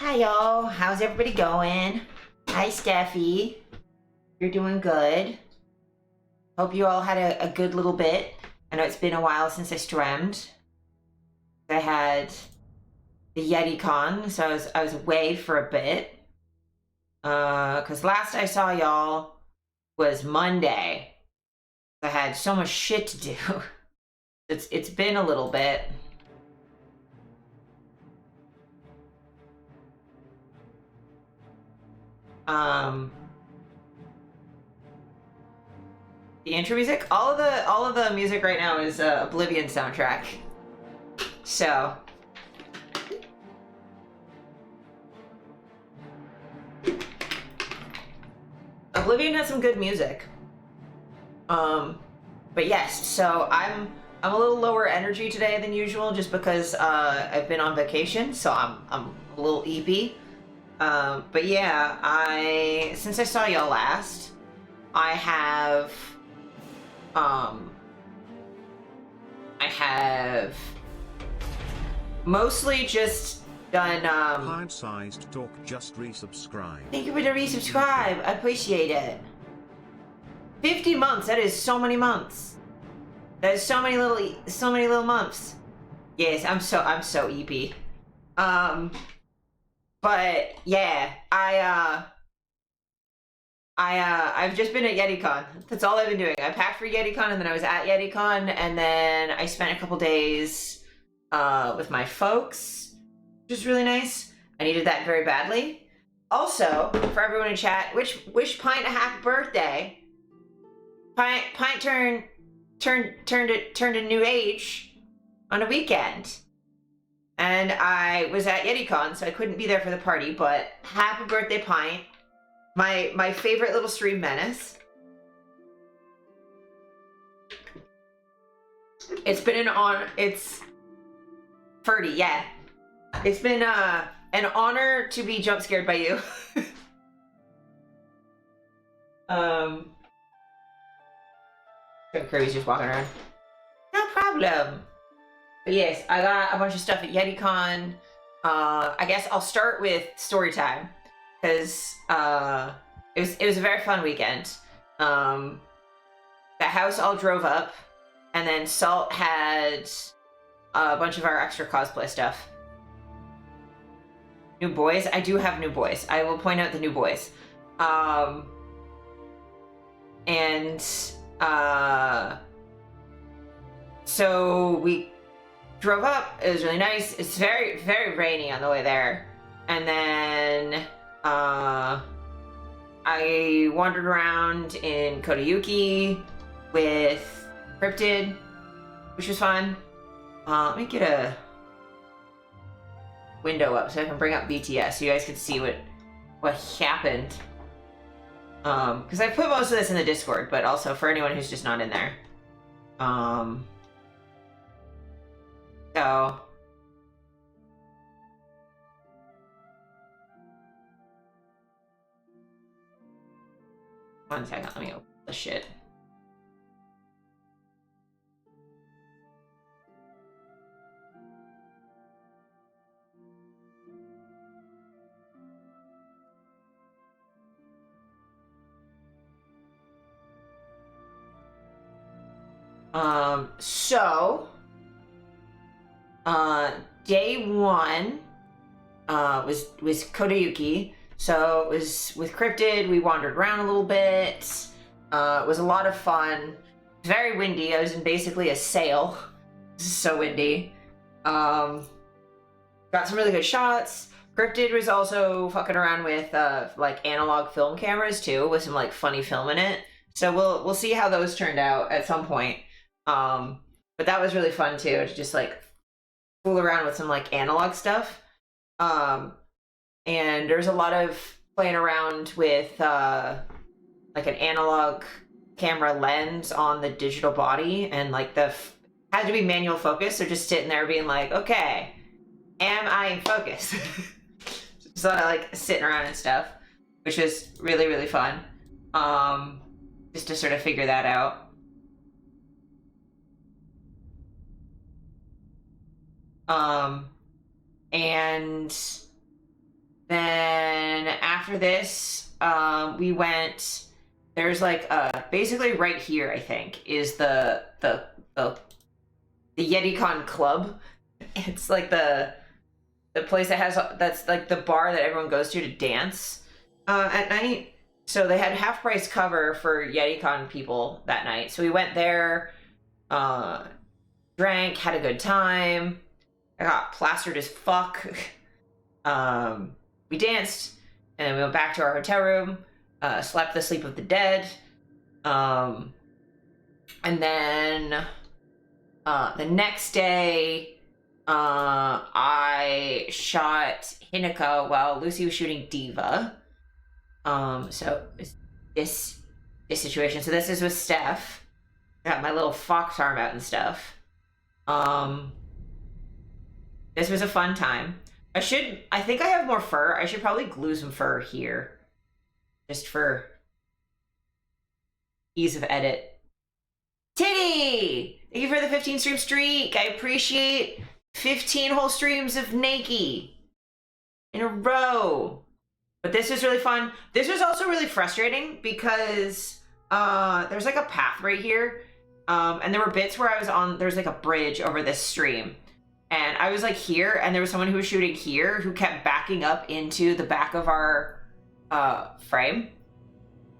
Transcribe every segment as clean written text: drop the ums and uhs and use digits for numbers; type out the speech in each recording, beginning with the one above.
Hi y'all, how's everybody going? Hi Steffi, you're doing good. Hope you all had a good little bit. I know it's been a while since I streamed. I had the Yeticon, so I was away for a bit. Cause last I saw y'all was Monday. I had so much shit to do. It's been a little bit. The intro music, all of the music right now is Oblivion soundtrack. So Oblivion has some good music. But yes, so I'm a little lower energy today than usual just because I've been on vacation, so I'm a little eepy. But yeah, since I saw y'all last, I have mostly just done Pint-sized talk, just resubscribe. Thank you for the resubscribe. I appreciate it. 50 months, that is so many months. That is so many little months. Yes, I'm so EP. But yeah, I've just been at Yeticon. That's all I've been doing. I packed for Yeticon, and then I was at Yeticon, and then I spent a couple days with my folks, which was really nice. I needed that very badly. Also, for everyone in chat, wish Pint a happy birthday. Pint turned a new age on a weekend. And I was at Yeticon, so I couldn't be there for the party, but happy birthday, Pint. My favorite little stream menace. It's been an honor. It's Ferdy, yeah. It's been an honor to be jump scared by you. Kirby's just walking around. No problem. But yes, I got a bunch of stuff at Yeticon. I guess I'll start with story time because it was a very fun weekend. The house all drove up, and then Salt had a bunch of our extra cosplay stuff. New boys? I do have new boys. I will point out the new boys. So we drove up. It was really nice. It's very, very rainy on the way there. And then I wandered around in Kodayuki with Cryptid, which was fun. Let me get a window up so I can bring up BTS so you guys can see what happened. Because I put most of this in the Discord, but also for anyone who's just not in there. So one second, let me open the shit. Day one was Kodayuki. So it was with Cryptid. We wandered around a little bit. It was a lot of fun. Very windy. I was in basically a sail. This is so windy. Got some really good shots. Cryptid was also fucking around with like analog film cameras too, with some like funny film in it. So we'll see how those turned out at some point. But that was really fun too, to just like fool around with some like analog stuff. And there's a lot of playing around with like an analog camera lens on the digital body, and like had to be manual focus, so just sitting there being like, okay, am I in focus? So like sitting around and stuff, which was really, really fun. Just to sort of figure that out. And then after this, we went, there's like, basically right here, I think, is the Yeticon club. It's like the place that has, that's like the bar that everyone goes to dance at night. So they had half price cover for Yeticon people that night. So we went there, drank, had a good time. I got plastered as fuck. We danced, and then we went back to our hotel room, slept the sleep of the dead. And then the next day, I shot Hinoka while Lucy was shooting Diva. So this situation. So this is with Steph. Got my little fox arm out and stuff. This was a fun time. I think I have more fur. I should probably glue some fur here. Just for ease of edit. Titty! Thank you for the 15 stream streak. I appreciate 15 whole streams of Nakey in a row. But this was really fun. This was also really frustrating because there's like a path right here. And there were bits where I was on, there's like a bridge over this stream. And I was like here, and there was someone who was shooting here who kept backing up into the back of our frame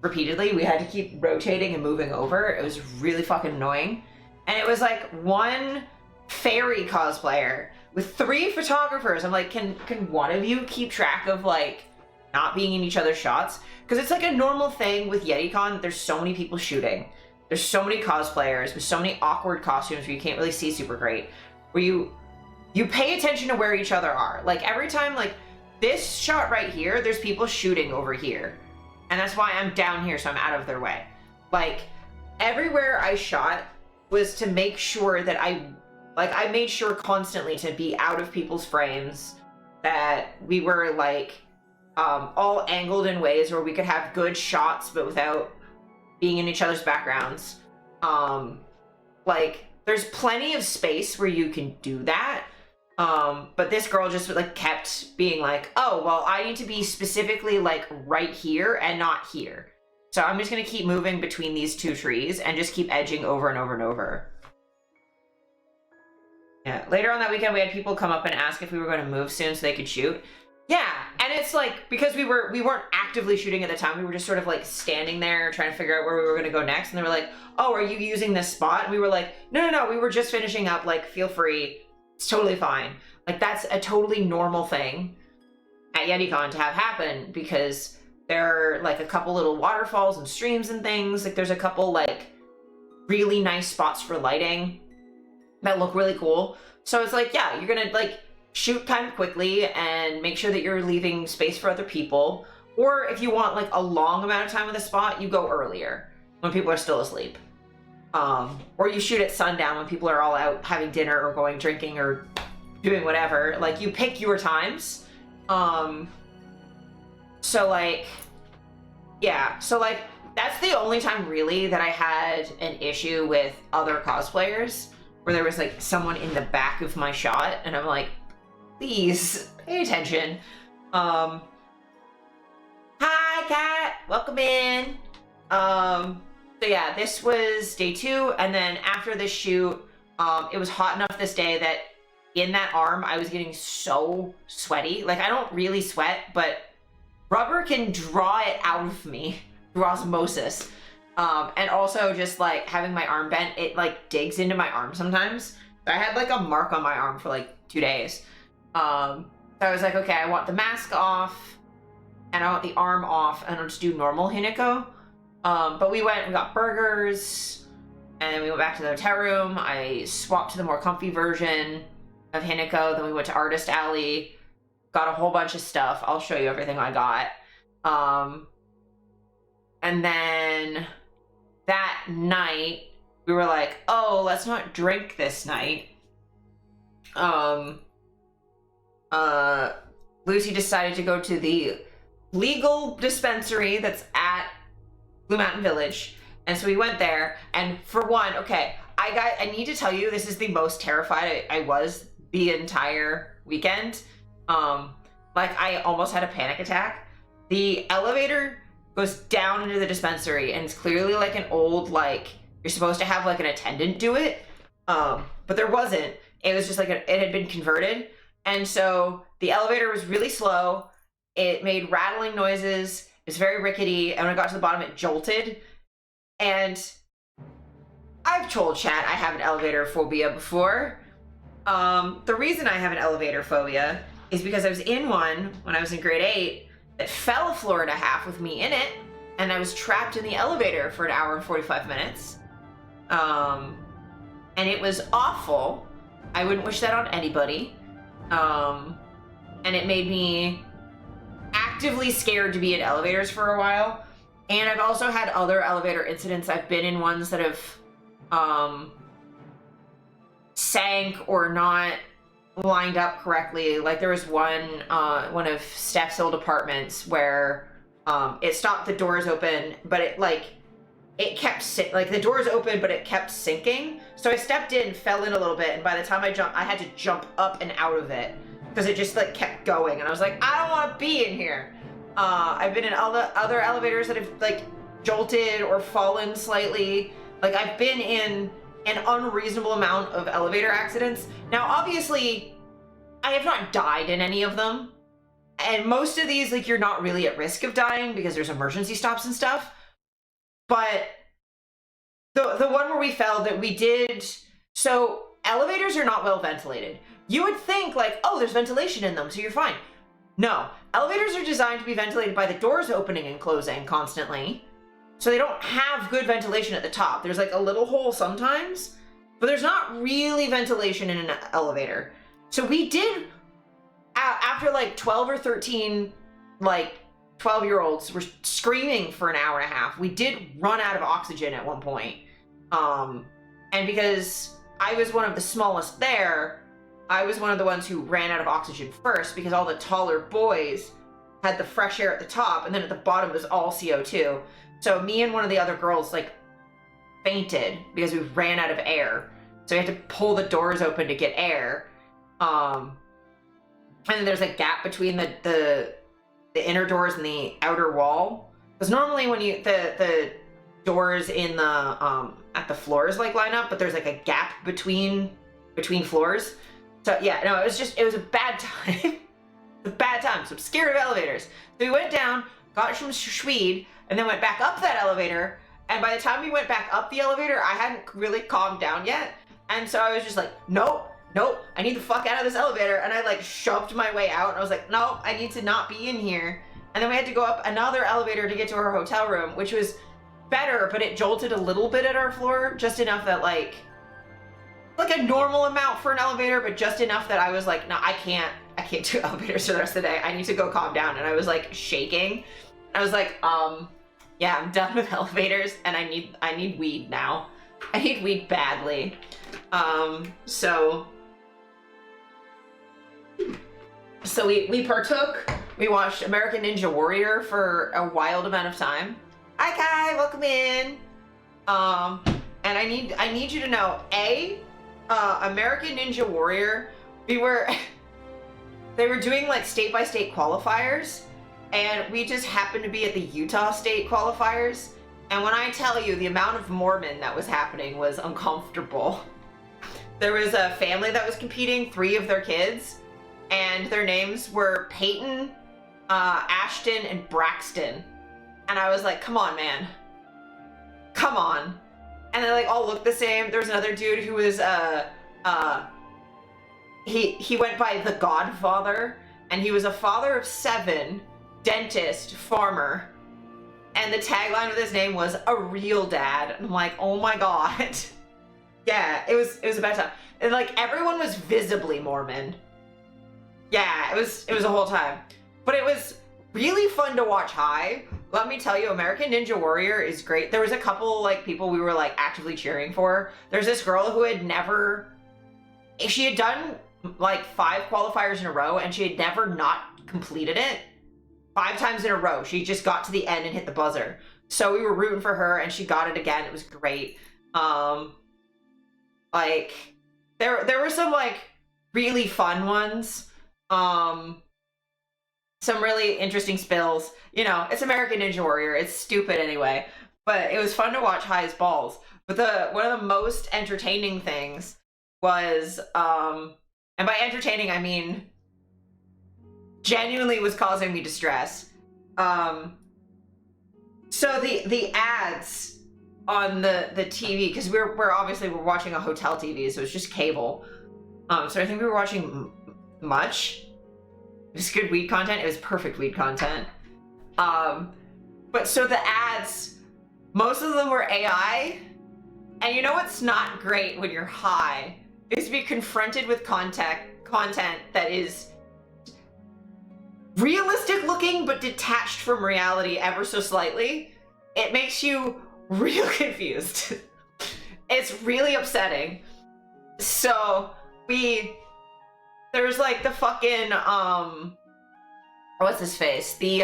repeatedly. We had to keep rotating and moving over. It was really fucking annoying. And it was like one fairy cosplayer with 3 photographers. I'm like, can one of you keep track of like not being in each other's shots? Because it's like a normal thing with Yeticon. There's so many people shooting. There's so many cosplayers with so many awkward costumes where you can't really see super great. Where you pay attention to where each other are. Like every time, like this shot right here, there's people shooting over here. And that's why I'm down here, so I'm out of their way. Like everywhere I shot was to make sure that I made sure constantly to be out of people's frames, that we were like all angled in ways where we could have good shots but without being in each other's backgrounds. Like there's plenty of space where you can do that. But this girl just like kept being like, oh, well, I need to be specifically like right here and not here. So I'm just going to keep moving between these 2 trees and just keep edging over and over and over. Yeah. Later on that weekend, we had people come up and ask if we were going to move soon so they could shoot. Yeah. And it's like, because we weren't actively shooting at the time. We were just sort of like standing there trying to figure out where we were going to go next. And they were like, oh, are you using this spot? And we were like, no, we were just finishing up. Like, feel free. It's totally fine. Like that's a totally normal thing at Yeticon to have happen, because there are like a couple little waterfalls and streams and things. Like there's a couple like really nice spots for lighting that look really cool. So it's like, yeah, you're gonna like shoot kind of quickly and make sure that you're leaving space for other people. Or if you want like a long amount of time with a spot, you go earlier when people are still asleep. Or you shoot at sundown when people are all out having dinner or going drinking or doing whatever. Like you pick your times. So like, yeah. So like, that's the only time really that I had an issue with other cosplayers, where there was like someone in the back of my shot and I'm like, please pay attention. Hi Kat, welcome in. So yeah, this was day 2, and then after this shoot, it was hot enough this day that in that arm, I was getting so sweaty. Like I don't really sweat, but rubber can draw it out of me through osmosis. And also just like having my arm bent, it like digs into my arm sometimes. I had like a mark on my arm for like 2 days. So I was like, okay, I want the mask off and I want the arm off, and I'll just do normal Hinako. But we got burgers, and then we went back to the hotel room. I swapped to the more comfy version of Hinako. Then we went to Artist Alley, got a whole bunch of stuff. I'll show you everything I got. And then that night, we were like, oh, let's not drink this night. Lucy decided to go to the legal dispensary that's at Blue Mountain Village. And so we went there, and for one, okay, I need to tell you, this is the most terrified I was the entire weekend. like I almost had a panic attack. The elevator goes down into the dispensary, and it's clearly like an old, like, you're supposed to have like an attendant do it. But there wasn't. It was just like it had been converted. And so the elevator was really slow. It made rattling noises. It was very rickety. And when it got to the bottom, it jolted. And I've told chat I have an elevator phobia before. The reason I have an elevator phobia is because I was in one when I was in grade 8 that fell a floor and a half with me in it, and I was trapped in the elevator for an hour and 45 minutes. And it was awful. I wouldn't wish that on anybody. And it made me actively scared to be in elevators for a while. And I've also had other elevator incidents. I've been in ones that have sank or not lined up correctly. Like there was one of Steph's old apartments where it stopped, the doors open, but it kept like the doors open, but it kept sinking. So I stepped in, fell in a little bit, and by the time I jumped, I had to jump up and out of it because it just like kept going, and I was like, I don't want to be in here. I've been in other elevators that have like jolted or fallen slightly. Like I've been in an unreasonable amount of elevator accidents. Now, obviously, I have not died in any of them. And most of these, like, you're not really at risk of dying because there's emergency stops and stuff. But the one where we fell that we did, so elevators are not well ventilated. You would think like, oh, there's ventilation in them, so you're fine. No, elevators are designed to be ventilated by the doors opening and closing constantly. So they don't have good ventilation at the top. There's like a little hole sometimes, but there's not really ventilation in an elevator. So we did, after like 12 or 13, like 12-year-olds were screaming for an hour and a half. We did run out of oxygen at one point. And because I was one of the smallest there, I was one of the ones who ran out of oxygen first because all the taller boys had the fresh air at the top, and then at the bottom was all CO2. So me and one of the other girls like fainted because we ran out of air. So we had to pull the doors open to get air. And then there's a gap between the inner doors and the outer wall. Because normally when the doors in the at the floors like line up, but there's like a gap between floors. So yeah, no, it was a bad time. A bad time. So I'm scared of elevators. So we went down, got some schweed, and then went back up that elevator. And by the time we went back up the elevator, I hadn't really calmed down yet. And so I was just like, nope, I need the fuck out of this elevator. And I like shoved my way out. And I was like, no, I need to not be in here. And then we had to go up another elevator to get to our hotel room, which was better, but it jolted a little bit at our floor, just enough that like a normal amount for an elevator, but just enough that I was like, no, I can't do elevators for the rest of the day. I need to go calm down. And I was like shaking. I was like, yeah, I'm done with elevators and I need weed now. I need weed badly. So we partook. We watched American Ninja Warrior for a wild amount of time. Hi Kai, welcome in. And I need you to know, American Ninja Warrior, they were doing like state by state qualifiers, and we just happened to be at the Utah state qualifiers. And when I tell you the amount of Mormon that was happening was uncomfortable. There was a family that was competing, 3 of their kids, and their names were Peyton, Ashton, and Braxton. And I was like, come on, man. Come on. And they like all looked the same. There was another dude who was, he went by the Godfather, and he was a father of 7, dentist, farmer. And the tagline of his name was a real dad. And I'm like, oh my God. Yeah, it was a bad time. And like everyone was visibly Mormon. Yeah, it was a whole time. But it was really fun to watch high. Let me tell you, American Ninja Warrior is great. There was a couple like people we were like actively cheering for. There's this girl who had she had done like 5 qualifiers in a row and she had never not completed it. 5 times in a row. She just got to the end and hit the buzzer. So we were rooting for her and she got it again. It was great. Like there were some like really fun ones. some really interesting spills. You know, it's American Ninja Warrior. It's stupid anyway, but it was fun to watch high as balls. But one of the most entertaining things was, and by entertaining I mean genuinely was causing me distress. So the ads on the TV, because we're obviously we're watching a hotel TV, so it's just cable. So I think we were watching much. It was good weed content. It was perfect weed content. But so the ads, most of them were AI. And you know what's not great when you're high is to be confronted with content that is realistic looking but detached from reality ever so slightly. It makes you real confused. It's really upsetting. So there's like the fucking what's his face? The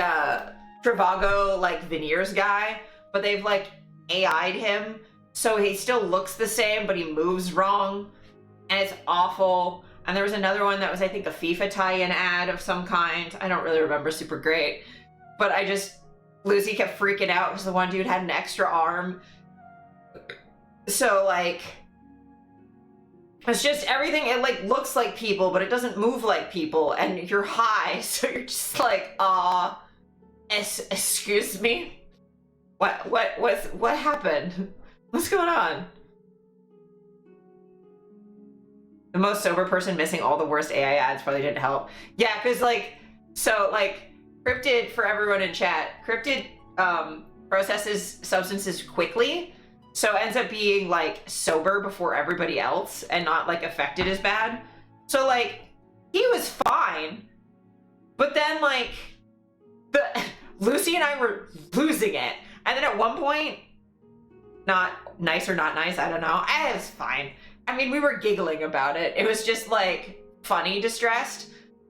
Trivago like veneers guy, but they've like AI'd him, so he still looks the same, but he moves wrong, and it's awful. And there was another one that was, I think, a FIFA tie-in ad of some kind. I don't really remember super great, but Lucy kept freaking out because the one dude had an extra arm. So like, it's just everything, it like looks like people, but it doesn't move like people, and you're high, so you're just like, excuse me? What happened? What's going on? The most sober person missing all the worst AI ads probably didn't help. Yeah, because Cryptid, for everyone in chat, Cryptid processes substances quickly, so ends up being like sober before everybody else and not like affected as bad. So like, he was fine, but then like, Lucy and I were losing it. And then at one point, not nice or not nice, I don't know. It was fine. I mean, we were giggling about it. It was just like funny, distressed.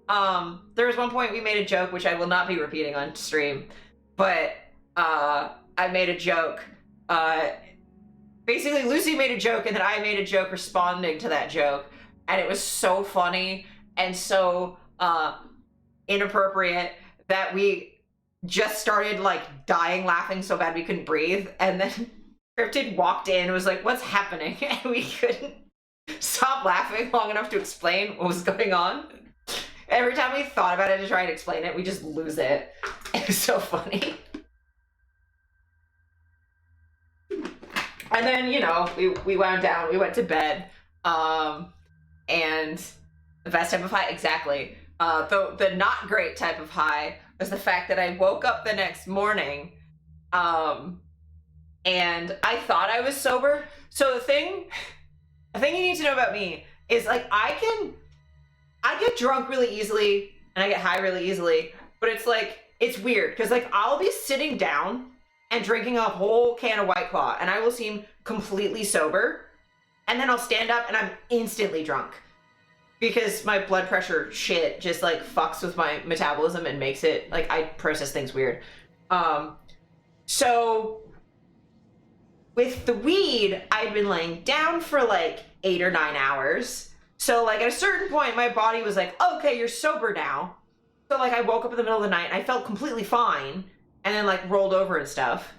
There was one point we made a joke, which I will not be repeating on stream, but I made a joke. Basically, Lucy made a joke, and then I made a joke responding to that joke, and it was so funny and so inappropriate that we just started like dying laughing so bad we couldn't breathe. And then Cryptid walked in and was like, "What's happening?" And we couldn't stop laughing long enough to explain what was going on. Every time we thought about it to try and explain it, we just lose it. It was so funny. And then, you know, we wound down, we went to bed, and the best type of high, exactly. The not great type of high was the fact that I woke up the next morning, and I thought I was sober. So the thing you need to know about me is like, I get drunk really easily and I get high really easily, but it's like, it's weird because like I'll be sitting down and drinking a whole can of White Claw and I will seem completely sober, and then I'll stand up and I'm instantly drunk because my blood pressure shit just like fucks with my metabolism and makes it like I process things weird. So with the weed, I'd been laying down for like 8 or 9 hours. So like at a certain point, my body was like, okay, you're sober now. So like I woke up in the middle of the night and I felt completely fine, and then like rolled over and stuff.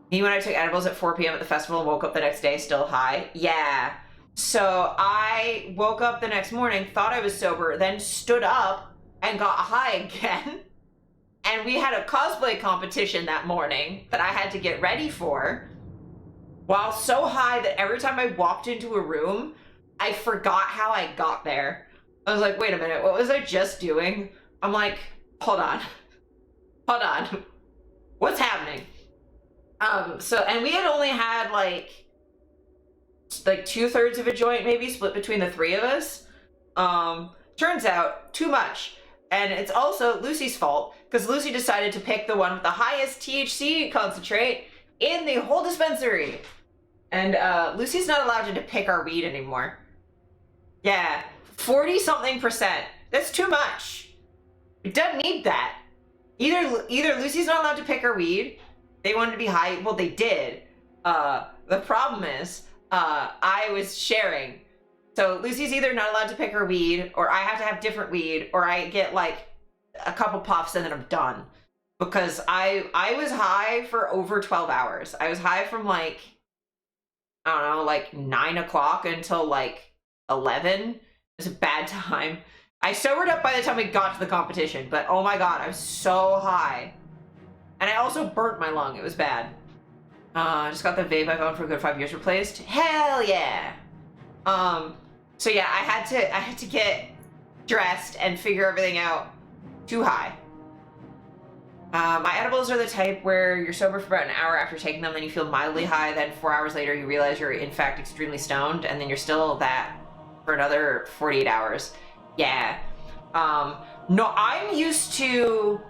Me when I took edibles at 4 p.m. at the festival and woke up the next day still high. Yeah. So I woke up the next morning, thought I was sober, then stood up and got high again. And we had a cosplay competition that morning that I had to get ready for, while so high that every time I walked into a room, I forgot how I got there. I was like, wait a minute, what was I just doing? I'm like, hold on. What's happening? And we had only had like 2/3 of a joint maybe split between the three of us. Turns out too much. And it's also Lucy's fault because Lucy decided to pick the one with the highest THC concentrate in the whole dispensary. And Lucy's not allowed to pick our weed anymore. Yeah, 40-something%. That's too much. It doesn't need that. Either Lucy's not allowed to pick our weed. They wanted to be high. Well, they did. The problem is, I was sharing. So Lucy's either not allowed to pick her weed, or I have to have different weed, or I get like a couple puffs and then I'm done. Because I was high for over 12 hours. I was high from like, I don't know, like 9 o'clock until like 11. It was a bad time. I sobered up by the time we got to the competition, but oh my god, I was so high. And I also burnt my lung. It was bad. I just got the vape I've owned for a good 5 years replaced. Hell yeah! So yeah, I had to get dressed and figure everything out too high. My edibles are the type where you're sober for about an hour after taking them, then you feel mildly high, then 4 hours later you realize you're in fact extremely stoned, and then you're still that for another 48 hours. Yeah. No, I'm used to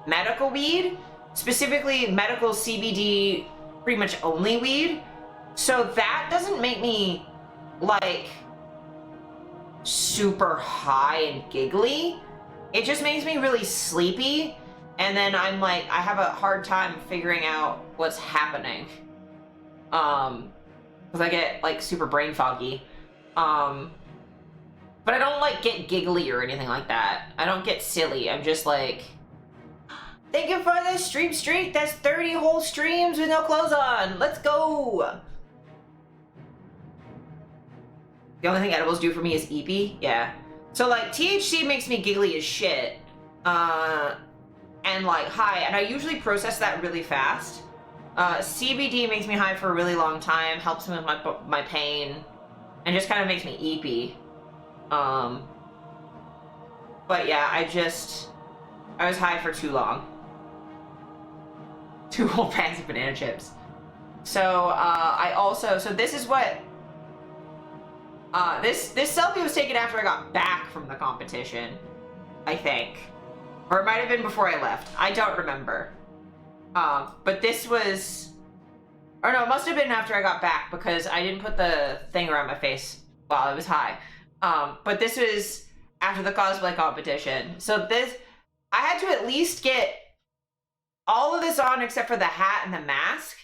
medical weed, specifically medical CBD, pretty much only weed. So that doesn't make me like super high and giggly. It just makes me really sleepy. And then I'm like, I have a hard time figuring out what's happening. Because I get like super brain foggy. But I don't like get giggly or anything like that. I don't get silly. I'm just like, thank you for the stream streak. That's 30 whole streams with no clothes on. Let's go. The only thing edibles do for me is eepy. Yeah. So like THC makes me giggly as shit. And like high, and I usually process that really fast. CBD makes me high for a really long time, helps me with my pain, and just kind of makes me eepy. But yeah, I was high for too long. 2 whole bags of banana chips. So so this is what this selfie was taken after I got back from the competition, I think. Or it might have been before I left. I don't remember. But this was... Or no, it must have been after I got back because I didn't put the thing around my face while I was high. But this was after the cosplay competition. So I had to at least get all of this on except for the hat and the mask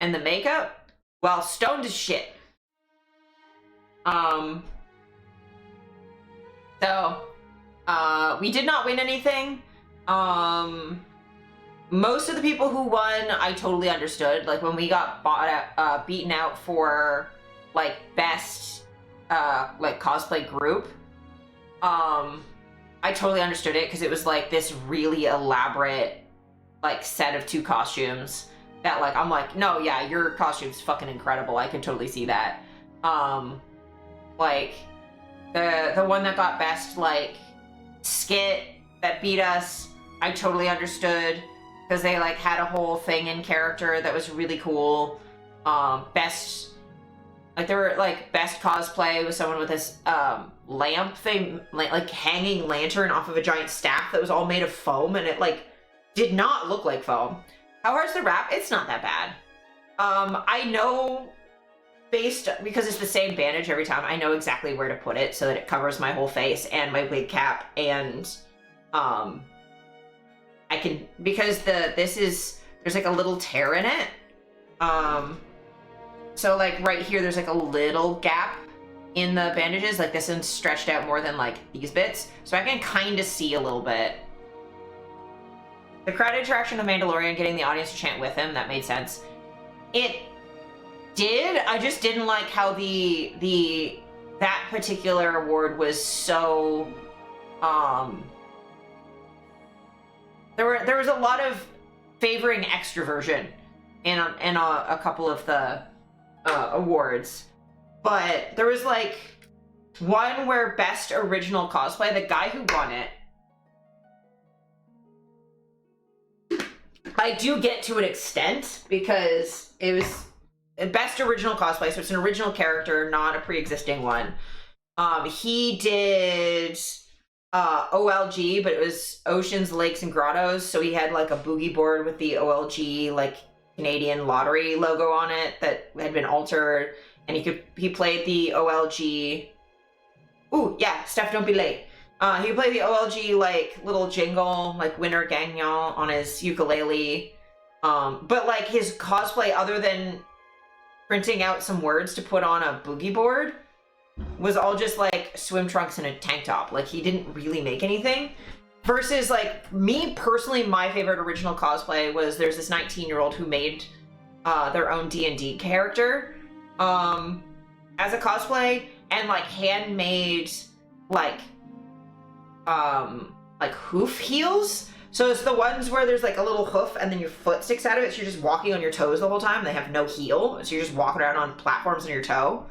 and the makeup while stoned as shit. We did not win anything. Most of the people who won, I totally understood. Like when we got beaten out for like best like cosplay group, I totally understood it because it was like this really elaborate like set of 2 costumes that like I'm like, no, yeah, your costume's fucking incredible. I can totally see that. Like the one that got best like skit that beat us, I totally understood because they like had a whole thing in character that was really cool. Best, like there were like best cosplay was someone with this lamp thing, like hanging lantern off of a giant staff that was all made of foam, and it like did not look like foam. How hard's the wrap? It's not that bad. I know because it's the same bandage every time, I know exactly where to put it so that it covers my whole face and my wig cap, and I can, because there's like a little tear in it. So like right here, there's like a little gap in the bandages, like this one's stretched out more than like these bits. So I can kind of see a little bit. The crowd interaction of the Mandalorian, getting the audience to chant with him, that made sense. It did. I just didn't like how that particular award was so there was a lot of favoring extroversion in a couple of the awards, but there was like one where best original cosplay, the guy who won it, I do get to an extent because it was best original cosplay, so it's an original character, not a pre-existing one. He did OLG, but it was Oceans, Lakes, and Grottos, so he had like a boogie board with the OLG like Canadian lottery logo on it that had been altered, and he played the OLG. Ooh, yeah, Steph, don't be late. He played the OLG like little jingle, like Winter Gagnon on his ukulele. But like his cosplay, other than printing out some words to put on a boogie board, was all just like swim trunks and a tank top. Like he didn't really make anything. versus like me personally, my favorite original cosplay was there's this 19-year-old who made their own D&D character as a cosplay, and like handmade like hoof heels. So it's the ones where there's like a little hoof and then your foot sticks out of it, so you're just walking on your toes the whole time. They have no heel, so you're just walking around on platforms on your toe.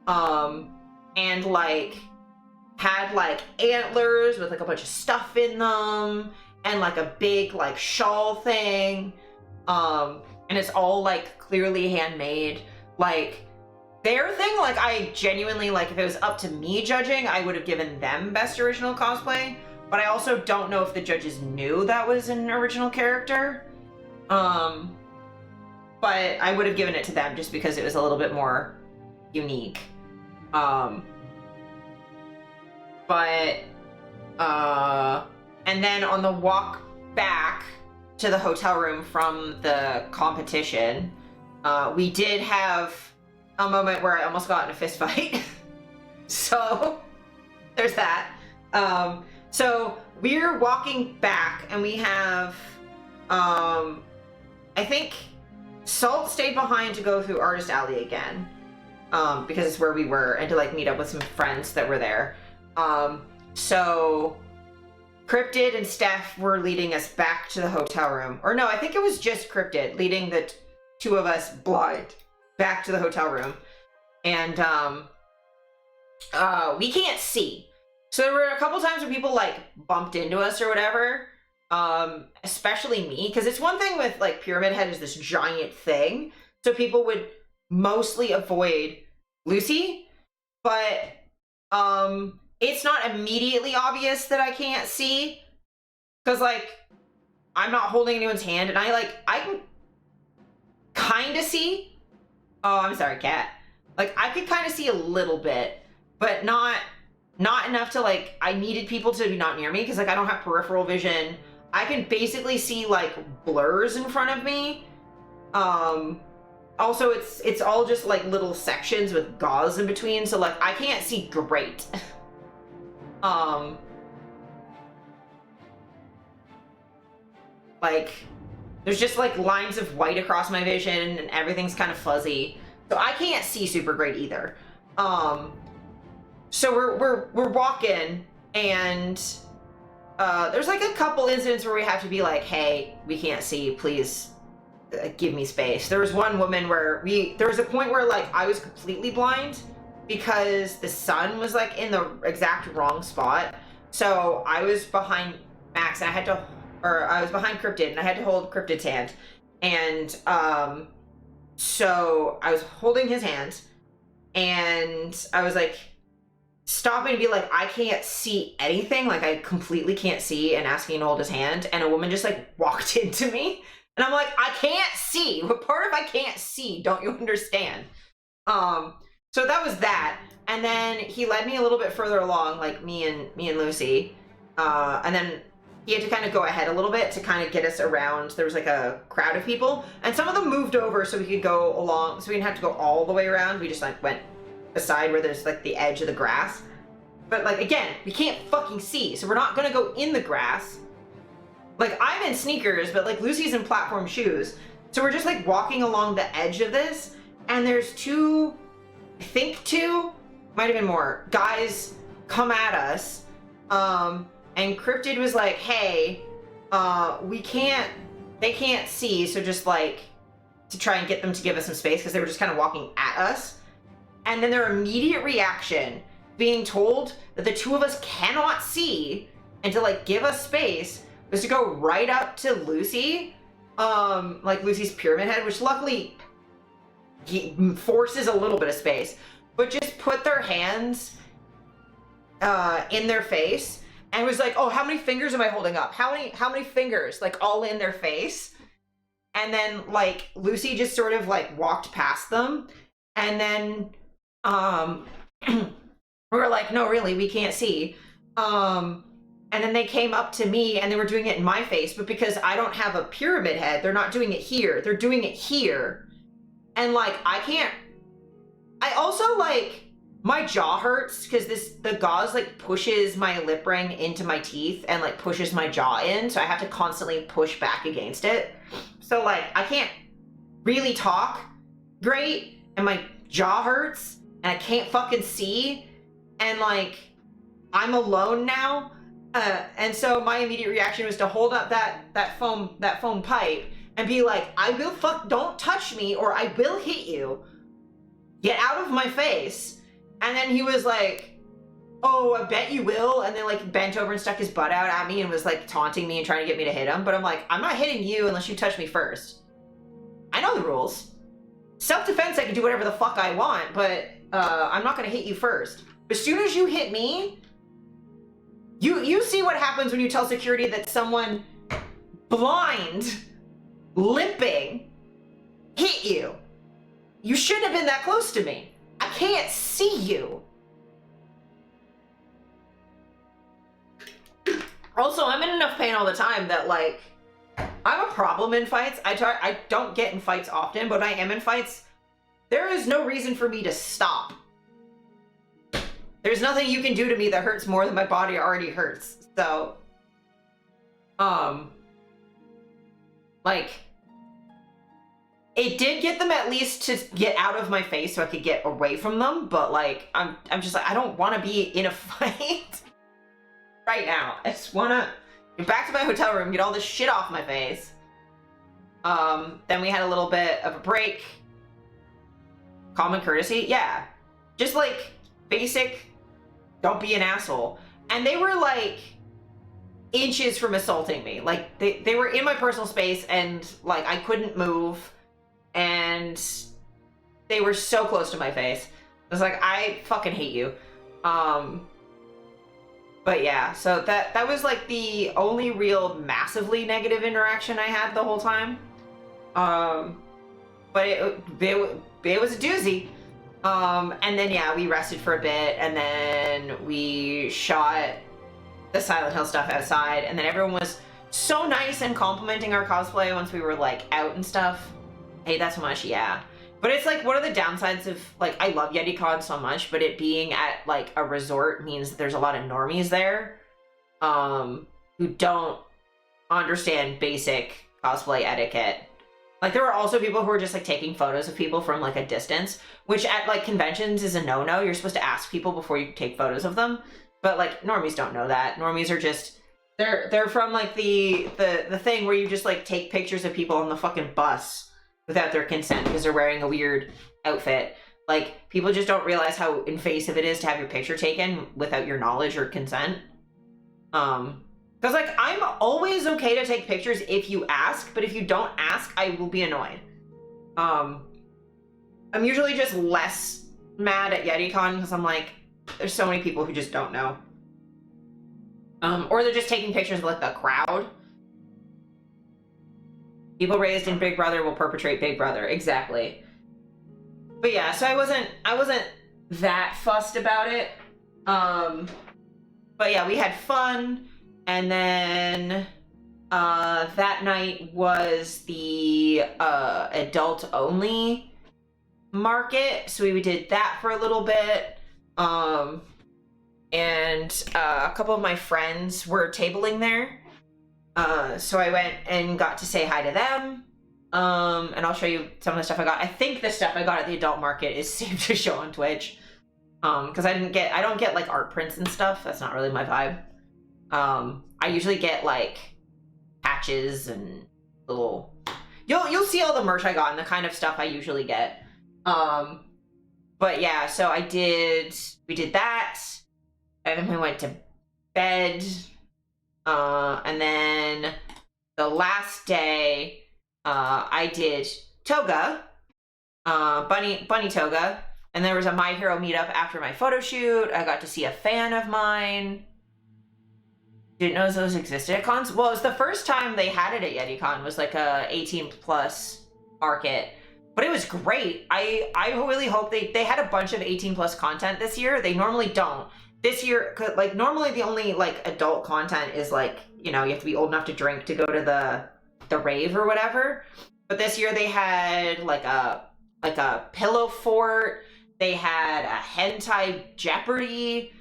And like had like antlers with like a bunch of stuff in them, and like a big like shawl thing. And it's all like clearly handmade. Like their thing, like I genuinely, like if it was up to me judging, I would have given them best original cosplay. But I also don't know if the judges knew that was an original character. But I would have given it to them just because it was a little bit more unique. And then on the walk back to the hotel room from the competition, we did have a moment where I almost got in a fist fight. So there's that. So we're walking back and we have, I think Salt stayed behind to go through Artist Alley again, because it's where we were, and to like meet up with some friends that were there. So Cryptid and Steph were leading us back to the hotel room. Or no, I think it was just Cryptid leading the two of us blind back to the hotel room. And we can't see. So there were a couple times where people like bumped into us or whatever, especially me, because it's one thing with like Pyramid Head is this giant thing, so people would mostly avoid Lucy, but it's not immediately obvious that I can't see, because like I'm not holding anyone's hand, and I can kind of see. Oh, I'm sorry, cat. Like I could kind of see a little bit, but not enough to like, I needed people to be not near me, because like I don't have peripheral vision. I can basically see like blurs in front of me. Also it's all just like little sections with gauze in between, so like I can't see great. Like there's just like lines of white across my vision and everything's kind of fuzzy, so I can't see super great either. So we're walking, and there's like a couple incidents where we have to be like, hey, we can't see, please give me space. There was one woman where there was a point where like I was completely blind because the sun was like in the exact wrong spot. So I was behind Max and I was behind Cryptid and I had to hold Cryptid's hand. And so I was holding his hand and I was like stopping to be like, I can't see anything. Like I completely can't see, and asking to hold his hand. And a woman just like walked into me and I'm like, I can't see. What part of I can't see don't you understand? So that was that. And then he led me a little bit further along, like me and Lucy. And then he had to kind of go ahead a little bit to kind of get us around. There was like a crowd of people, and some of them moved over so we could go along, so we didn't have to go all the way around. We just like went aside where there's like the edge of the grass. But like, again, we can't fucking see, so we're not gonna go in the grass. Like I'm in sneakers, but like Lucy's in platform shoes. So we're just like walking along the edge of this, and there's I think two, might have been more, guys come at us. And Cryptid was like, hey, they can't see, so just like, to try and get them to give us some space, because they were just kind of walking at us. And then their immediate reaction, being told that the two of us cannot see, and to like give us space, was to go right up to Lucy, like Lucy's pyramid head, which luckily forces a little bit of space, but just put their hands in their face. And was like, oh, how many fingers am I holding up? How many fingers? Like all in their face. And then like Lucy just sort of like walked past them. And then we were like, no, really, we can't see. And then they came up to me and they were doing it in my face, but because I don't have a pyramid head, they're not doing it here. They're doing it here. And like, I also like my jaw hurts because the gauze like pushes my lip ring into my teeth and like pushes my jaw in, so I have to constantly push back against it. So like I can't really talk great, and my jaw hurts, and I can't fucking see, and like I'm alone now, and so my immediate reaction was to hold up that foam pipe and be like, I will don't touch me or I will hit you. Get out of my face. And then he was like, oh, I bet you will. And then like bent over and stuck his butt out at me and was like taunting me and trying to get me to hit him. But I'm like, I'm not hitting you unless you touch me first. I know the rules. Self-defense, I can do whatever the fuck I want, but I'm not gonna hit you first. As soon as you hit me, you see what happens when you tell security that someone blind, limping, hit you. You shouldn't have been that close to me. I can't see you. Also, I'm in enough pain all the time that like, I'm a problem in fights. I don't get in fights often, but when I am in fights, there is no reason for me to stop. There's nothing you can do to me that hurts more than my body already hurts. So, like, it did get them at least to get out of my face so I could get away from them, but like, I'm just like, I don't want to be in a fight right now. I just want to get back to my hotel room, get all this shit off my face. Then we had a little bit of a break. Common courtesy, yeah. Just like, basic, don't be an asshole. And they were like inches from assaulting me. Like they were in my personal space and like I couldn't move and they were so close to my face. I was like, I fucking hate you. But yeah, so that was like the only real massively negative interaction I had the whole time. But it was a doozy. And then yeah, we rested for a bit and then we shot the Silent Hill stuff outside, and then everyone was so nice and complimenting our cosplay once we were like out and stuff. Hey, that's much, yeah. But it's like one of the downsides of like, I love Yeticon so much, but it being at like a resort means that there's a lot of normies there who don't understand basic cosplay etiquette. Like there were also people who were just like taking photos of people from like a distance, which at like conventions is a no-no. You're supposed to ask people before you take photos of them. But like normies don't know that. Normies are just, they're from like the thing where you just like take pictures of people on the fucking bus without their consent because they're wearing a weird outfit. Like people just don't realize how invasive it is to have your picture taken without your knowledge or consent. Because like I'm always okay to take pictures if you ask, but if you don't ask, I will be annoyed. I'm usually just less mad at Yeticon because I'm like, there's so many people who just don't know. Or they're just taking pictures of like the crowd. People raised in Big Brother will perpetrate Big Brother. Exactly. But yeah, so I wasn't that fussed about it. But yeah, we had fun. And then that night was the adult only market. So we did that for a little bit. And a couple of my friends were tabling there. So I went and got to say hi to them. And I'll show you some of the stuff I got. I think the stuff I got at the adult market is safe to show on Twitch. Because I don't get like art prints and stuff. That's not really my vibe. I usually get like patches and little, you'll see all the merch I got and the kind of stuff I usually get. But yeah, so we did that, and then we went to bed, and then the last day, I did toga, bunny toga, and there was a My Hero meetup after my photo shoot. I got to see a fan of mine. Didn't know those existed at cons. Well, it was the first time they had it at Yeticon. Was like a 18+ market. But it was great. I really hope they had a bunch of 18+ content this year. They normally don't. This year, like normally the only like adult content is like, you know, you have to be old enough to drink to go to the rave or whatever. But this year they had like a pillow fort. They had a hentai Jeopardy.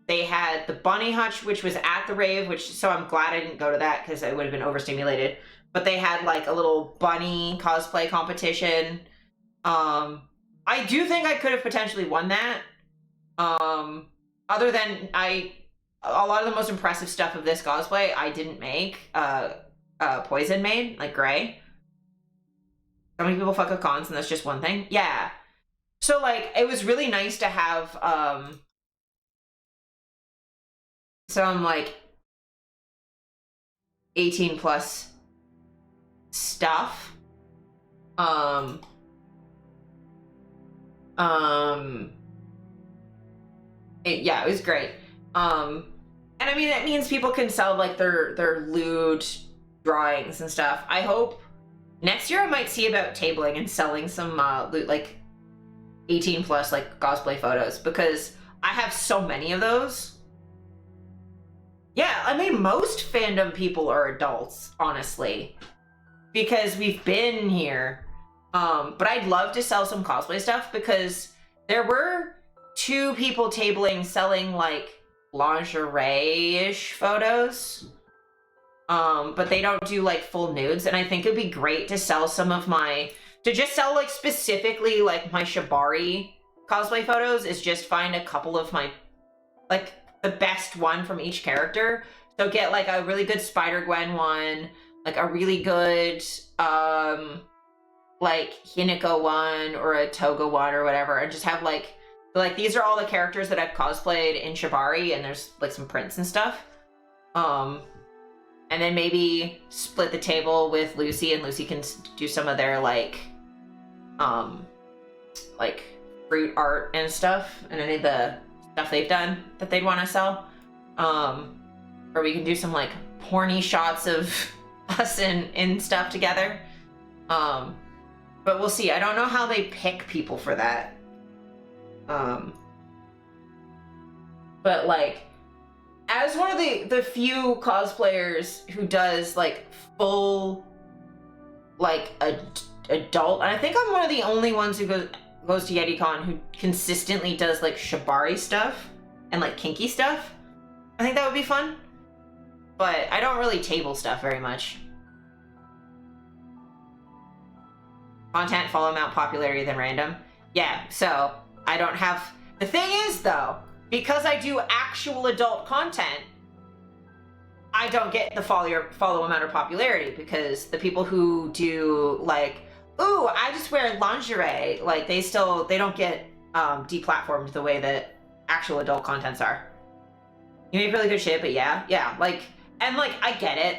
They had the Bunny Hutch, which was at the rave, so I'm glad I didn't go to that because I would have been overstimulated. But they had like a little bunny cosplay competition. I do think I could have potentially won that. Other than a lot of the most impressive stuff of this cosplay I didn't make. Poison made, like Gray. How many people fuck with cons and that's just one thing? Yeah. So like it was really nice to have some like 18 plus stuff. It was great. And I mean, that means people can sell like their lewd drawings and stuff. I hope next year I might see about tabling and selling some like 18 plus like cosplay photos, because I have so many of those. Yeah, I mean, most fandom people are adults, honestly, because we've been here. But I'd love to sell some cosplay stuff, because there were 2 people tabling selling like lingerie-ish photos. But they don't do like full nudes, and I think it'd be great to sell some of to just sell like specifically like my Shibari cosplay photos, is just find a couple of my, like the best one from each character. So get like a really good Spider-Gwen one, like a really good like Hinako one or a Toga one or whatever, and just have like these are all the characters that I've cosplayed in Shibari, and there's like some prints and stuff. And then maybe split the table with Lucy, and Lucy can do some of their like fruit art and stuff, and any of the stuff they've done that they'd want to sell. Or we can do some like porny shots of us in stuff together. But we'll see. I don't know how they pick people for that. But like, as one of the few cosplayers who does like full like adult, and I think I'm one of the only ones who goes to Yeticon who consistently does like Shibari stuff and like kinky stuff. I think that would be fun, but I don't really table stuff very much. Content, follow amount, popularity, then random. Yeah, so I don't have... The thing is, though, because I do actual adult content, I don't get the follow amount or popularity, because the people who do, like, ooh, I just wear lingerie, like, they don't get deplatformed the way that actual adult contents are. You make really good shit, but yeah, like, and, like, I get it.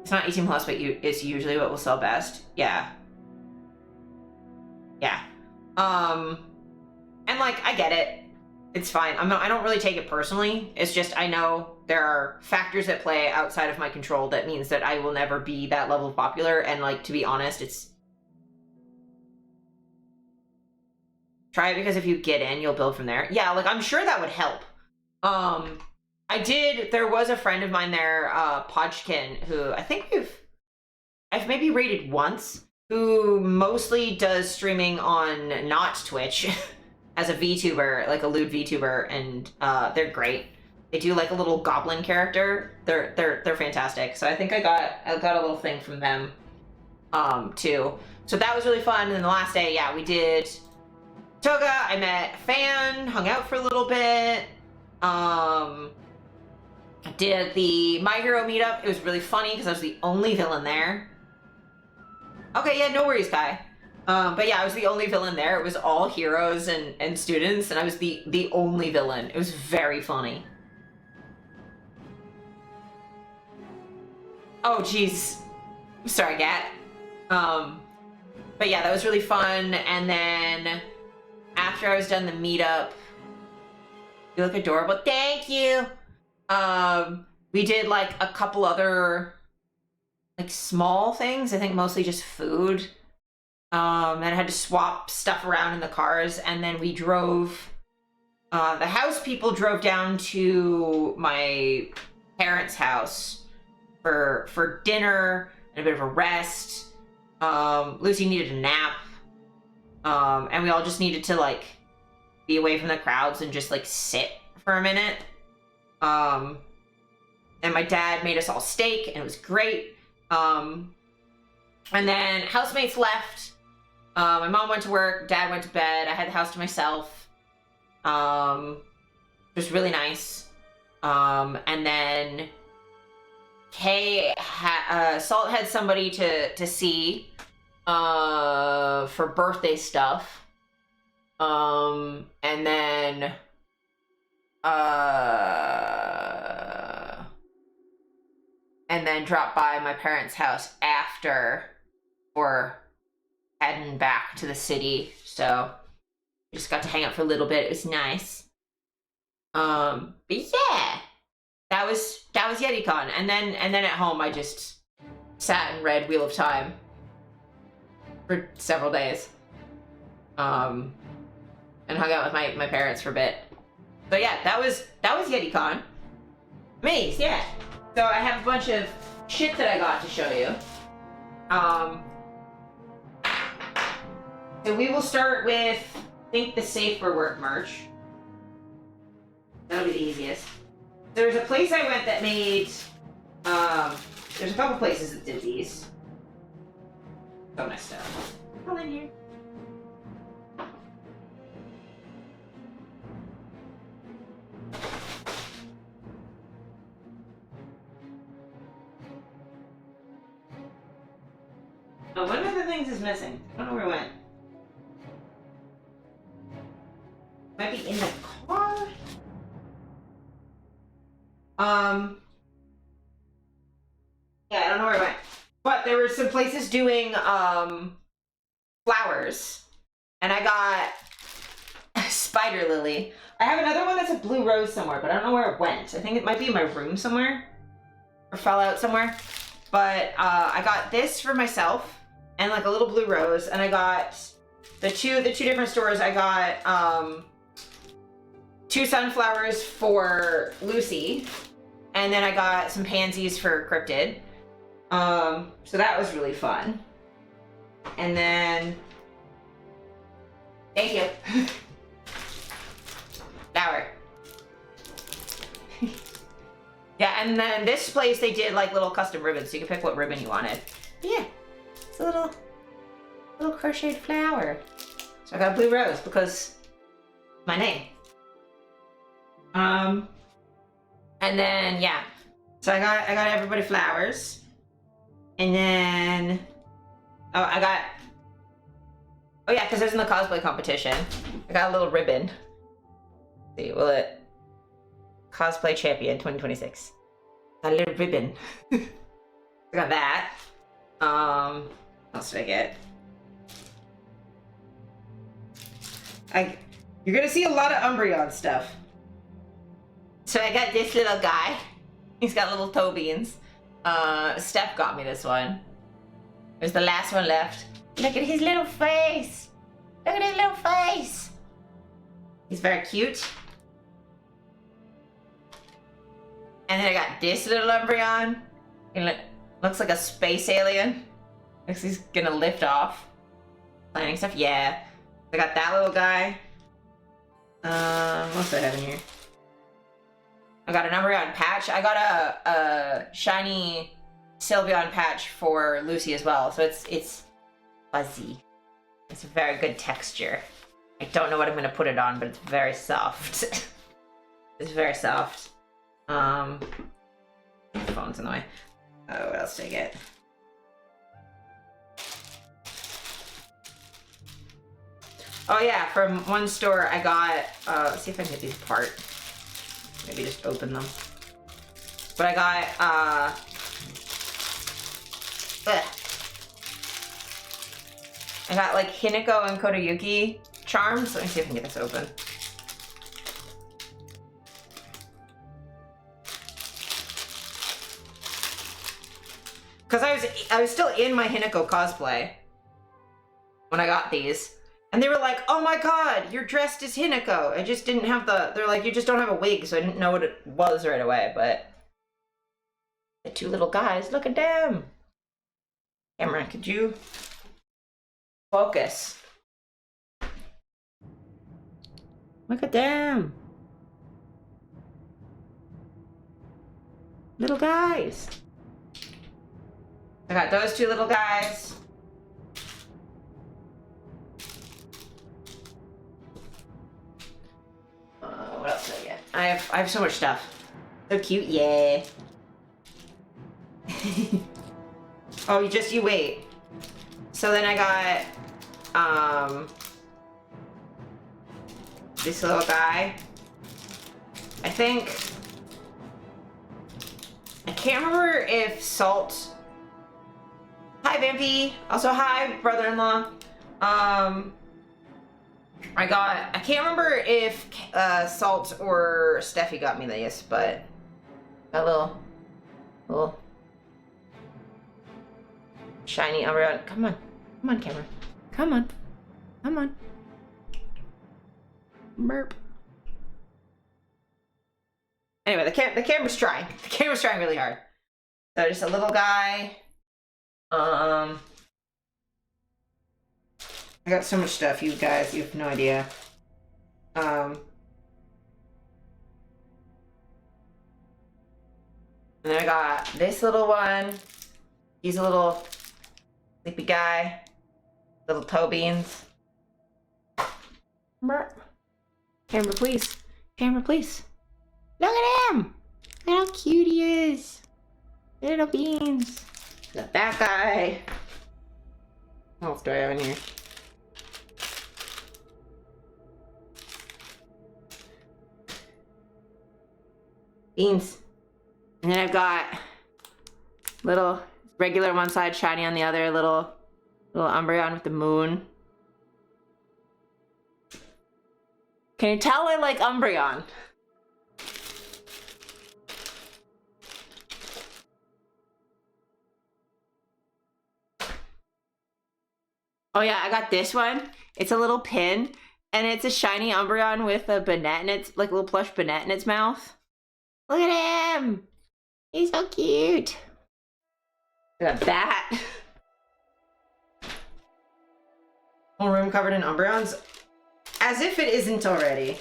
It's not 18 plus, but it's usually what will sell best. Yeah. And like, I get it. It's fine. I don't really take it personally. It's just, I know there are factors at play outside of my control that means that I will never be that level of popular. And like, to be honest, try it, because if you get in, you'll build from there. Yeah, like, I'm sure that would help. There was a friend of mine there, Podchkin, who I think I've maybe rated once, who mostly does streaming on not Twitch as a VTuber, like a lewd VTuber, and they're great. They do like a little goblin character. They're fantastic. So I think I got a little thing from them too. So that was really fun. And then the last day, yeah, we did Toga. I met Fan, hung out for a little bit. Did the My Hero meetup. It was really funny because I was the only villain there. Okay, yeah, no worries, Kai. But yeah, I was the only villain there. It was all heroes and students, and I was the only villain. It was very funny. Oh, jeez. Sorry, Gat. But yeah, that was really fun. And then after I was done the meetup, you look adorable. Thank you. We did like a couple other like small things. I think mostly just food. And I had to swap stuff around in the cars, and then we drove. The house people drove down to my parents' house for dinner and a bit of a rest. Lucy needed a nap. And we all just needed to, like, be away from the crowds and just, like, sit for a minute. And my dad made us all steak, and it was great. And then housemates left. My mom went to work, dad went to bed, I had the house to myself. It was really nice. And then Salt had somebody to see for birthday stuff. And then dropped by my parents' house after for heading back to the city. So we just got to hang out for a little bit. It was nice. But yeah, that was Yeticon. And then at home I just sat and read Wheel of Time for several days. And hung out with my parents for a bit. So yeah, that was Yeticon. Maze, yeah. So I have a bunch of shit that I got to show you. So we will start with, I think, the Safe for Work merch. That'll be the easiest. There's a place I went that made, there's a couple places that did these. So my stuff. Come in here. Oh, one of the things is missing. I don't know where it went. Might be in the car? Yeah, I don't know where it went. But there were some places doing, flowers. And I got a spider lily. I have another one that's a blue rose somewhere, but I don't know where it went. I think it might be in my room somewhere. Or fell out somewhere. But, I got this for myself. And like a little blue rose. And I got the two different stores. I got, 2 sunflowers for Lucy, and then I got some pansies for Cryptid. So that was really fun. And then, thank you. Flower. Yeah, and then this place they did like little custom ribbons, so you could pick what ribbon you wanted. But yeah, it's a little crocheted flower. So I got a blue rose because my name. And then, yeah, so I got everybody flowers, and then, oh yeah, because there's in the cosplay competition, I got a little ribbon. Let's see, will it, cosplay champion 2026, got a little ribbon. I got that. What else did I get? You're gonna see a lot of Umbreon stuff. So I got this little guy. He's got little toe beans. Steph got me this one. There's the last one left. Look at his little face. Look at his little face. He's very cute. And then I got this little Umbreon. It looks like a space alien. Looks like he's gonna lift off. Planning stuff, yeah. I got that little guy. What else do I have in here? I got an Umbreon patch. I got a shiny Sylveon patch for Lucy as well. So it's fuzzy. It's a very good texture. I don't know what I'm gonna put it on, but it's very soft. It's very soft. The phone's in the way. Oh, what else did I get? Oh yeah, from one store I got, let's see if I can get these apart. Maybe just open them. But I got, I got like Hinako and Kodayuki charms. Let me see if I can get this open. Cause I was still in my Hinako cosplay when I got these. And they were like, oh my god, you're dressed as Hinako. I just didn't have they're like, you just don't have a wig, so I didn't know what it was right away, but the 2 little guys, look at them. Cameron, could you Focus. Look at them. Little guys. I got those two little guys. What else did I get? I have so much stuff. So cute, yeah. Oh, you wait. So then I got this little guy. I can't remember if Salt. Hi, Vampy. Also, hi, brother-in-law. I can't remember if Salt or Steffi got me this, but got a little shiny Umbreon. Come on, camera. Come on. Burp. Anyway, the camera's trying. The camera's trying really hard. So just a little guy. I got so much stuff, you guys. You have no idea. And then I got this little one. He's a little sleepy guy. Little toe beans. Camera, please. Camera, please. Look at him! Look how cute he is. Little beans. Got that guy. What else do I have in here? Beans. And then I've got little regular on one side, shiny on the other, little Umbreon with the moon. Can you tell I like Umbreon? Oh yeah, I got this one. It's a little pin, and it's a shiny Umbreon with a bonnet in its, like a little plush bonnet in its mouth. Look at him! He's so cute. I got that. Whole room covered in Umbreons. As if it isn't already.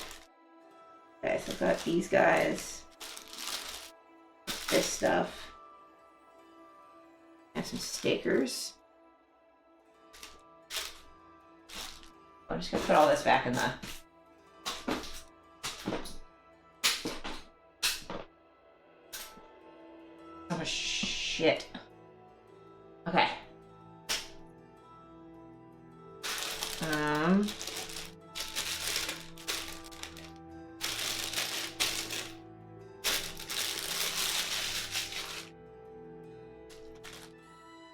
Okay, so I've got these guys. This stuff. I have some stickers. I'm just gonna put all this back in the... So much shit. Okay.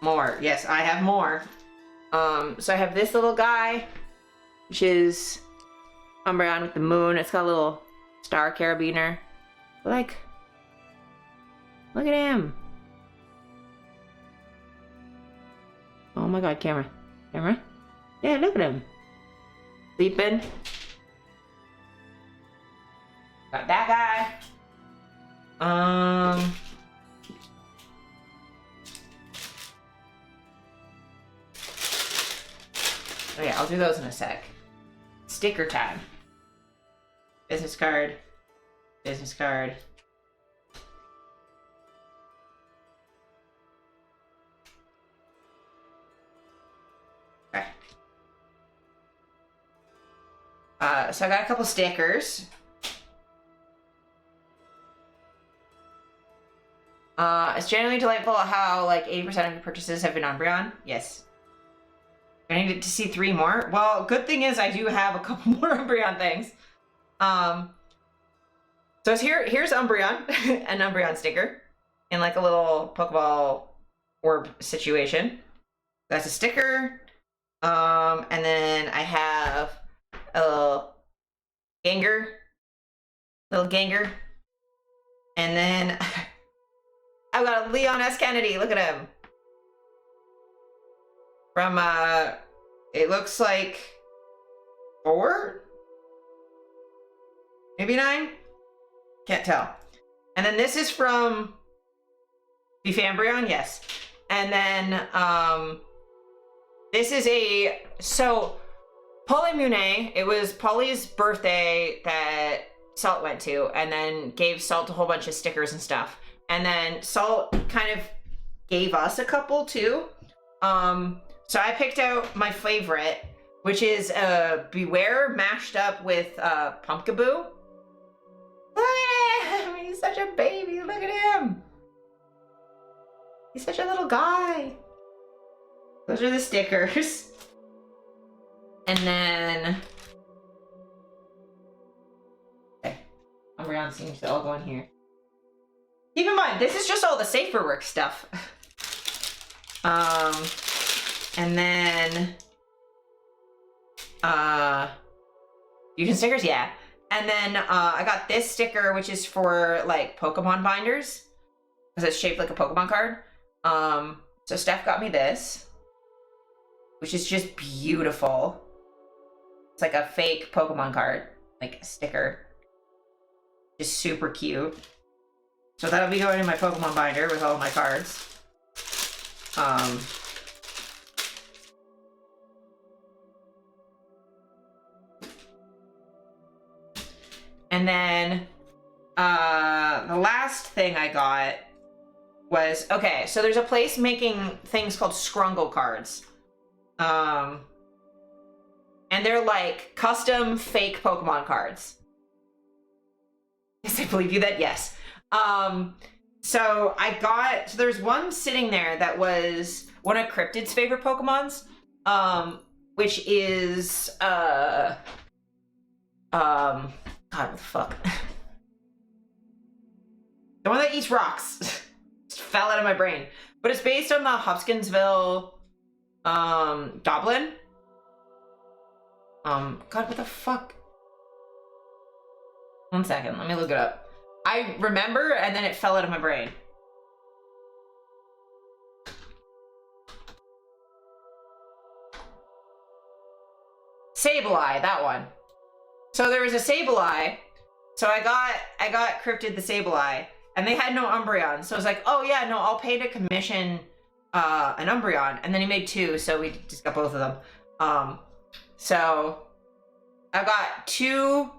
More. Yes, I have more. So I have this little guy, which is Umbreon with the moon. It's got a little star carabiner. Like, look at him. Oh my god, camera. Camera? Yeah, look at him. Sleeping. Got that guy. Oh yeah, I'll do those in a sec. Sticker time. Business card. Business card. Okay. So I got a couple stickers. It's generally delightful how like 80% of your purchases have been Umbreon. Yes. I needed to see 3 more. Well, good thing is I do have a couple more Umbreon things. So here's Umbreon, an Umbreon sticker, in like a little Pokeball orb situation. That's a sticker. And then I have a little Gengar. And then I've got a Leon S. Kennedy. Look at him. From, it looks like 4? Maybe 9? Can't tell. And then this is from Beefambreon, yes. And then, This is Polly Monet, it was Polly's birthday that Salt went to, and then gave Salt a whole bunch of stickers and stuff. And then Salt kind of gave us a couple too. So I picked out my favorite, which is Beware mashed up with Pumpkaboo. Look at him! He's such a baby. Look at him. He's such a little guy. Those are the stickers. And then... Okay. Umbreon seems to all go in here. Keep in mind, this is just all the safer work stuff. And then... Fusion stickers? Yeah. And then I got this sticker, which is for like Pokemon binders, because it's shaped like a Pokemon card. So Steph got me this, which is just beautiful. It's like a fake Pokemon card, like a sticker. Just super cute. So that'll be going in my Pokemon binder with all my cards. And then the last thing I got was, okay, so there's a place making things called Scrungle cards. And they're like custom fake Pokemon cards. Yes, I believe you that, yes. So there's one sitting there that was one of Cryptid's favorite Pokemons, which is, God, what the fuck? The one that eats rocks. Just fell out of my brain. But it's based on the Hopkinsville Goblin. God, what the fuck? One second, let me look it up. I remember, and then it fell out of my brain. Sableye, that one. So there was a Sableye. So I got Cryptid the Sableye, and they had no Umbreon. So I was like, oh yeah, no, I'll pay to commission an Umbreon. And then he made two, so we just got both of them. So I got two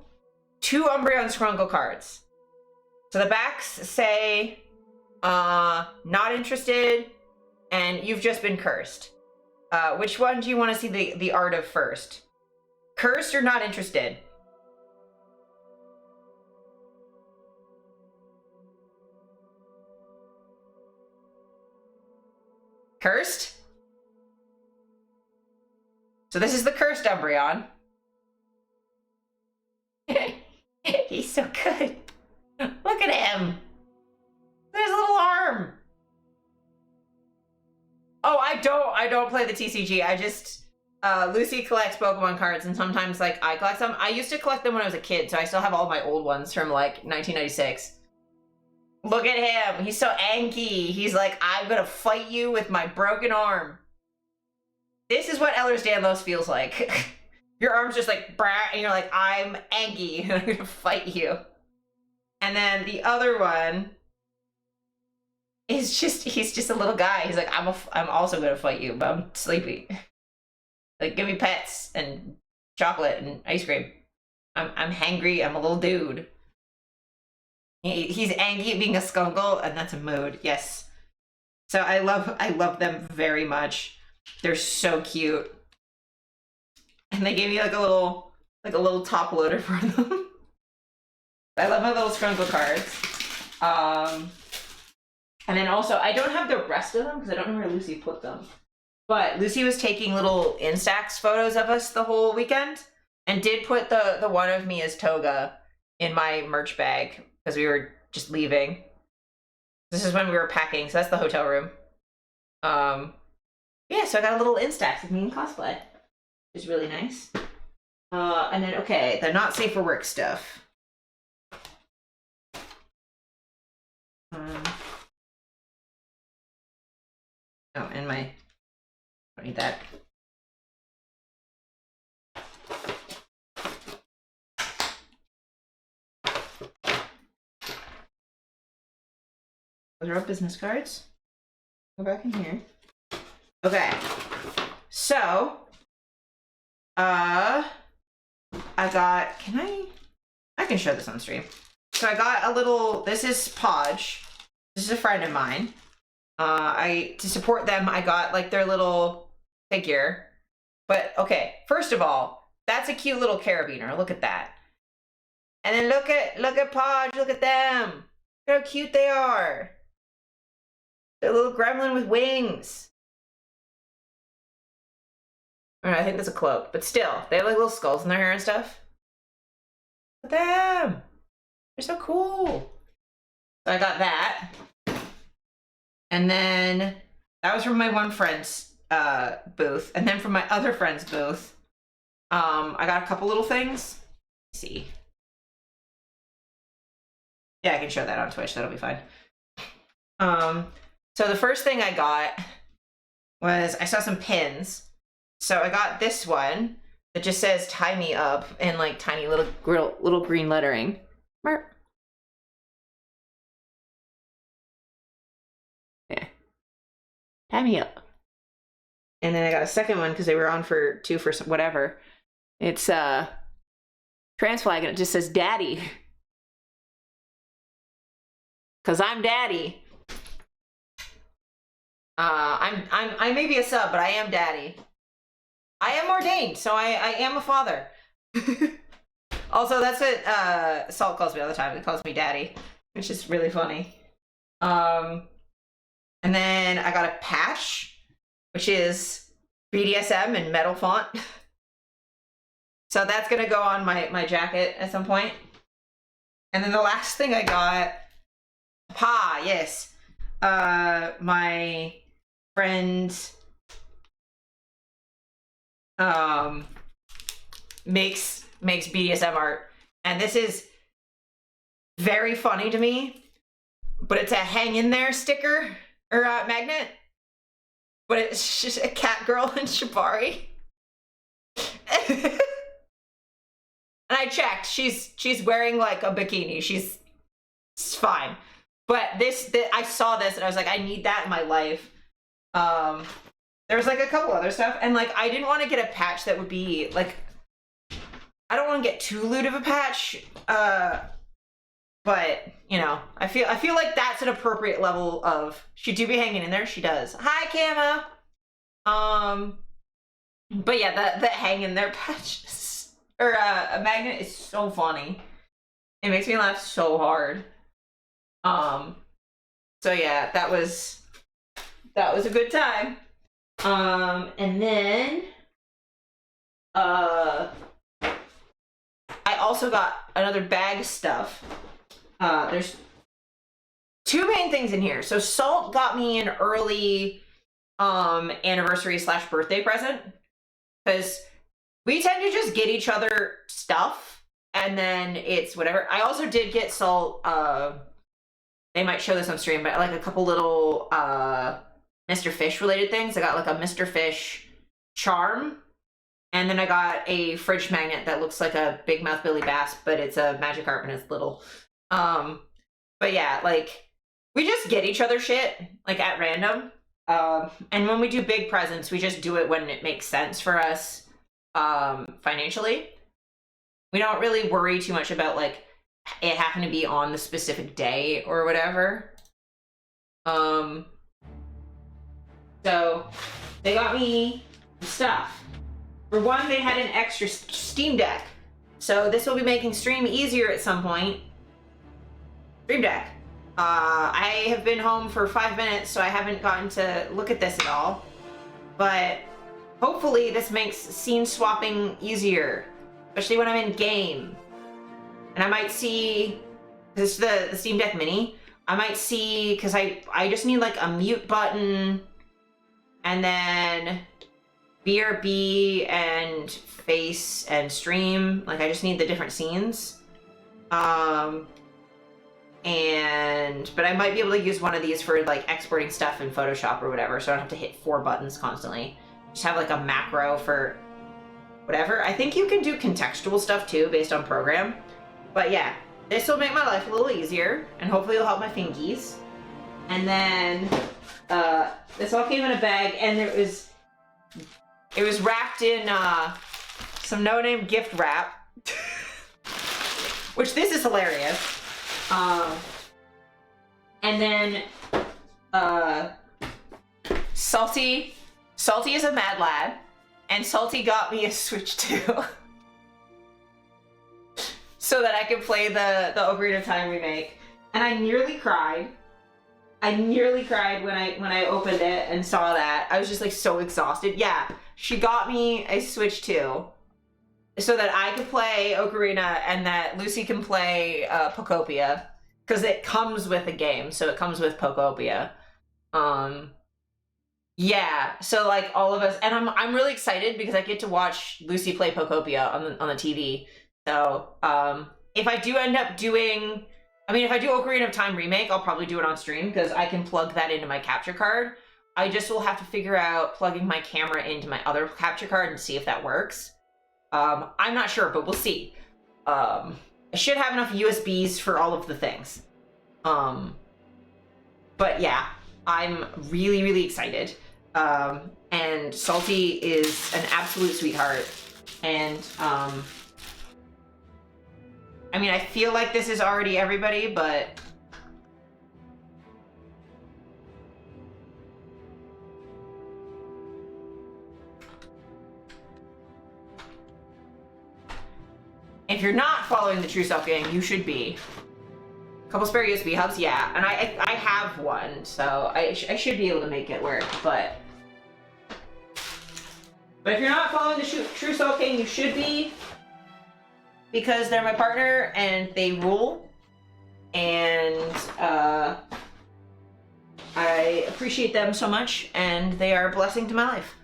Umbreon Scrungle cards. So the backs say, not interested, and you've just been cursed. Which one do you want to see the art of first? Cursed or not interested? Cursed? So this is the cursed Umbreon. He's so good. Look at him. There's a little arm. Oh, I don't play the TCG. I just Lucy collects Pokemon cards, and sometimes like I collect them. I used to collect them when I was a kid, so I still have all my old ones from like 1996. Look at him. He's so anky. He's like, I'm gonna fight you with my broken arm. This is what Ehlers-Danlos feels like. Your arm's just like, brah, and you're like, I'm Angie, and I'm gonna fight you. And then the other one is he's just a little guy. He's like, I'm also gonna fight you, but I'm sleepy. Like, give me pets and chocolate and ice cream. I'm hangry, I'm a little dude. He's angry at being a skunkle, and that's a mood, yes. So I love them very much. They're so cute. And they gave me like a little top loader for them. I love my little Scrungle cards. And then also, I don't have the rest of them because I don't know where Lucy put them. But Lucy was taking little Instax photos of us the whole weekend, and did put the one of me as Toga in my merch bag because we were just leaving. This is when we were packing, so that's the hotel room. Yeah, so I got a little Instax of me in cosplay, which is really nice. And then, okay, the not safe for work stuff. Oh, and my, I don't need that. Those are all business cards. Go back in here. Okay. So, I got, I can show this on stream. So I got a little, this is Podge. This is a friend of mine. To support them, I got like their little figure. But okay, first of all, that's a cute little carabiner. Look at that. And then look at Podge, look at them. Look how cute they are. They're a little gremlin with wings. I think that's a cloak, but still, they have like little skulls in their hair and stuff. Look at them. They're so cool. So I got that. And then that was from my one friend's booth. And then from my other friend's booth, I got a couple little things. Let's see. Yeah, I can show that on Twitch. That'll be fine. So the first thing I got was I saw some pins. So I got this one that just says "Tie me up" in like tiny little green lettering. Yeah. Tie me up. And then I got a second one because they were on for two for some, whatever. It's trans flag and it just says "Daddy." Cause I'm daddy. I may be a sub, but I am daddy. I am ordained, so I am a father. Also, that's what Salt calls me all the time. He calls me daddy, which is really funny. And then I got a patch, which is BDSM in metal font. So that's gonna go on my jacket at some point. And then the last thing I got, yes. My friend makes BDSM art, and this is very funny to me, but it's a hang in there sticker or magnet, but it's just a cat girl in shibari. And I checked, she's wearing like a bikini, it's fine. But I saw this and I was like, I need that in my life. There was like a couple other stuff, and like I didn't want to get a patch that would be like, I don't want to get too lewd of a patch, but you know, I feel like that's an appropriate level of, she do be hanging in there. She does. Hi, Kama. But yeah, the hang in there patch or a magnet is so funny. It makes me laugh so hard. So yeah, that was a good time. And then, I also got another bag of stuff. There's two main things in here. So Salt got me an early, anniversary / birthday present, because we tend to just get each other stuff and then it's whatever. I also did get Salt, they might show this on stream, but like a couple little Mr. Fish related things. I got like a Mr. Fish charm, and then I got a fridge magnet that looks like a big mouth Billy Bass, but it's a magic carp and it's little. But yeah, like we just get each other shit like at random. And when we do big presents, we just do it when it makes sense for us financially. We don't really worry too much about like it happened to be on the specific day or whatever. So they got me stuff. For one, they had an extra Steam Deck, so this will be making stream easier at some point. Stream Deck. I have been home for 5 minutes, so I haven't gotten to look at this at all, but hopefully this makes scene swapping easier, especially when I'm in game. And I might see, this is the Steam Deck Mini, I might see, because I just need like a mute button, and then BRB and face and stream, like I just need the different scenes. But I might be able to use one of these for like exporting stuff in Photoshop or whatever, so I don't have to hit 4 buttons constantly. Just have like a macro for whatever. I think you can do contextual stuff too based on program. But yeah, this will make my life a little easier, and hopefully it'll help my fingies. And then this all came in a bag, and there was It was wrapped in some no-name gift wrap, which this is hilarious. And then Salty is a mad lad, and Salty got me a Switch 2. So that I could play the Ocarina of Time remake. And I nearly cried. I nearly cried when I opened it and saw that. I was just like so exhausted. Yeah, she got me a Switch 2 so that I could play Ocarina and that Lucy can play Pokopia. Because it comes with a game, so it comes with Pokopia. Yeah, so like all of us, and I'm really excited because I get to watch Lucy play Pokopia on the TV. So if I do end up doing, if I do Ocarina of Time remake, I'll probably do it on stream because I can plug that into my capture card. I just will have to figure out plugging my camera into my other capture card and see if that works. I'm not sure, but we'll see. I should have enough USBs for all of the things. But yeah, I'm really, really excited. And Salty is an absolute sweetheart. And, I feel like this is already everybody, but if you're not following the True Self Gang, you should be. A couple spare USB hubs, yeah, and I have one, so I should be able to make it work, but if you're not following the True Self Gang, you should be, because they're my partner and they rule, and I appreciate them so much, and they are a blessing to my life.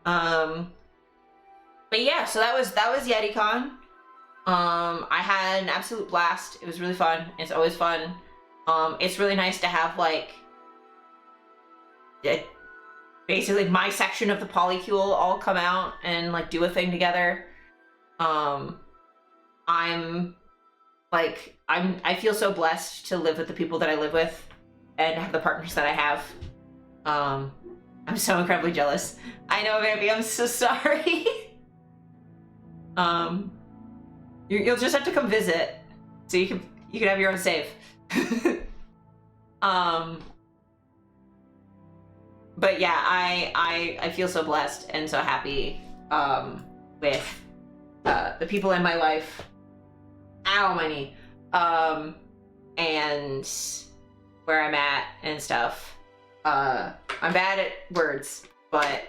But yeah, so that was Yeticon. I had an absolute blast. It was really fun. It's always fun. It's really nice to have like basically my section of the polycule all come out and like do a thing together. I feel so blessed to live with the people that I live with and have the partners that I have. I'm so incredibly jealous. I know, baby, I'm so sorry. You'll just have to come visit, so you can have your own save. But yeah, I feel so blessed and so happy with the people in my life. Ow, my knee. And where I'm at and stuff. I'm bad at words, but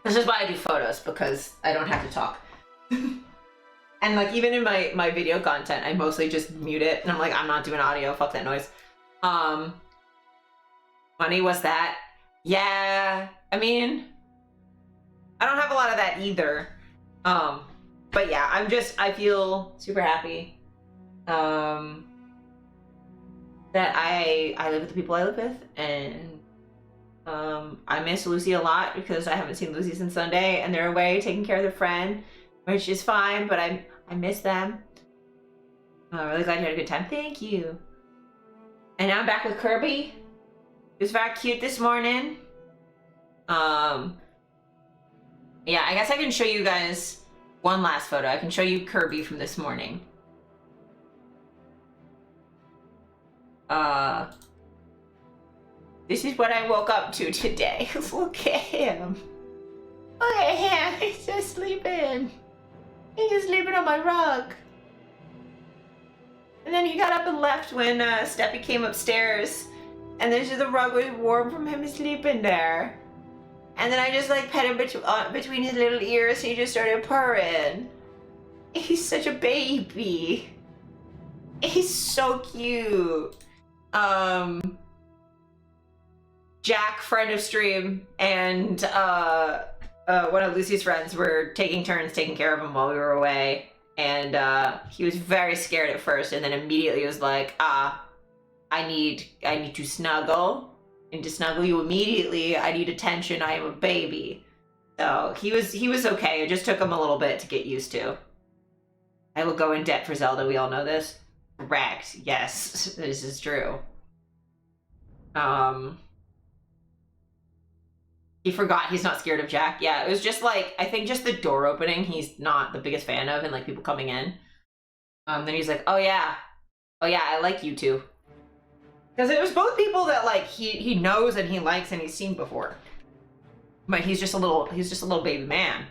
this is why I do photos, because I don't have to talk. And like even in my video content, I mostly just mute it and I'm like, I'm not doing audio, fuck that noise. Money was that. Yeah, I don't have a lot of that either. But yeah, I feel super happy. That I live with the people I live with, and I miss Lucy a lot because I haven't seen Lucy since Sunday, and they're away taking care of their friend, which is fine, but I miss them. I'm really glad you had a good time. Thank you. And now I'm back with Kirby. He was very cute this morning. Yeah, I guess I can show you guys one last photo. I can show you Kirby from this morning. This is what I woke up to today. Look at him. Look at him. He's just sleeping. He's just sleeping on my rug. And then he got up and left when Steppy came upstairs. And then the rug was warm from him sleeping there. And then I just like pet him between his little ears, and he just started purring. He's such a baby. He's so cute. Jack, friend of stream, and one of Lucy's friends were taking turns taking care of him while we were away. And he was very scared at first, and then immediately was like, I need to snuggle. And to snuggle you immediately, I need attention. I am a baby. So he was okay. It just took him a little bit to get used to. I will go in debt for Zelda. We all know this. Correct. Yes, this is true. He forgot he's not scared of Jack. Yeah, it was just like, I think just the door opening he's not the biggest fan of, and like people coming in. Then he's like, oh yeah, I like you too. Because it was both people that like he knows and he likes and he's seen before. But he's just a little baby man.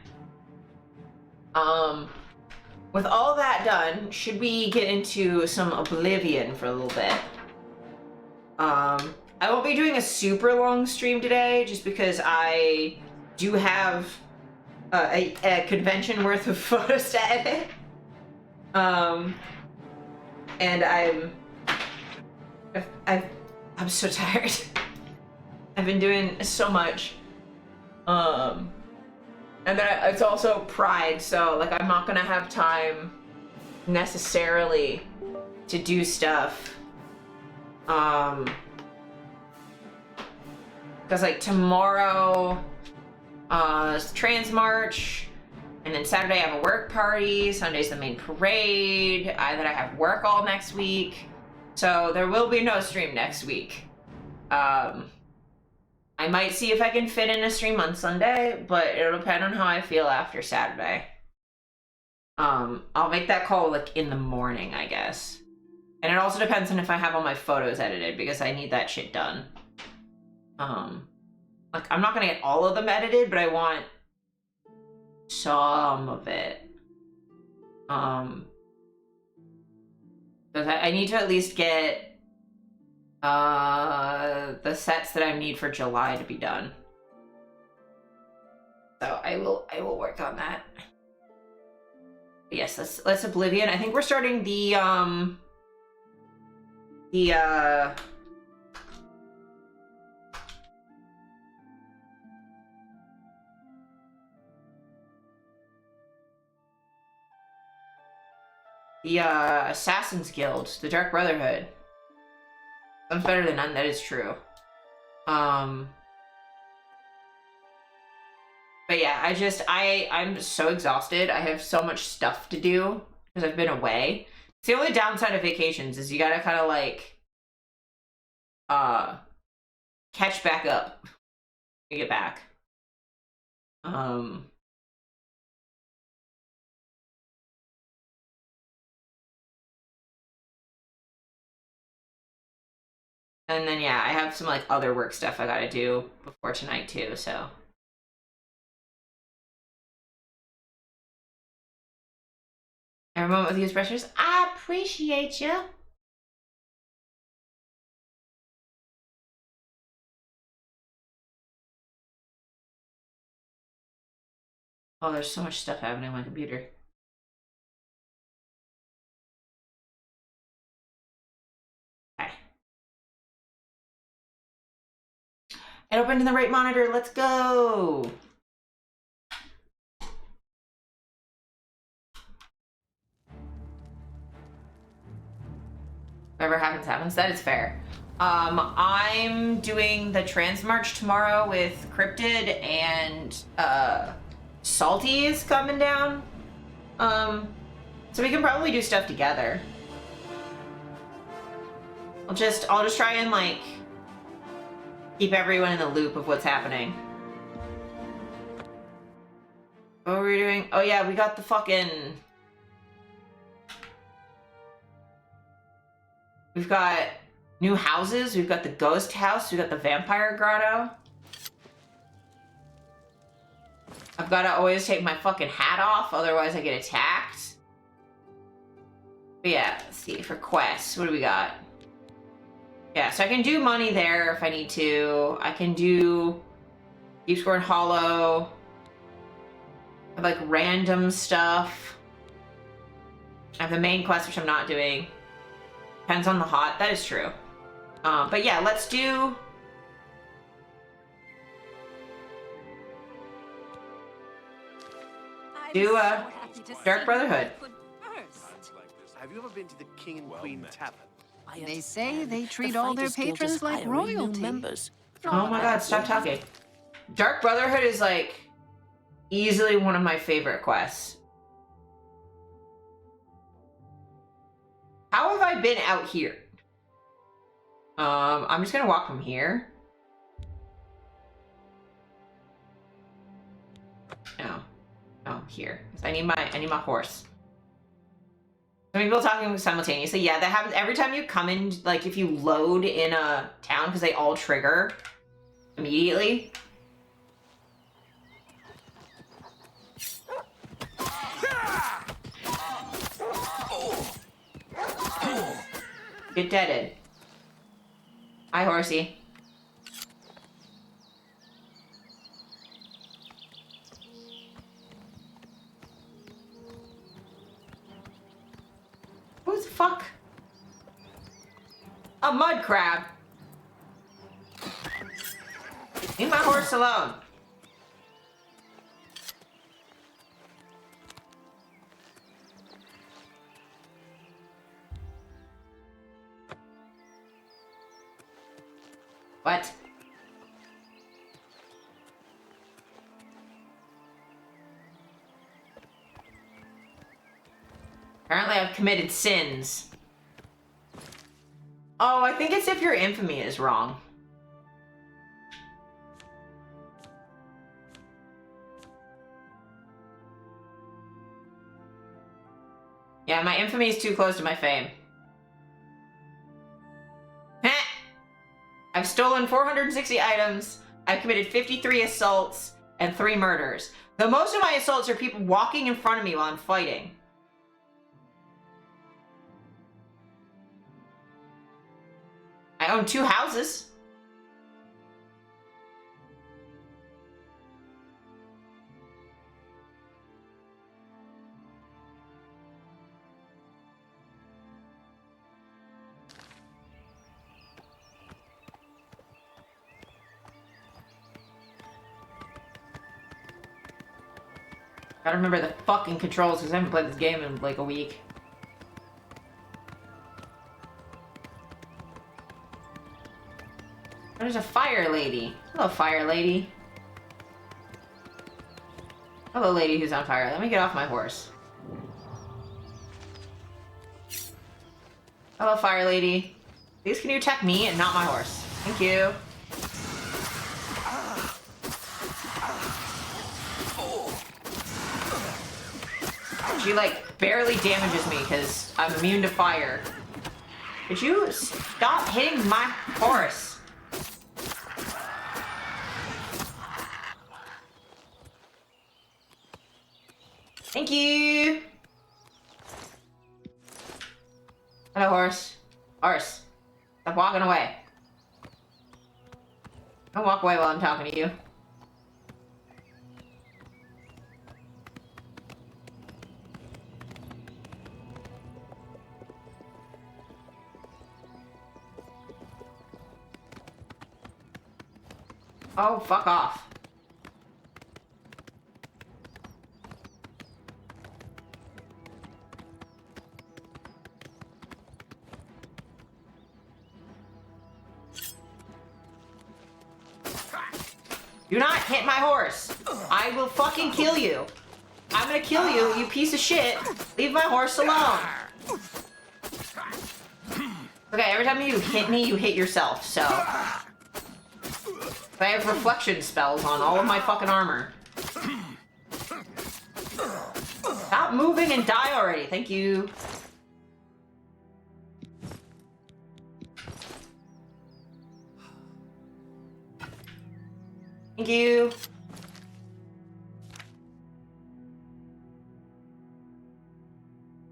With all that done, should we get into some Oblivion for a little bit? I won't be doing a super long stream today, just because I do have a convention worth of photos to edit. And I'm so tired. I've been doing so much. And then it's also Pride, so like I'm not gonna have time necessarily to do stuff. Because like tomorrow is Trans March, and then Saturday I have a work party, Sunday's the main parade, then I have work all next week, so there will be no stream next week. I might see if I can fit in a stream on Sunday, but it'll depend on how I feel after Saturday. I'll make that call like in the morning, I guess. And it also depends on if I have all my photos edited, because I need that shit done. Like I'm not gonna get all of them edited, but I want some of it. Because I need to at least get the sets that I need for July to be done. So I will work on that. But yes, let's Oblivion. I think we're starting the Assassin's Guild, the Dark Brotherhood. Sounds better than none, that is true. But yeah, I'm so exhausted. I have so much stuff to do because I've been away. It's the only downside of vacations is you gotta kind of like, catch back up when you get back. And then, yeah, I have some, like, other work stuff I gotta do before tonight, too, so. Every moment with you, precious. I appreciate you. Oh, there's so much stuff happening on my computer. Okay. It opened in the right monitor. Let's go. Whatever happens, happens. That is fair. I'm doing the Trans March tomorrow with Cryptid, and Salty is coming down. So we can probably do stuff together. I'll just try and like keep everyone in the loop of what's happening. What were we doing? Oh yeah, we got the fucking... We've got new houses. We've got the ghost house. We've got the vampire grotto. I've got to always take my fucking hat off, otherwise I get attacked. But yeah, let's see. For quests, what do we got? Yeah, so I can do money there if I need to. I can do Deep Scorn Hollow. I have like random stuff. I have the main quest, which I'm not doing. Depends on the hot. That is true. But yeah, let's do... Dark Brotherhood. Have you ever been to the King and Queen Tavern? They say they treat all their patrons like royalty. Oh my god, stop talking. Dark Brotherhood is like easily one of my favorite quests. How have I been out here? I'm just gonna walk from here. here. I need my horse. So many people talking simultaneously. Yeah, that happens every time you come in, like if you load in a town, because they all trigger immediately. Get deaded. Hi, horsey. Who the fuck? A mud crab. Leave my horse alone. What? Apparently I've committed sins. Oh, I think it's if your infamy is wrong. Yeah, my infamy is too close to my fame. Heh! I've stolen 460 items. I've committed 53 assaults and 3 murders. The most of my assaults are people walking in front of me while I'm fighting. I own 2 houses. Gotta remember the fucking controls because I haven't played this game in like a week. There's a fire lady. Hello, fire lady. Hello, lady who's on fire. Let me get off my horse. Hello, fire lady. Please, can you attack me and not my horse? Thank you. She, like, barely damages me because I'm immune to fire. Could you stop hitting my horse? Thank you! Hello, horse. Horse. Stop walking away. Don't walk away while I'm talking to you. Oh, fuck off. Do not hit my horse. I will fucking kill you. I'm gonna kill you, you piece of shit. Leave my horse alone. Okay, every time you hit me, you hit yourself, so... I have reflection spells on all of my fucking armor. Stop moving and die already. Thank you. Thank you.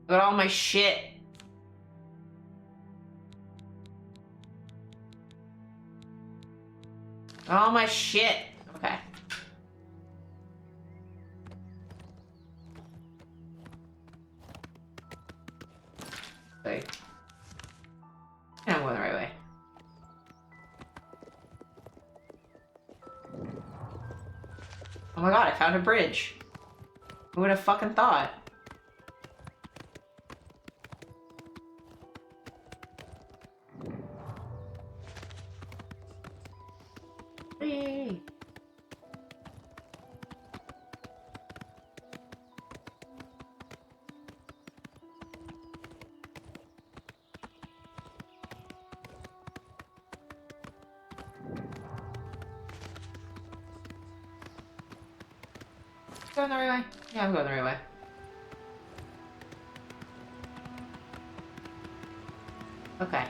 Look at all my shit. All my shit. Okay. Wait. I'm going the right way. Oh my god, I found a bridge. Who would have fucking thought? Hey. Going the right way? Yeah, I'm going the right way. Okay.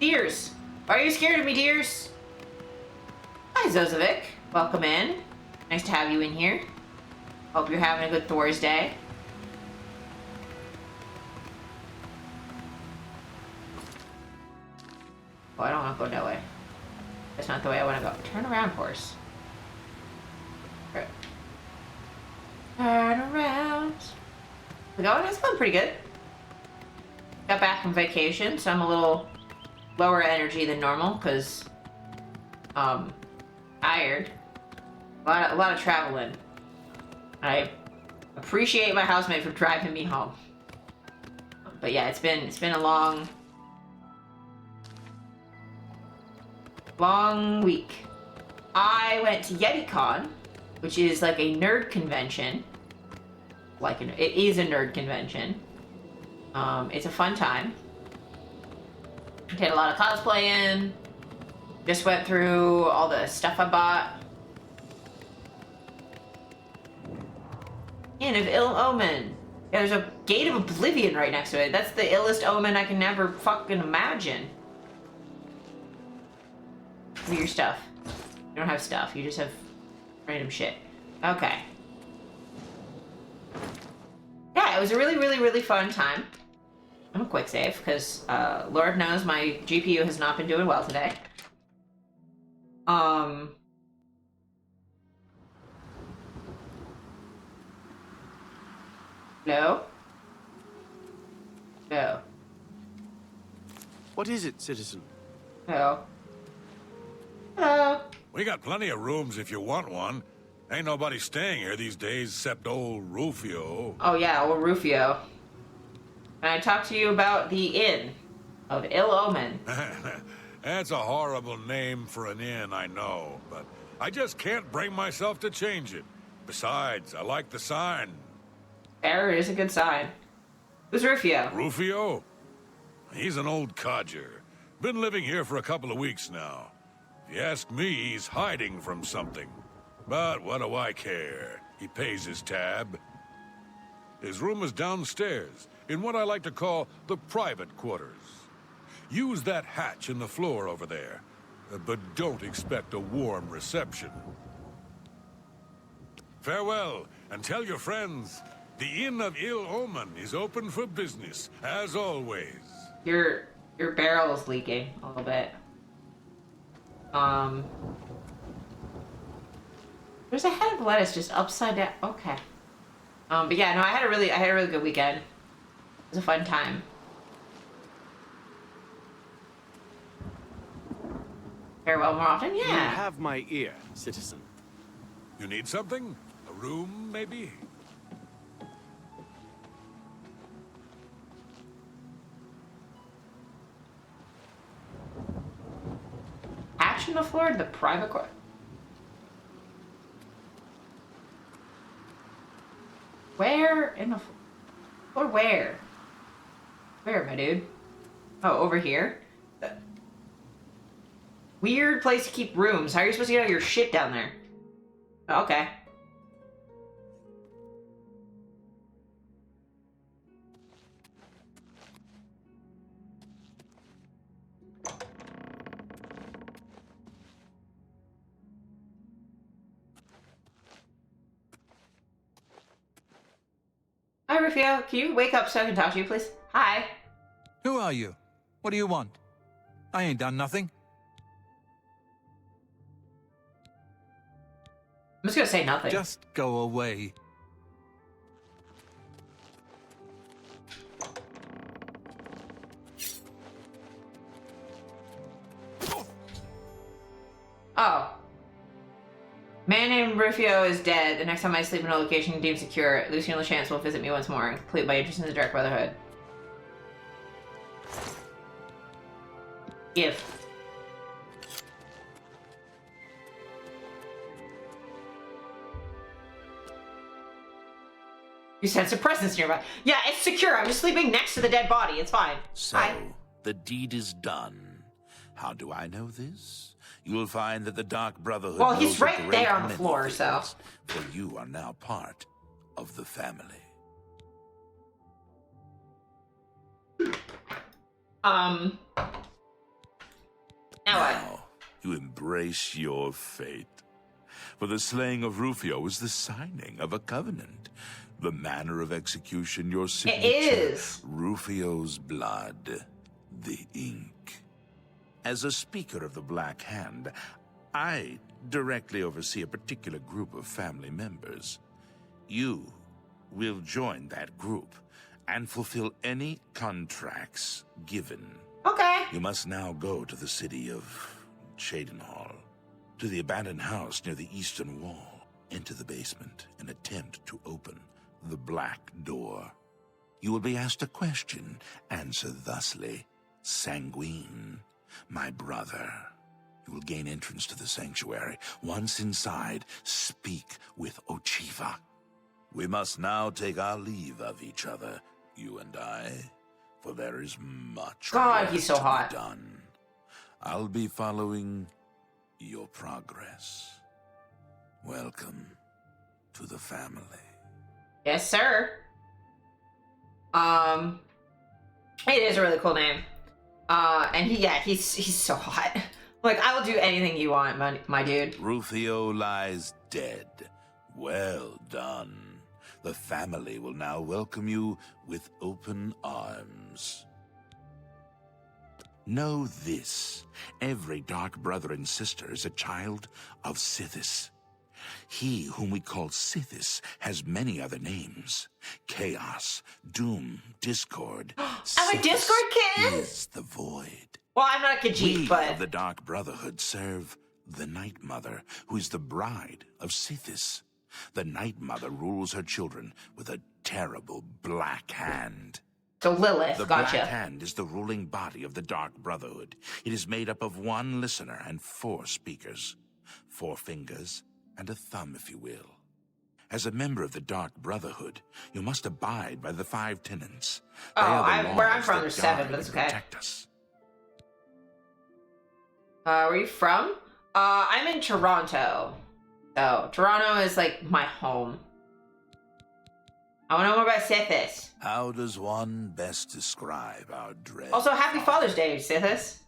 Deers! Why are you scared of me, deers? Hi, Zozovic. Welcome in. Nice to have you in here. Hope you're having a good Thursday. Oh, I don't want to go that way. That's not the way I want to go. Turn around, horse. Right. Turn around. It's going pretty good. Got back from vacation, so I'm a little lower energy than normal because tired. A lot of traveling. I appreciate my housemate for driving me home. But yeah, it's been a long week. I went to Yeticon, which is like a nerd convention. It is a nerd convention. It's a fun time. Did a lot of cosplaying. Just went through all the stuff I bought. Inn of Ill Omen. Yeah, there's a Gate of Oblivion right next to it. That's the illest omen I can never fucking imagine. Look at your stuff. You don't have stuff. You just have random shit. Okay. Yeah, it was a really, really, really fun time. I'm a quick save because Lord knows my GPU has not been doing well today. No. No. What is it, citizen? No. Hello. We got plenty of rooms if you want one. Ain't nobody staying here these days except old Rufio. Oh yeah, old Rufio. Can I talk to you about the Inn of Ill Omen? That's a horrible name for an inn, I know, but I just can't bring myself to change it. Besides, I like the sign. There is a good sign. Who's Rufio? Rufio? He's an old codger. Been living here for a couple of weeks now. If you ask me, he's hiding from something. But what do I care? He pays his tab. His room is downstairs, in what I like to call the private quarters. Use that hatch in the floor over there, but don't expect a warm reception. Farewell, and tell your friends, the Inn of Ill Omen is open for business, as always. Your barrel is leaking a little bit. There's a head of lettuce just upside down. Okay. But yeah, no, I had a really good weekend. It was a fun time. Farewell more often? You Yeah. have my ear, citizen. You need something? A room, maybe? Hatch in the floor to the private court. Where in the or where? Where, my dude? Oh, over here? Weird place to keep rooms. How are you supposed to get all your shit down there? Oh, okay. Hi, Rufio. Can you wake up so I can talk to you, please? Hi. Who are you? What do you want? I ain't done nothing. I'm just gonna say nothing. Just go away. Oh. Man named Rufio is dead. The next time I sleep in a location deemed secure, Lucian LeChance will visit me once more, complete my interest in the Dark Brotherhood. Give. You sense a presence nearby. Yeah, it's secure. I'm just sleeping next to the dead body. It's fine. So, Hi. the deed is done. How do I know this? you will find that the Dark Brotherhood. Well, he's knows a right great there on the many floor, so. things, for you are now part of the family. Now you embrace your fate. For the slaying of Rufio is the signing of a covenant. The manner of execution, your signature. It is. Rufio's blood, the ink. As a speaker of the Black Hand, I directly oversee a particular group of family members. You will join that group and fulfill any contracts given. Okay. You must now go to the city of Chedenhall, to the abandoned house near the eastern wall. Enter the basement and attempt to open the black door. You will be asked a question. Answer thusly. Sanguine, my brother. You will gain entrance to the sanctuary. Once inside, speak with Ochiva. We must now take our leave of each other, you and I, for there is much God, work he's so to hot. be done. I'll be following your progress. Welcome to the family. Yes, sir. It is a really cool name. And he's so hot. Like, I will do anything you want, my dude. Rufio lies dead. Well done. The family will now welcome you with open arms. Know this. Every dark brother and sister is a child of Sithis. He whom we call Sithis has many other names. Chaos, Doom, Discord. I'm a Discord kitten? Is the Void. Well, I'm not a Khajiit, We but... of the Dark Brotherhood serve the Night Mother, who is the bride of Sithis. The Night Mother rules her children with a terrible black hand. So Lilith, The gotcha. Black Hand is the ruling body of the Dark Brotherhood. It is made up of one listener and 4 speakers. 4 fingers and a thumb, if you will. As a member of the Dark Brotherhood, you must abide by the 5 tenets. They are the where I'm laws from, that there's 7, guide but that's and okay. protect us. Where are you from? I'm in Toronto. So, Toronto is like my home. I want to know more about Sithis. How does one best describe our dread? Also, happy Father's Day, Sithis.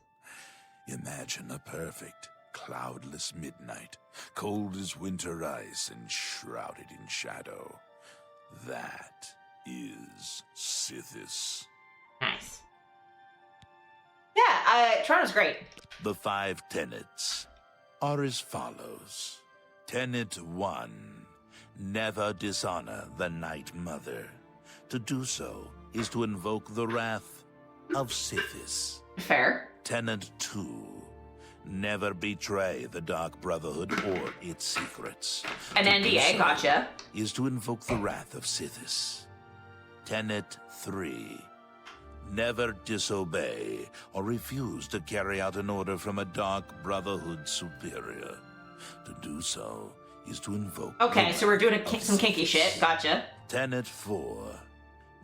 Imagine a perfect, cloudless midnight, cold as winter ice and shrouded in shadow. That is Sithis. Nice. Yeah, Toronto's great. The 5 tenets are as follows. Tenet 1. Never dishonor the Night Mother. To do so is to invoke the wrath of Sithis. Fair. Tenet 2. Never betray the Dark Brotherhood or its secrets. An To do NDA, so gotcha. Is to invoke the wrath of Sithis. Tenet 3. Never disobey or refuse to carry out an order from a Dark Brotherhood superior. To do so is to invoke... Okay, the so we're doing wrath of some kinky Sithis. shit. Gotcha. Tenet 4.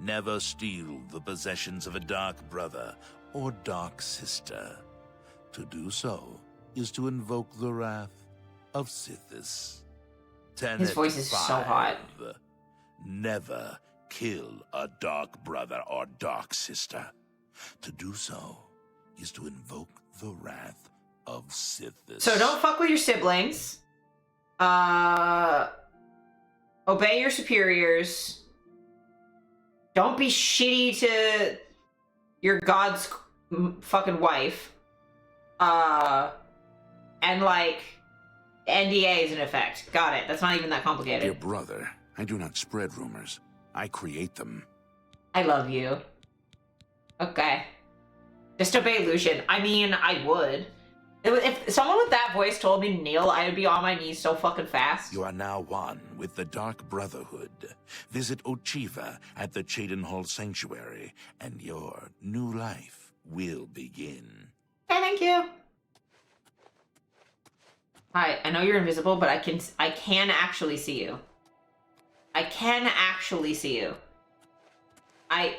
Never steal the possessions of a Dark Brother or Dark Sister. To do so is to invoke the wrath of Sithis. Tenet His voice is so hot. 5. Never kill a Dark Brother or Dark Sister. To do so is to invoke the wrath of Sithis. So don't fuck with your siblings. Obey your superiors. Don't be shitty to your god's fucking wife. And like, NDA is in effect. Got it. That's not even that Dear complicated. brother, I do not spread rumors. I create them. I love you. Okay. Just obey Lucian. I mean, I would. If someone with that voice told me to kneel, I would be on my knees so fucking fast. You are now one with the Dark Brotherhood. Visit Ochiva at the Chedenhall Sanctuary, and your new life will begin. Okay, thank you. Hi, I know you're invisible, but I can actually see you. I can actually see you. I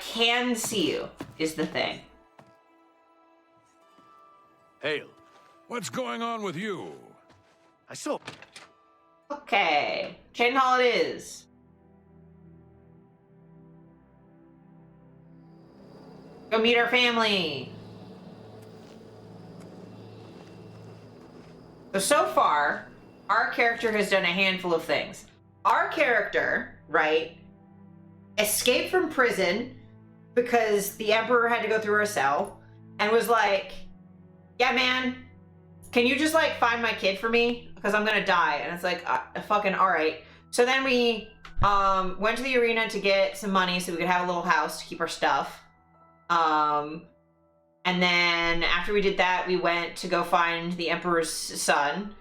can see you, is the thing. Hail. What's going on with you? I saw. Okay, Chain Hall it is. Go meet our family. So far, our character has done a handful of things. Our character, right, escaped from prison because the Emperor had to go through her cell and was like, yeah, man, can you just, like, find my kid for me? Because I'm gonna die. And it's like, fucking all right. So then we went to the arena to get some money so we could have a little house to keep our stuff. And then after we did that, we went to go find the Emperor's son.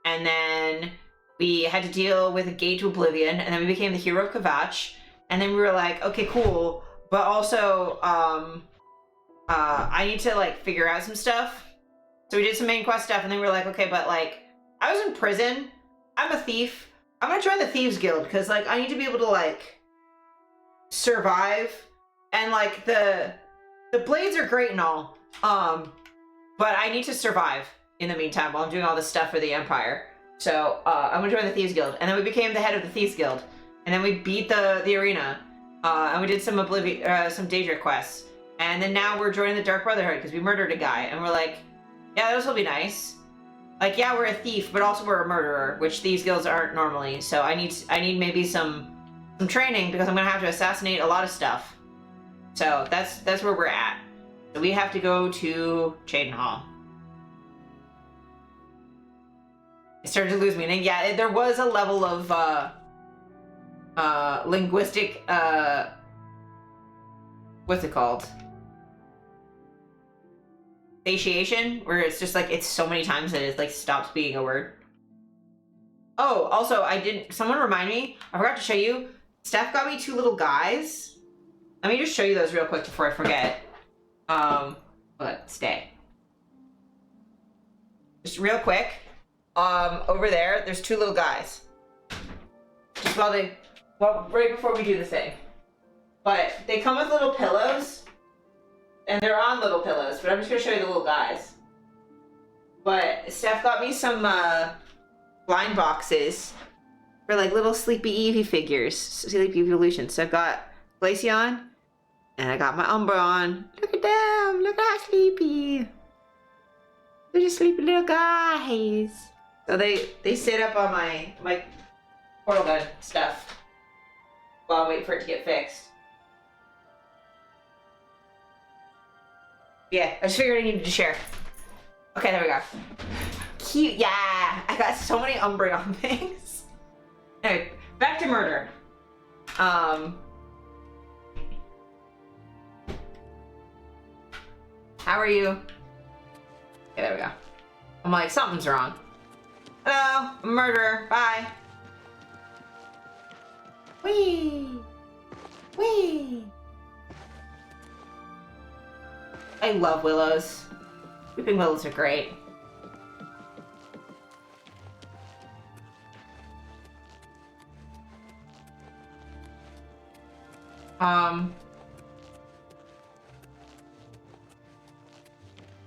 And then we had to deal with a gate to oblivion. And then we became the hero of Kavach. And then we were like, okay, cool. But also, I need to, like, figure out some stuff. So we did some main quest stuff. And then we were like, okay, but, like, I was in prison. I'm a thief. I'm gonna join the Thieves Guild. Because, like, I need to be able to, like, survive. And, like, the blades are great and all, but I need to survive in the meantime while I'm doing all this stuff for the Empire. So I'm gonna join the Thieves Guild, and then we became the head of the Thieves Guild, and then we beat the arena, and we did some some Daedra quests, and then now we're joining the Dark Brotherhood because we murdered a guy, and we're like, yeah, this will be nice. Like, yeah, we're a thief, but also we're a murderer, which Thieves Guilds aren't normally. So I need maybe some training because I'm gonna have to assassinate a lot of stuff. So that's where we're at. So we have to go to Chaden Hall. It started to lose meaning. Yeah, there was a level of linguistic what's it called? Satiation, where it's just like it's so many times that it like stops being a word. Oh, also someone remind me, I forgot to show you, Steph got me 2 little guys. Let me just show you those real quick before I forget. But stay. Just real quick. Over there's 2 little guys. Just right before we do the thing. But they come with little pillows. And they're on little pillows, but I'm just gonna show you the little guys. But Steph got me some, blind boxes for like little Sleepy Eevee figures. Sleepy Evolutions. So I've got Glaceon. And I got my Umbreon. Look at them. Look at how sleepy. They're just sleepy little guys. So they sit up on my portal gun stuff while I wait for it to get fixed. Yeah, I just figured I needed to share. Okay, there we go. Cute. Yeah, I got so many Umbreon things. Anyway, back to murder. How are you? Okay, there we go. I'm like, something's wrong. Hello, I'm a murderer. Bye. Whee! Whee! I love willows. Weeping willows are great.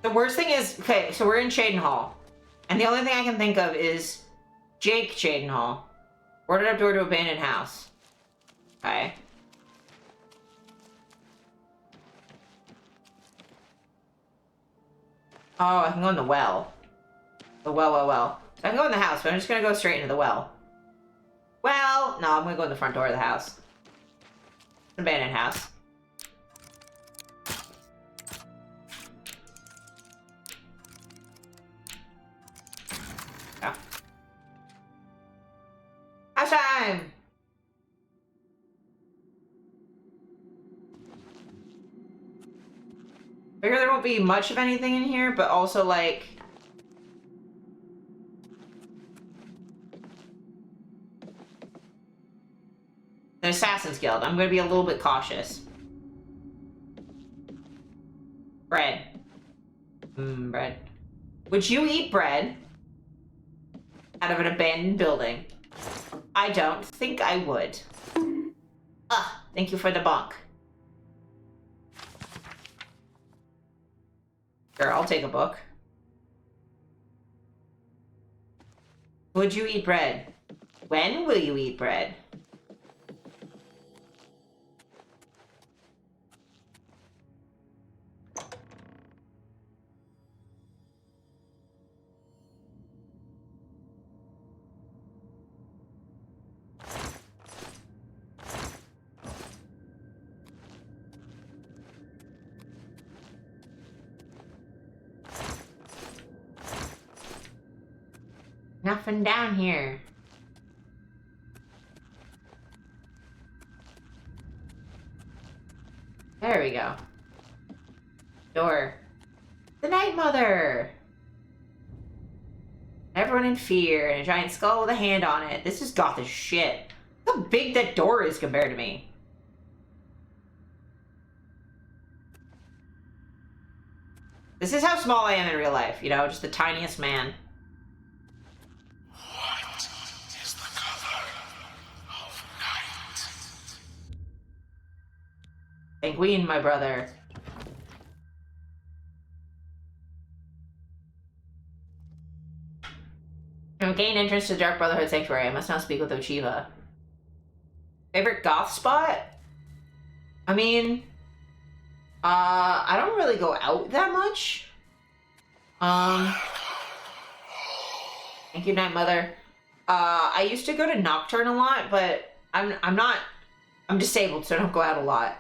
The worst thing is, okay, so we're in Chaden Hall. And the only thing I can think of is Jake Chaden Hall. Boarded up door to abandoned house. Okay. Oh, I can go in the well. The well. So I can go in the house, but I'm just gonna go straight into the well. Well, no, I'm gonna go in the front door of the house. Abandoned house. Yeah. House time! Figure there won't be much of anything in here, but also like an Assassin's Guild. I'm going to be a little bit cautious. Bread. Bread. Would you eat bread out of an abandoned building? I don't think I would. Thank you for the bonk. Sure, I'll take a book. Would you eat bread? When will you eat bread? Nothing down here. There we go. Door. The Night Mother! Everyone in fear, and a giant skull with a hand on it. This is goth as shit. Look how big that door is compared to me. This is how small I am in real life, you know, just the tiniest man. What is the color of night? Sanguine, my brother. To gain entrance to the Dark Brotherhood Sanctuary, I must now speak with Ochiva. Favorite goth spot? I mean, I don't really go out that much. Thank you, Night Mother. I used to go to Nocturne a lot, but I'm disabled, so I don't go out a lot.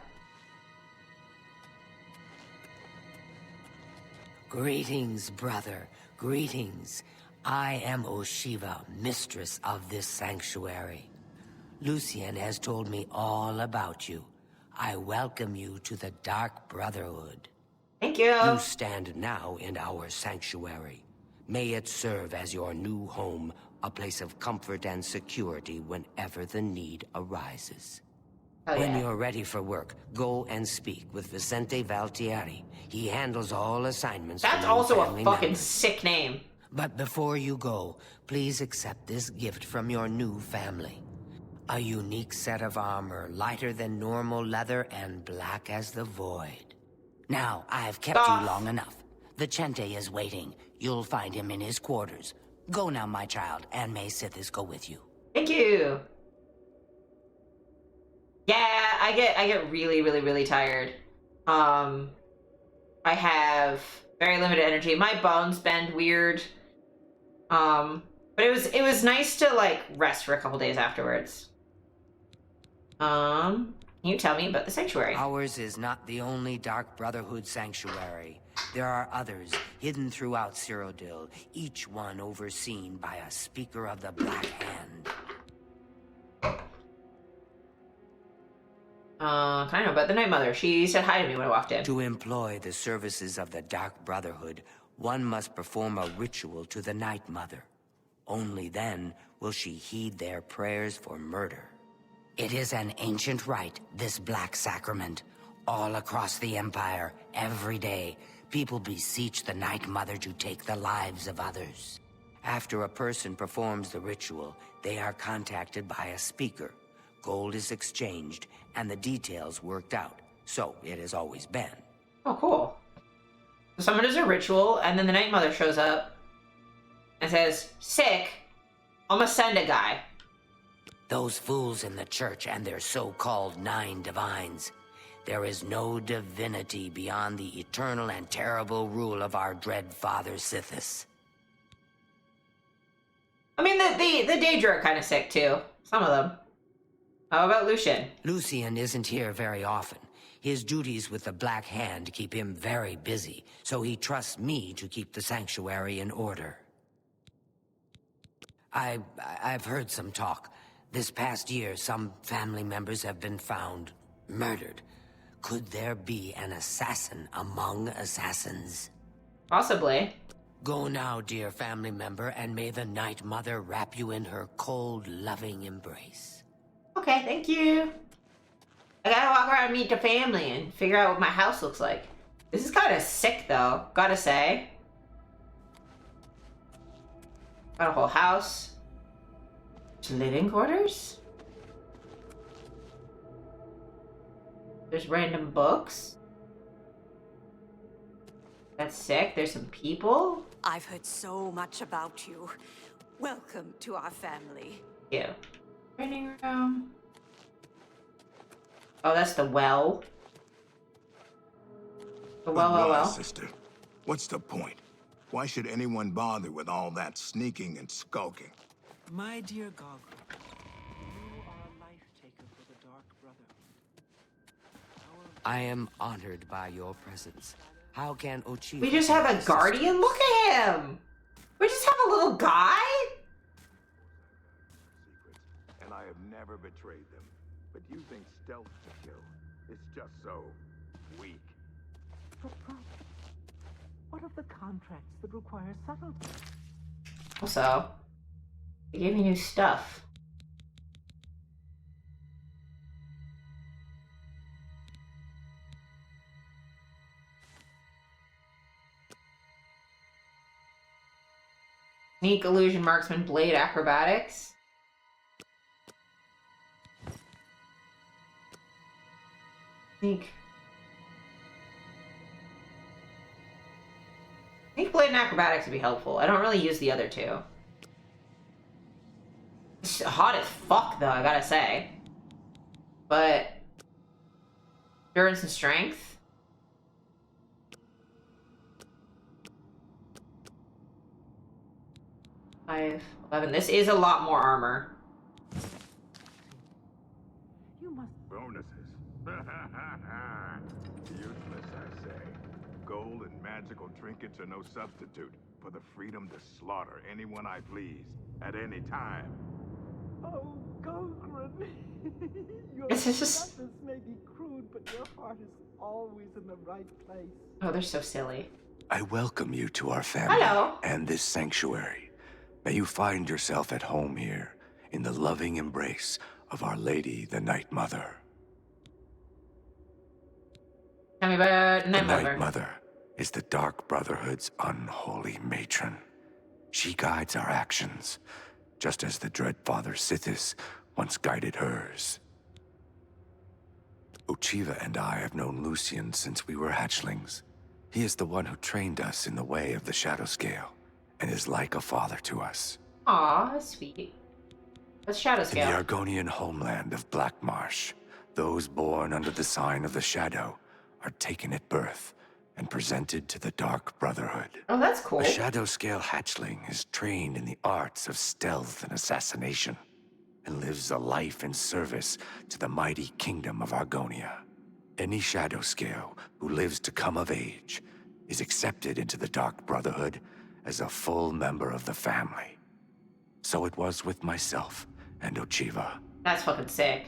Greetings, brother. Greetings. I am Oshiva, mistress of this sanctuary. Lucian has told me all about you. I welcome you to the Dark Brotherhood. Thank you. You stand now in our sanctuary. May it serve as your new home, a place of comfort and security whenever the need arises. Oh, When yeah. you're ready for work, go and speak with Vicente Valtieri. He handles all assignments. That's for new also a family fucking members. sick name. But before you go, please accept this gift from your new family. A unique set of armor, lighter than normal leather and black as the void. Now, I've kept you long enough. Vicente is waiting. You'll find him in his quarters. Go now, my child, and may Sithis go with you. Thank you. Yeah, I get really, really, really tired. I have very limited energy. My bones bend weird. But it was nice to like rest for a couple days afterwards. Can you tell me about the sanctuary? Ours is not the only Dark Brotherhood sanctuary. There are others hidden throughout Cyrodiil, each one overseen by a Speaker of the Black Hand. Can I know about the Night Mother? She said hi to me when I walked in. To employ the services of the Dark Brotherhood, one must perform a ritual to the Night Mother. Only then will she heed their prayers for murder. It is an ancient rite, this black sacrament. All across the Empire, every day, people beseech the Night Mother to take the lives of others. After a person performs the ritual, they are contacted by a speaker. Gold is exchanged, and the details worked out. So it has always been. Oh, cool. So someone does a ritual, and then the Night Mother shows up and says, "Sick, I'm gonna send a guy." Those fools in the church and their so-called 9 divines. There is no divinity beyond the eternal and terrible rule of our dread father Sithis. I mean, the Daedra are kind of sick, too. Some of them. How about Lucian? Lucian isn't here very often. His duties with the Black Hand keep him very busy, so he trusts me to keep the sanctuary in order. I've heard some talk. This past year, some family members have been found murdered. Could there be an assassin among assassins? Possibly. Go now, dear family member, and may the Night Mother wrap you in her cold, loving embrace. Okay, thank you. I gotta walk around and meet the family and figure out what my house looks like. This is kind of sick, though, gotta say. Got a whole house. Living quarters? There's random books. That's sick. There's some people. I've heard so much about you. Welcome to our family. Yeah. Training room. Oh, that's the well. The well, But why, well. sister? What's the point? Why should anyone bother with all that sneaking and skulking? My dear Goggle, you are a life taker for the Dark Brotherhood. I am honored by your presence. How can Ochiva... We just have a guardian? Look at him! We just have a little guy? Secrets, and I have never betrayed them. But you think stealth to kill? It's just so weak. What of the contracts that require subtlety? Also, they gave me new stuff. Sneak, illusion, marksman, blade, acrobatics. Sneak. Sneak, blade, and acrobatics would be helpful. I don't really use the other two. It's hot as fuck, though, I gotta say. But endurance and strength. 5, 11. This is a lot more armor. You must... Bonuses. Useless, I say. Gold and magical trinkets are no substitute for the freedom to slaughter anyone I please, at any time. Oh, Gogren. Your This is just... surface may be crude, but your heart is always in the right place. Oh, they're so silly. I welcome you to our family Hello. and this sanctuary. May you find yourself at home here, in the loving embrace of Our Lady, the Night Mother. Tell me about The Night Night Mother. Mother is the Dark Brotherhood's unholy matron. She guides our actions, just as the Dread Father Sithis once guided hers. Ochiva and I have known Lucian since we were hatchlings. He is the one who trained us in the way of the Shadow Scale, and is like a father to us. Aw, that's sweet. That's Shadow In Scale. the Argonian homeland of Black Marsh, those born under the sign of the Shadow are taken at birth and presented to the Dark Brotherhood. Oh, that's cool. A Shadow Scale hatchling is trained in the arts of stealth and assassination, and lives a life in service to the mighty kingdom of Argonia. Any Shadow Scale who lives to come of age is accepted into the Dark Brotherhood as a full member of the family. So it was with myself and Ochiva. That's fucking sick.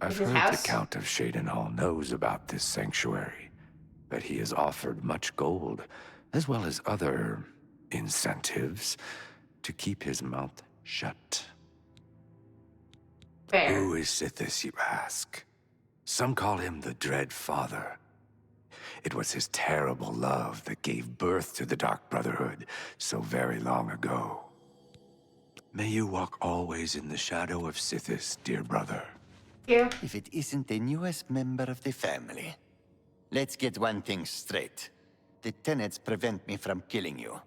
I've Is his heard house? the Count of Shadenhall knows about this sanctuary, that he has offered much gold, as well as other incentives, to keep his mouth shut. Fair. Who is Sithis, you ask? Some call him the Dread Father. It was his terrible love that gave birth to the Dark Brotherhood so very long ago. May you walk always in the shadow of Sithis, dear brother. Yeah. If it isn't the newest member of the family. Let's get one thing straight. The tenets prevent me from killing you.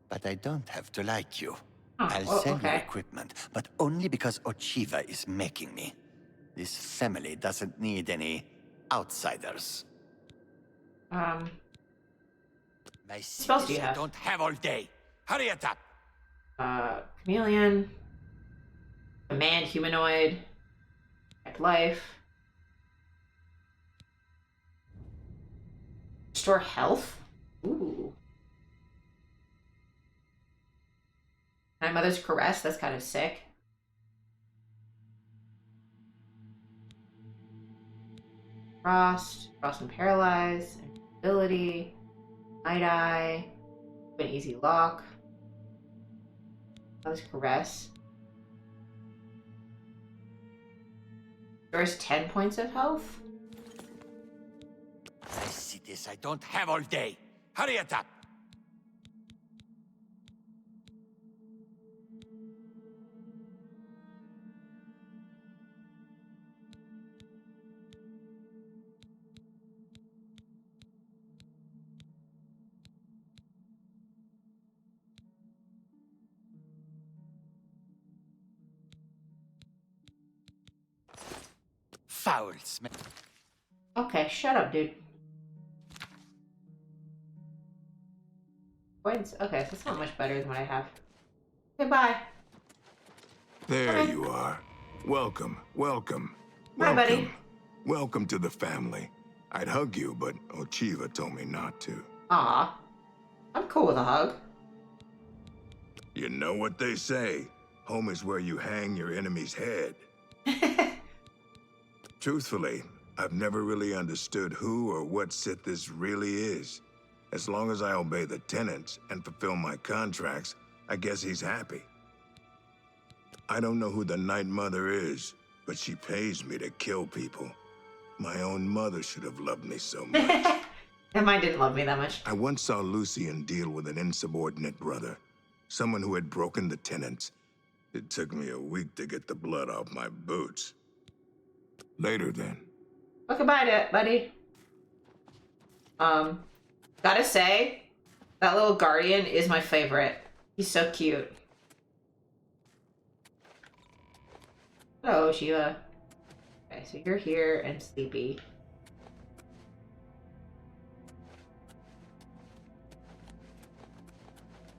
But I don't have to like you. Oh, I'll well, sell okay. your equipment, but only because Ochiva is making me. This family doesn't need any outsiders. My spells do you I have? don't have all day. Hurry it up. Chameleon. Command humanoid. Act life. Restore health? Ooh. My Mother's Caress, that's kind of sick. Frost and Paralyze, Invisibility, Night Eye, an easy lock. Mother's Caress. Restores 10 points of health? I see this. I don't have all day. Hurry it up. foul smell. Okay, shut up, dude. Points? Okay, so it's not much better than what I have. Okay, bye. There you are. Welcome, welcome. Hi, buddy. Welcome to the family. I'd hug you, but Ochiva told me not to. Aw. I'm cool with a hug. You know what they say. Home is where you hang your enemy's head. Truthfully, I've never really understood who or what Sithis really is. As long as I obey the tenants and fulfill my contracts, I guess he's happy. I don't know who the Night Mother is, but she pays me to kill people. My own mother should have loved me so much. And mine didn't love me that much. I once saw Lucian deal with an insubordinate brother, someone who had broken the tenants. It took me a week to get the blood off my boots. Later then. Well, goodbye, buddy. Gotta say, that little guardian is my favorite. He's so cute. Hello, Shiva. Okay, so you're here and sleepy.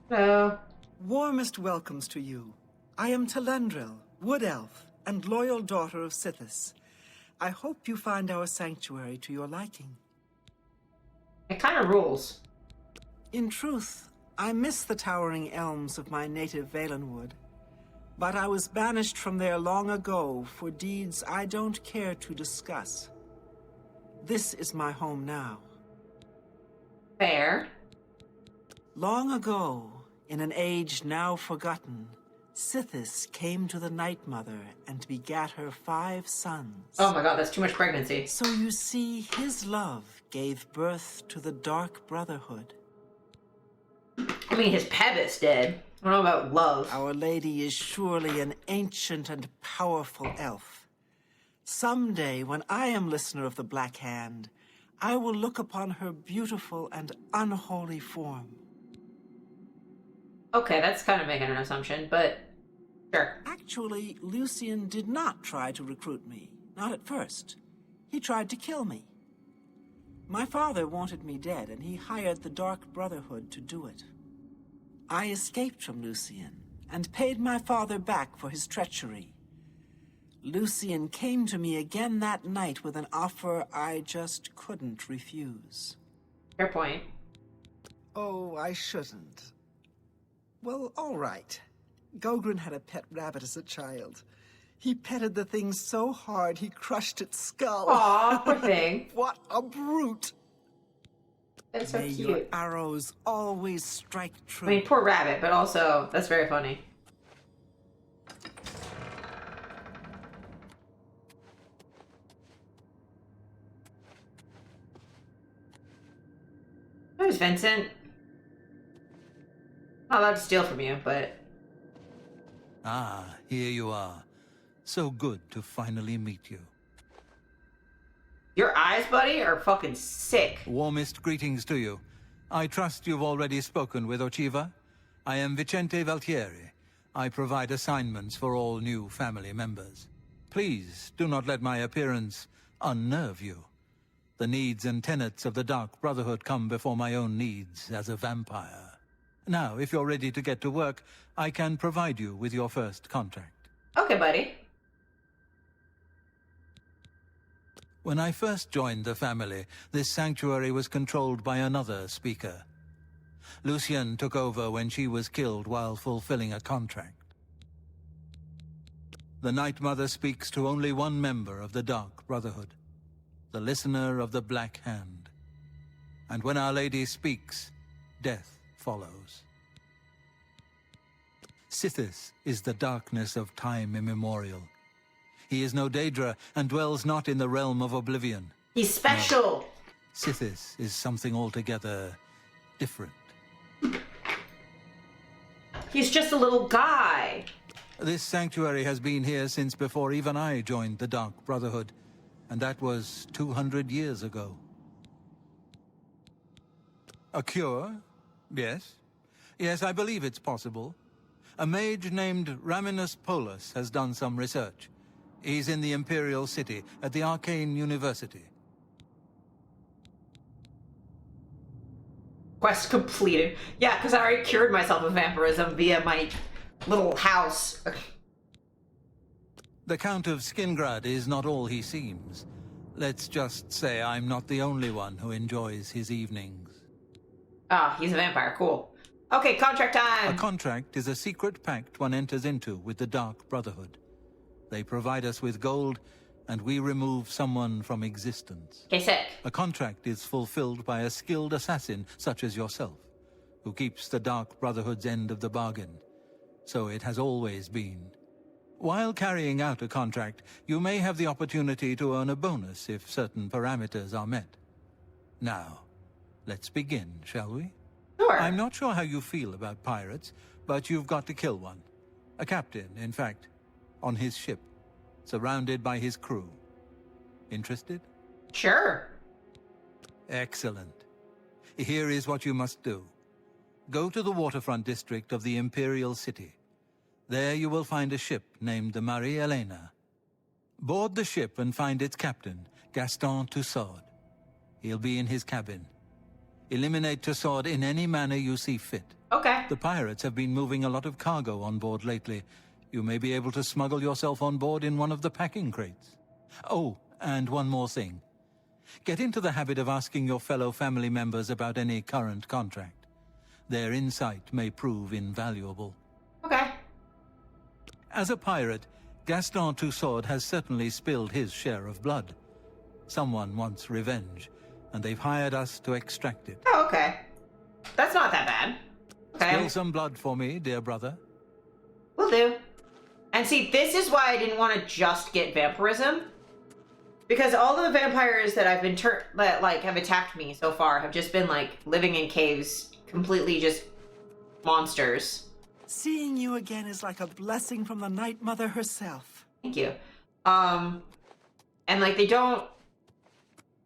Hello. Warmest welcomes to you. I am Telendril, Wood Elf, and loyal daughter of Sithis. I hope you find our sanctuary to your liking. It kind of rules. In truth, I miss the towering elms of my native Valenwood. But I was banished from there long ago for deeds I don't care to discuss. This is my home now. Fair. Long ago, in an age now forgotten, Sithis came to the Night Mother and begat her 5 sons. Oh my god, that's too much pregnancy. So you see, his love gave birth to the Dark Brotherhood. I mean, his Pebis did. I don't know about love. Our Lady is surely an ancient and powerful elf. Someday, when I am listener of the Black Hand, I will look upon her beautiful and unholy form. Okay, that's kind of making an assumption, but sure. Actually, Lucian did not try to recruit me. Not at first. He tried to kill me. My father wanted me dead, and he hired the Dark Brotherhood to do it. I escaped from Lucian, and paid my father back for his treachery. Lucian came to me again that night with an offer I just couldn't refuse. Fair point. Oh, I shouldn't. Well, all right. Gogren had a pet rabbit as a child. He petted the thing so hard he crushed its skull. Aw, poor thing. What a brute! That's so May cute. your arrows always strike true. I mean, poor rabbit, but also, that's very funny. Where's Vincent? Not allowed to steal from you, but... Ah, here you are. So good to finally meet you. Your eyes, buddy, are fucking sick. Warmest greetings to you. I trust you've already spoken with Ochiva. I am Vicente Valtieri. I provide assignments for all new family members. Please do not let my appearance unnerve you. The needs and tenets of the Dark Brotherhood come before my own needs as a vampire. Now, if you're ready to get to work, I can provide you with your first contract. Okay, buddy. When I first joined the family, this sanctuary was controlled by another speaker. Lucian took over when she was killed while fulfilling a contract. The Night Mother speaks to only one member of the Dark Brotherhood, the Listener of the Black Hand. And when Our Lady speaks, death follows. Sithis is the darkness of time immemorial. He is no Daedra and dwells not in the realm of oblivion. He's special. No. Sithis is something altogether different. He's just a little guy. This sanctuary has been here since before even I joined the Dark Brotherhood, and that was 200 years ago. A cure? Yes. Yes, I believe it's possible. A mage named Raminus Polus has done some research. He's in the Imperial City, at the Arcane University. Quest completed. Yeah, because I already cured myself of vampirism via my little house. The Count of Skingrad is not all he seems. Let's just say I'm not the only one who enjoys his evenings. Ah, he's a vampire. Cool. Okay, contract time! A contract is a secret pact one enters into with the Dark Brotherhood. They provide us with gold, and we remove someone from existence. Okay, sick. A contract is fulfilled by a skilled assassin such as yourself, who keeps the Dark Brotherhood's end of the bargain. So it has always been. While carrying out a contract, you may have the opportunity to earn a bonus if certain parameters are met. Now, let's begin, shall we? Sure. I'm not sure how you feel about pirates, but you've got to kill one. A captain, in fact, on his ship, surrounded by his crew. Interested? Sure. Excellent. Here is what you must do. Go to the waterfront district of the Imperial City. There you will find a ship named the Marie Elena. Board the ship and find its captain, Gaston Tussaud. He'll be in his cabin. Eliminate Tussaud in any manner you see fit. Okay. The pirates have been moving a lot of cargo on board lately. You may be able to smuggle yourself on board in one of the packing crates. Oh, and one more thing. Get into the habit of asking your fellow family members about any current contract. Their insight may prove invaluable. Okay. As a pirate, Gaston Tussaud has certainly spilled his share of blood. Someone wants revenge, and they've hired us to extract it. Oh, okay. That's not that bad. Okay. Spill some blood for me, dear brother. Will do. And see, this is why I didn't want to just get vampirism. Because all the vampires that I've been that like have attacked me so far have just been like living in caves, completely just monsters. Seeing you again is like a blessing from the Night Mother herself. Thank you. And like they don't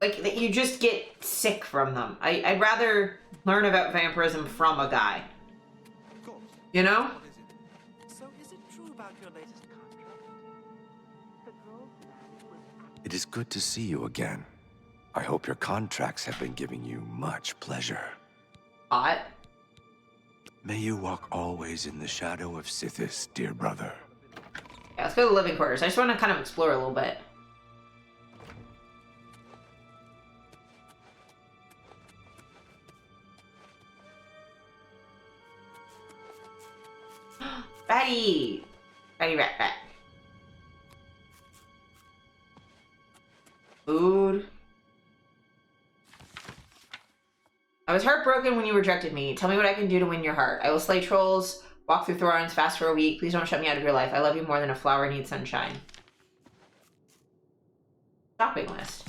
like you just get sick from them. I'd rather learn about vampirism from a guy. You know? So is it true about your latest contract? It is good to see you again. I hope your contracts have been giving you much pleasure. Hot. May you walk always in the shadow of Sithis, dear brother. Yeah, let's go to the living quarters. I just want to kind of explore a little bit. Fatty! Fatty rat rat. Food. I was heartbroken when you rejected me. Tell me what I can do to win your heart. I will slay trolls, walk through Thorns, fast for a week. Please don't shut me out of your life. I love you more than a flower needs sunshine. Shopping list.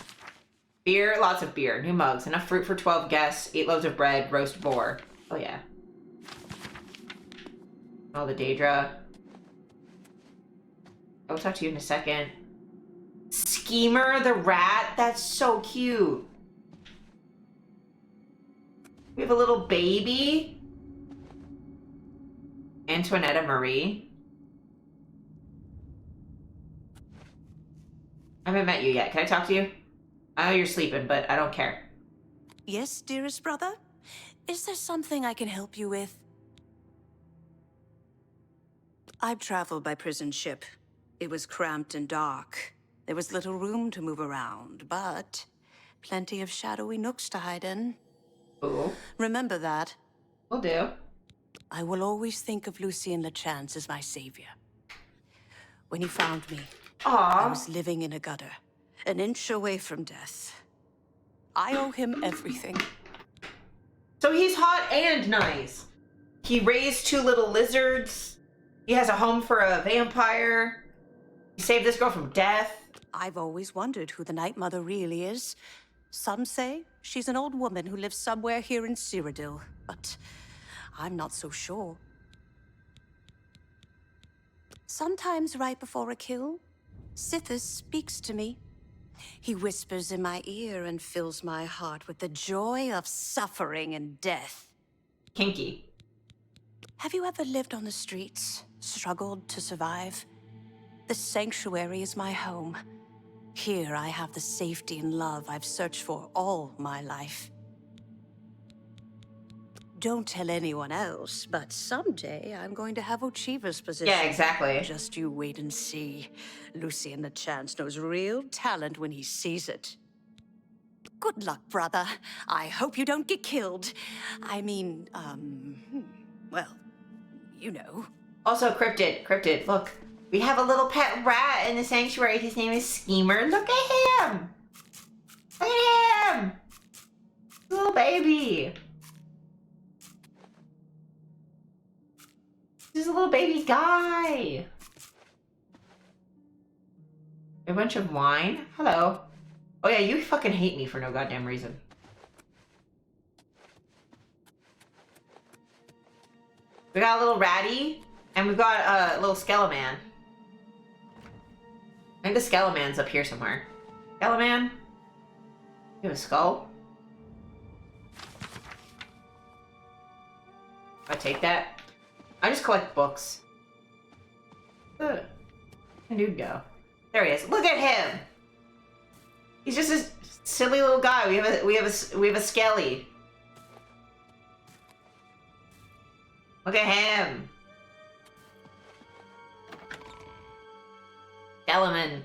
Beer, lots of beer. New mugs. Enough fruit for 12 guests. 8 loaves of bread. Roast boar. Oh yeah. Oh, the Daedra. I'll talk to you in a second. Schemer the rat? That's so cute. We have a little baby. Antoinetta Marie. I haven't met you yet. Can I talk to you? I know you're sleeping, but I don't care. Yes, dearest brother? Is there something I can help you with? I've traveled by prison ship. It was cramped and dark. There was little room to move around, but plenty of shadowy nooks to hide in. Ooh. Remember that. Will do. I will always think of Lucien Lechance as my savior. When he found me, I was living in a gutter, an inch away from death. I owe him everything. So he's hot and nice. He raised 2 little lizards. He has a home for a vampire. He saved this girl from death. I've always wondered who the Night Mother really is. Some say she's an old woman who lives somewhere here in Cyrodiil, but I'm not so sure. Sometimes right before a kill, Sithis speaks to me. He whispers in my ear and fills my heart with the joy of suffering and death. Kinky. Have you ever lived on the streets, struggled to survive? The sanctuary is my home. Here I have the safety and love I've searched for all my life. Don't tell anyone else, but someday I'm going to have Ochiva's position. Yeah, exactly. Just you wait and see. Lucien LeChance knows real talent when he sees it. Good luck, brother. I hope you don't get killed. I mean, well, you know. Also, Cryptid, look. We have a little pet rat in the sanctuary. His name is Schemer. Look at him! Look at him! Little baby. He's a little baby guy. A bunch of wine? Hello. Oh yeah, you fucking hate me for no goddamn reason. We got a little ratty, and we've got a little skeleman. I think the skeleman's up here somewhere. Skeleman? You have a skull? I take that. I just collect books. Where'd the dude go? There he is. Look at him. He's just a silly little guy. We have a skelly. Look at him. Skeleman.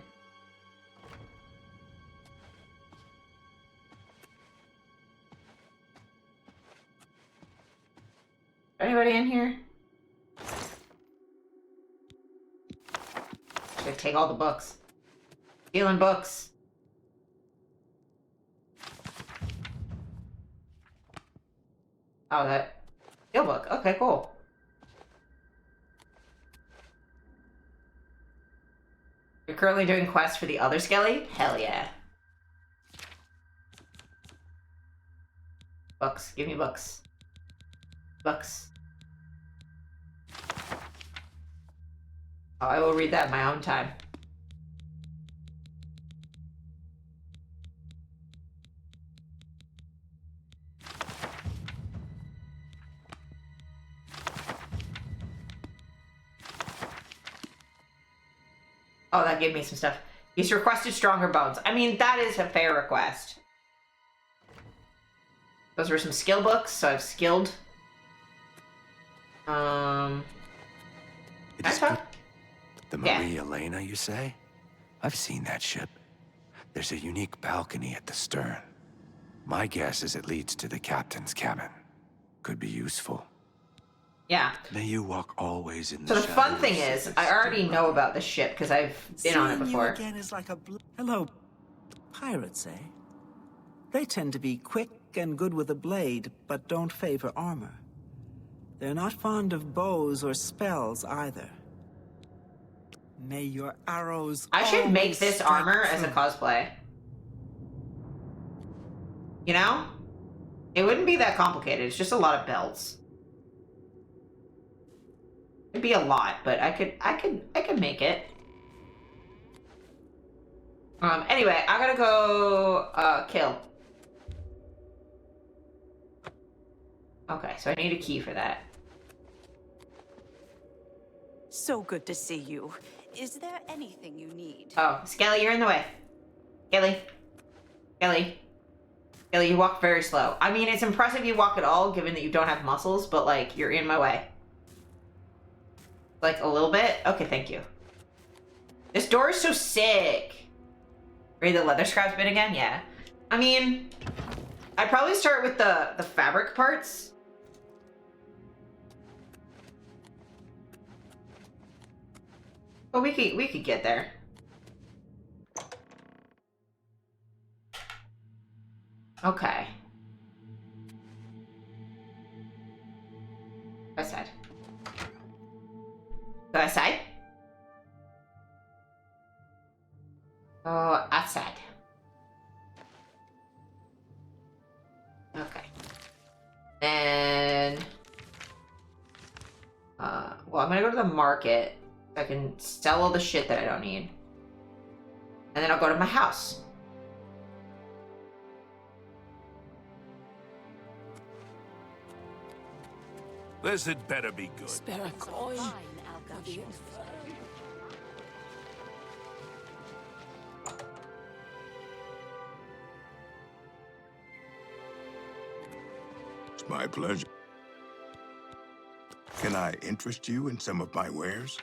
Anybody in here? Should take all the books. Stealing books. Oh, that steel book. Okay, cool. You're currently doing quests for the other skelly? Hell yeah. Books. Give me books. Books. Oh, I will read that in my own time. Oh, that gave me some stuff. He's requested stronger bones. I mean, that is a fair request. Those were some skill books, so I've skilled. It is good. The Maria Elena, you say? I've seen that ship. There's a unique balcony at the stern. My guess is it leads to the captain's cabin. Could be useful. Yeah. May you walk always in So the the fun thing is, I already know about this ship because I've been on it before. You again is like a hello, pirates, eh? They tend to be quick and good with a blade, but don't favor armor. They're not fond of bows or spells either. May your arrows. I should make this armor as a cosplay. You know? It wouldn't be that complicated. It's just a lot of belts. It'd be a lot, but I could make it. Anyway, I gotta go kill. Okay, so I need a key for that. So good to see you. Is there anything you need? Oh, Skelly, you're in the way. Skelly. Skelly. Skelly, you walk very slow. I mean, it's impressive you walk at all, given that you don't have muscles, but, like, you're in my way. Like, a little bit? Okay, thank you. This door is so sick. Read the leather scraps bit again? Yeah. I mean, I'd probably start with the fabric parts. But we could get there. Okay. Outside. Go outside. Go outside. Okay. And well, I'm gonna go to the market. I can sell all the shit that I don't need. And then I'll go to my house. This had better be good. Spare a coin. My pleasure. Can I interest you in some of my wares?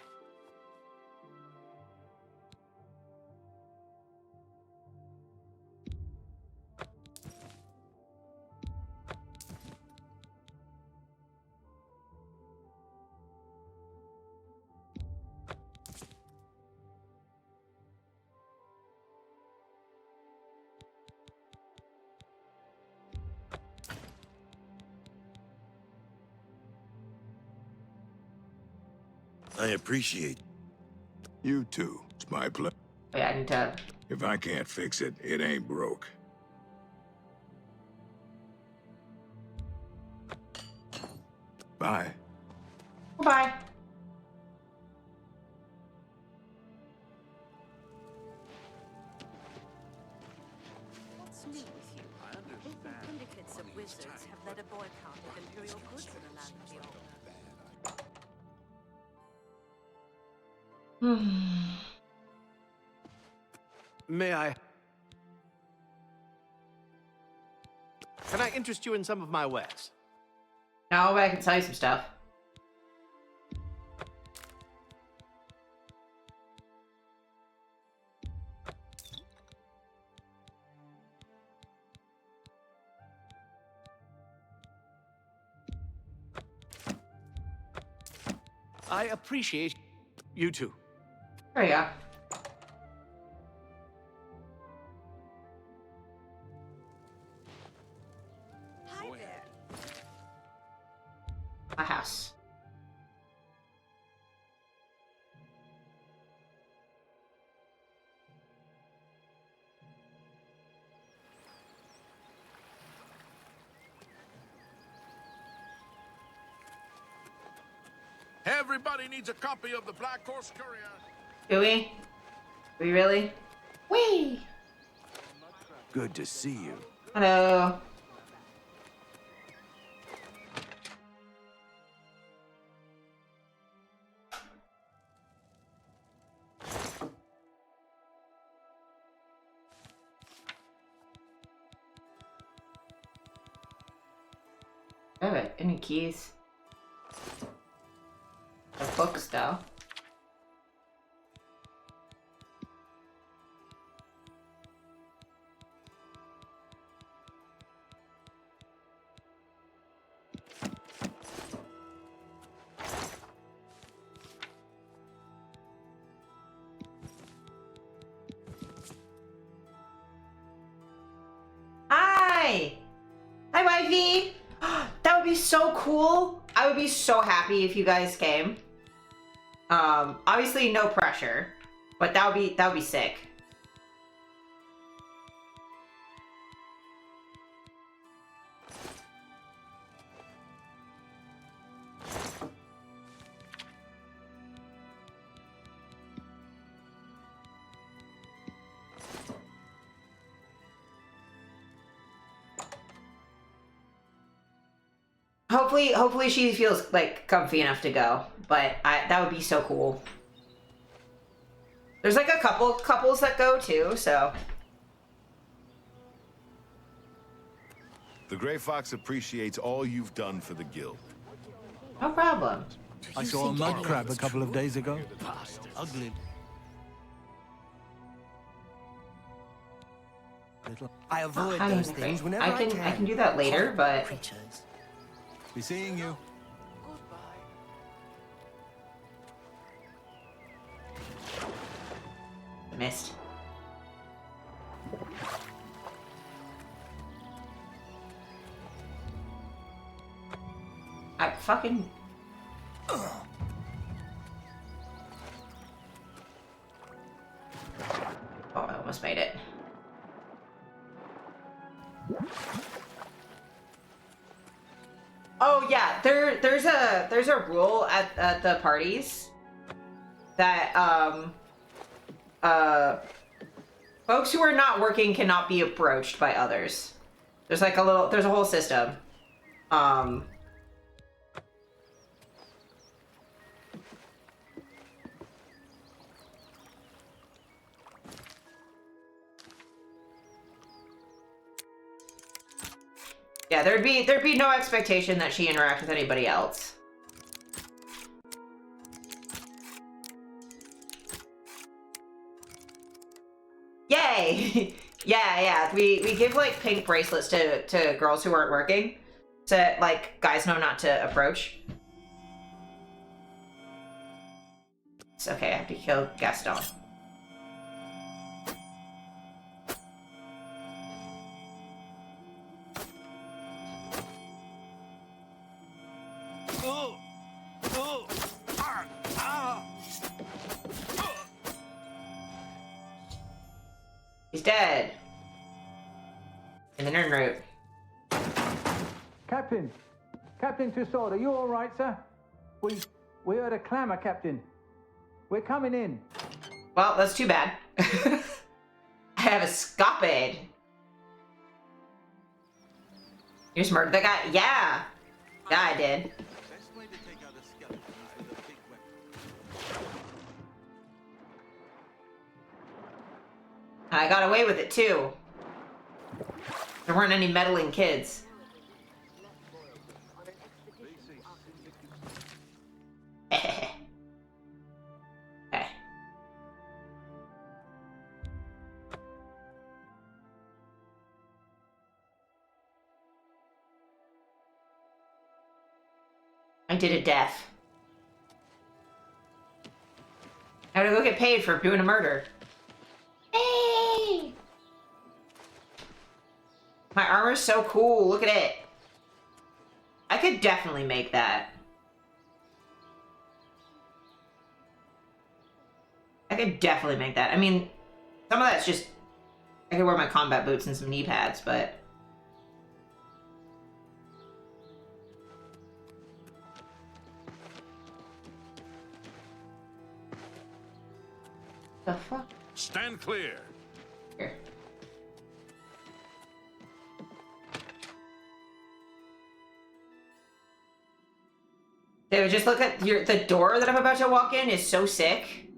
I appreciate. You too. It's my pleasure. Oh, yeah, I need to... If I can't fix it, it ain't broke. Bye. Bye. What's new with you? Syndicates of wizards have led a boycott of imperial goods in the land of the old. May I? Can I interest you in some of my wares? No, but I can tell you some stuff. I appreciate you too. There you go. Hi there. My house. Everybody needs a copy of the Black Horse Courier. Do we? Do we really? Whee! Good to see you. Hello. Oh, any keys? The books, though. Hi! Hi, wifey! That would be so cool. I would be so happy if you guys came. Obviously no pressure, but that would be sick. Hopefully she feels like comfy enough to go, but that would be so cool. There's like a couple couples that go too, so. The Grey Fox appreciates all you've done for the guild. No problem. I saw a mud crab a couple of days ago. Ugly. I avoid Having those a things great- whenever I can do that later, but Creatures. Be seeing you. missed. I fucking. Oh, I almost made it. Oh yeah, there's a rule at the parties that folks who are not working cannot be approached by others. There's like there's a whole system. Yeah, there'd be no expectation that she interact with anybody else. Yay! yeah. We give like pink bracelets to girls who aren't working, so like guys know not to approach. It's okay. I have to kill Gaston. He's dead. In the nerd route. Captain! Captain Tussaud, are you all right, sir? We heard a clamor, Captain. We're coming in. Well, that's too bad. I have a scopade. You just murdered that guy? Yeah! Yeah, I did. And I got away with it, too. There weren't any meddling kids. Okay. I did a death. I gotta go get paid for doing a murder. Hey! My armor's so cool. Look at it. I could definitely make that. I could definitely make that. I mean, some of that's just... I could wear my combat boots and some knee pads, but... The fuck? Stand clear. Here. David, just look at the door that I'm about to walk in is so sick.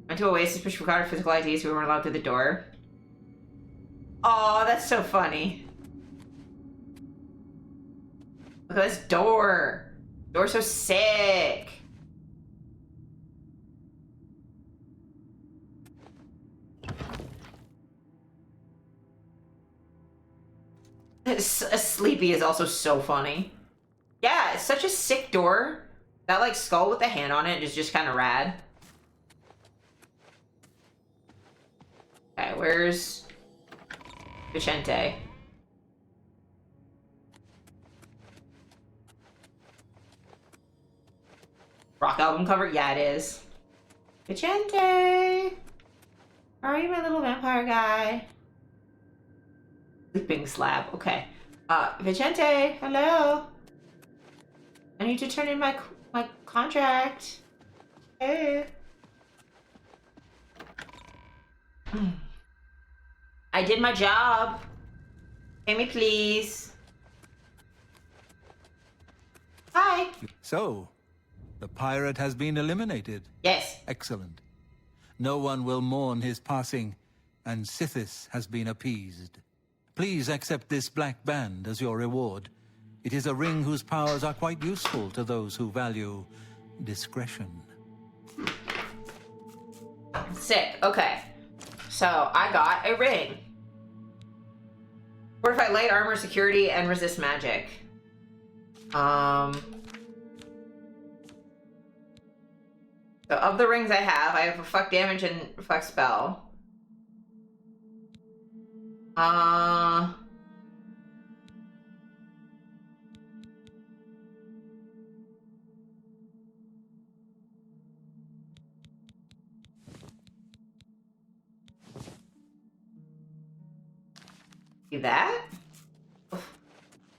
Went to Oasis, which required physical IDs. We weren't allowed through the door. Oh, that's so funny. Look at this door. Door's so sick. Sleepy is also so funny. Yeah, it's such a sick door. That like skull with the hand on it is just kind of rad. Okay, where's Vicente? Rock album cover? Yeah, it is. Vicente! Are you my little vampire guy? Sleeping slab. Okay. Vicente, hello? I need to turn in my contract. Hey. I did my job. Pay me, please. Hi. So, the pirate has been eliminated. Yes. Excellent. No one will mourn his passing, and Sithis has been appeased. Please accept this black band as your reward. It is a ring whose powers are quite useful to those who value discretion. Sick. Okay. So, I got a ring. Fortify light armor, security, and resist magic. So of the rings I have a fuck damage and fuck spell. Do that? Give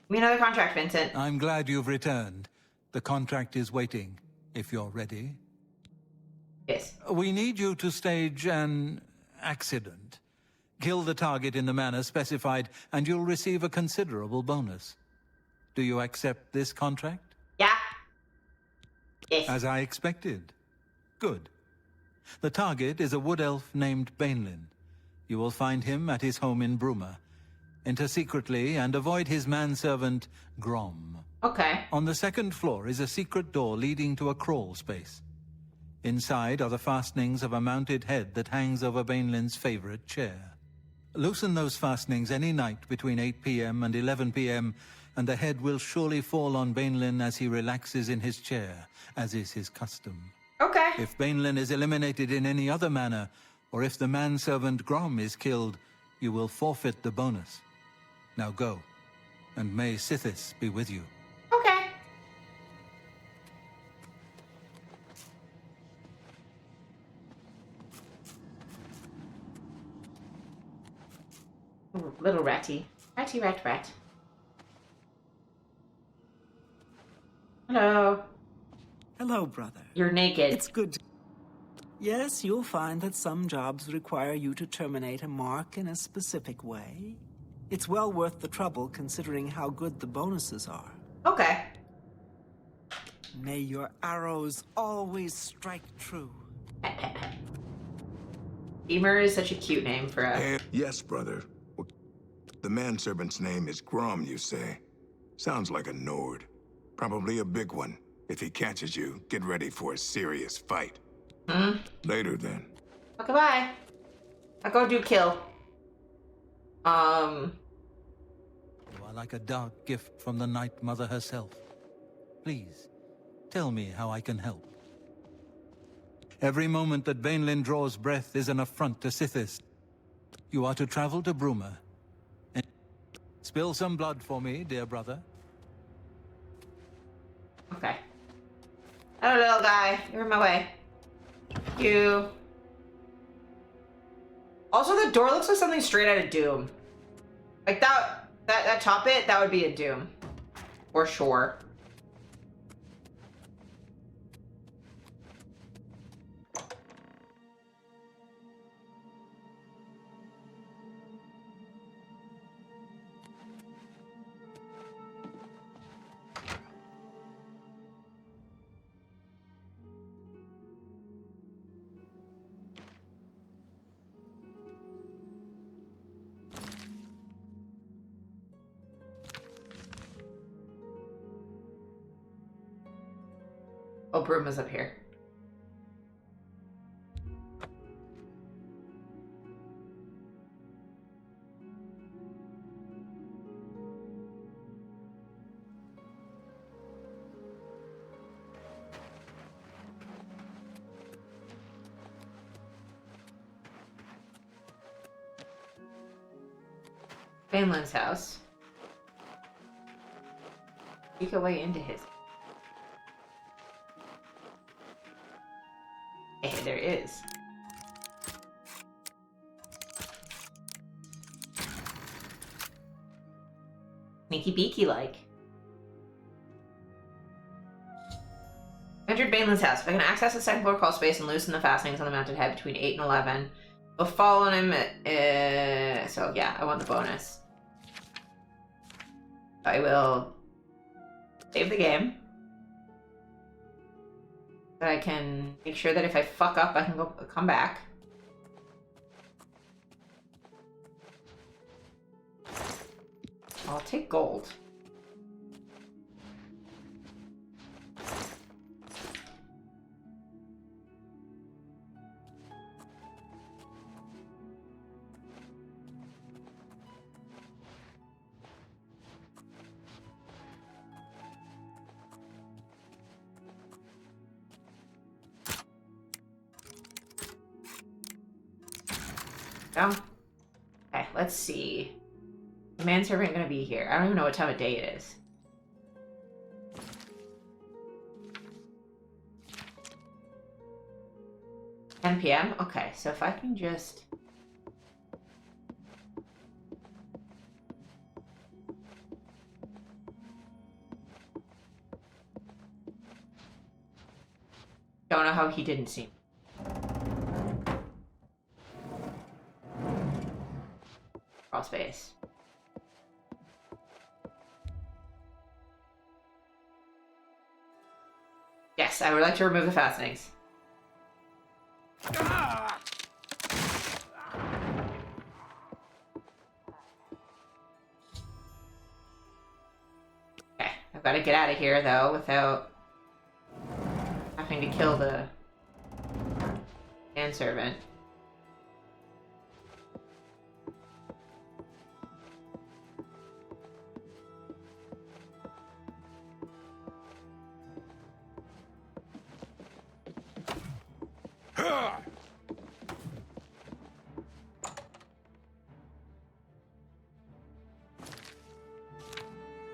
me another contract, Vincent. I'm glad you've returned. The contract is waiting, if you're ready. Yes. We need you to stage an accident. Kill the target in the manner specified, and you'll receive a considerable bonus. Do you accept this contract? Yeah. Yes. As I expected. Good. The target is a wood elf named Bainlin. You will find him at his home in Bruma. Enter secretly and avoid his manservant, Grom. Okay. On the second floor is a secret door leading to a crawl space. Inside are the fastenings of a mounted head that hangs over Bainlin's favorite chair. Loosen those fastenings any night between 8 p.m. and 11 p.m., and the head will surely fall on Bainlin as he relaxes in his chair, as is his custom. Okay. If Bainlin is eliminated in any other manner, or if the manservant Grom is killed, you will forfeit the bonus. Now go, and may Sithis be with you. Okay. Ooh, little ratty. Ratty rat rat. Hello. Hello, brother. You're naked. It's good to... Yes, you'll find that some jobs require you to terminate a mark in a specific way. It's well worth the trouble considering how good the bonuses are. Okay. May your arrows always strike true. Beamer is such a cute name for a... Yes, brother. The manservant's name is Grom, you say? Sounds like a Nord. Probably a big one. If he catches you, get ready for a serious fight. Later, then. Okay, bye. I'll go do kill. You are like a dark gift from the Night Mother herself. Please, tell me how I can help. Every moment that Bainlin draws breath is an affront to Sithis. You are to travel to Bruma. And spill some blood for me, dear brother. Okay. Hello, little guy. You're in my way. You. Also, the door looks like something straight out of Doom. Like that top bit, that would be a Doom. For sure. Oh, Bruma's up here. Bainlin's house. Sneak a way into his. Hey, there is. Sneaky beaky like. Entered Bainlin's house. If I can access the second floor crawl space and loosen the fastenings on the mounted head between 8 and 11, we'll fall on him. So yeah, I want the bonus. I will save the game. But I can make sure that if I fuck up, I can come back. I'll take gold. Okay, let's see. The manservant gonna be here. I don't even know what time of day it is. $10 p.m.? Okay, so if I can just... Don't know how he didn't see me. Crawl space. Yes, I would like to remove the fastenings. I've got to get out of here, though, without having to kill the manservant.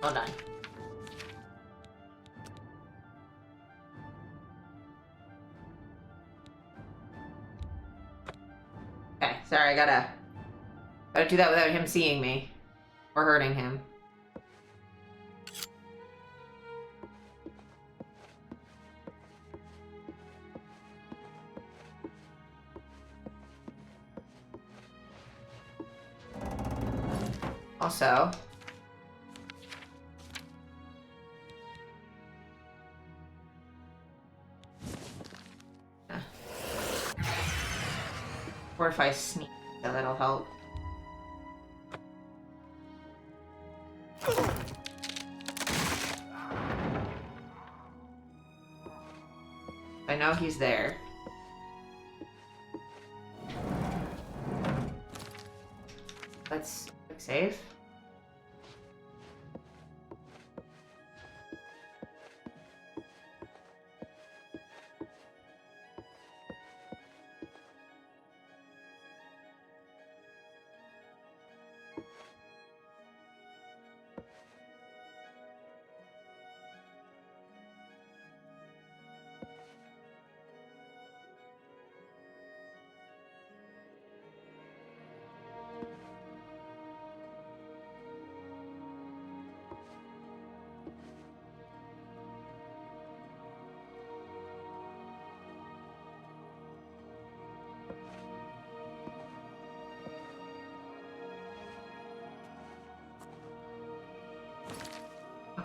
Hold on. Okay, sorry, I gotta do that without him seeing me or hurting him. Also, or if I sneak, that'll help. I know he's there. Let's click save.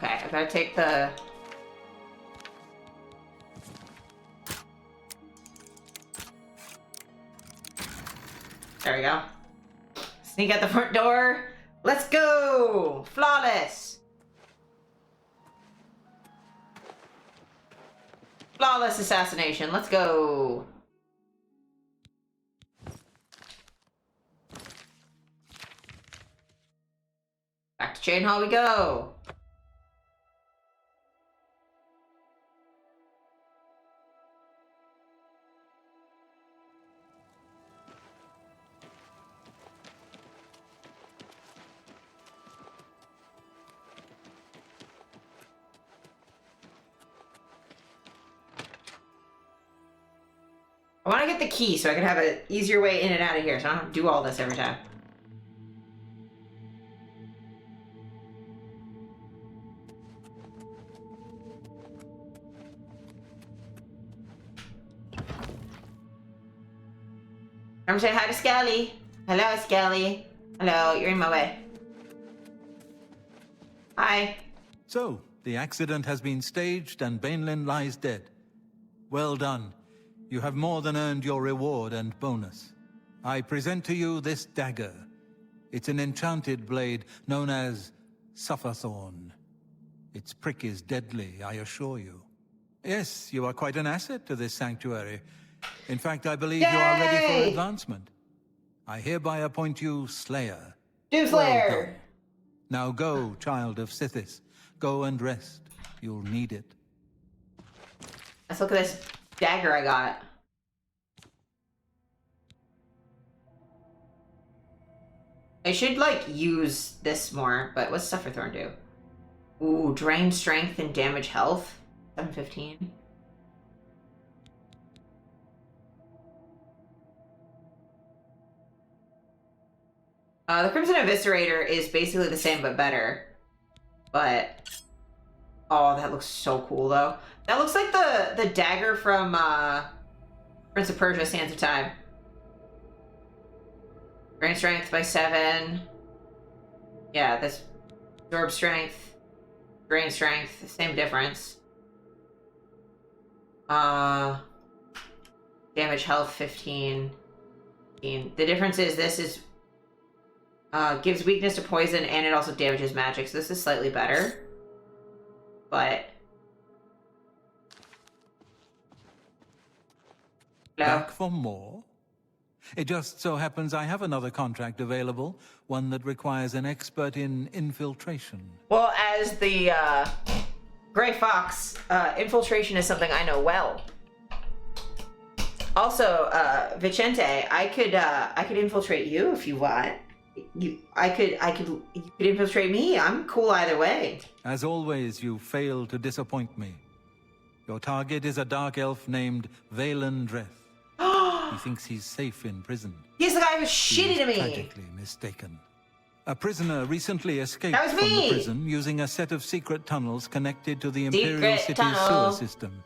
Okay, I gotta take the... There we go. Sneak out the front door. Let's go! Flawless! Flawless assassination. Let's go! Back to Chain Hall we go! I want to get the key so I can have an easier way in and out of here, so I don't have to do all this every time. Come say hi to Skelly. Hello, Skelly. Hello, you're in my way. Hi. So, the accident has been staged and Bainlin lies dead. Well done. You have more than earned your reward and bonus. I present to you this dagger. It's an enchanted blade known as Sufferthorn. Its prick is deadly, I assure you. Yes, you are quite an asset to this sanctuary. In fact, I believe you are ready for advancement. I hereby appoint you Slayer. Doomslayer! Well done. Now go, child of Sithis. Go and rest. You'll need it. Let's look at this dagger I got. I should, like, use this more, but what's Sufferthorn do? Ooh, drain strength and damage health. 715. The Crimson Eviscerator is basically the same but better. But... oh, that looks so cool, though. That looks like the dagger from Prince of Persia, Sands of Time. Drain strength by 7. Yeah, this absorb strength, drain strength, same difference. Damage health 15. The difference is this is gives weakness to poison and it also damages magic, so this is slightly better. but... No. Back for more? It just so happens I have another contract available, one that requires an expert in infiltration. Well, as the Gray Fox, infiltration is something I know well. Also, Vicente, I could infiltrate you if you want. You could infiltrate me. I'm cool either way. As always, you fail to disappoint me. Your target is a dark elf named Valen Dreth. He thinks he's safe in prison. He's the guy who's shitty to me. Tragically mistaken. A prisoner recently escaped That was from me. the prison using a set of secret tunnels connected to the Imperial Secret City's tunnel. sewer system.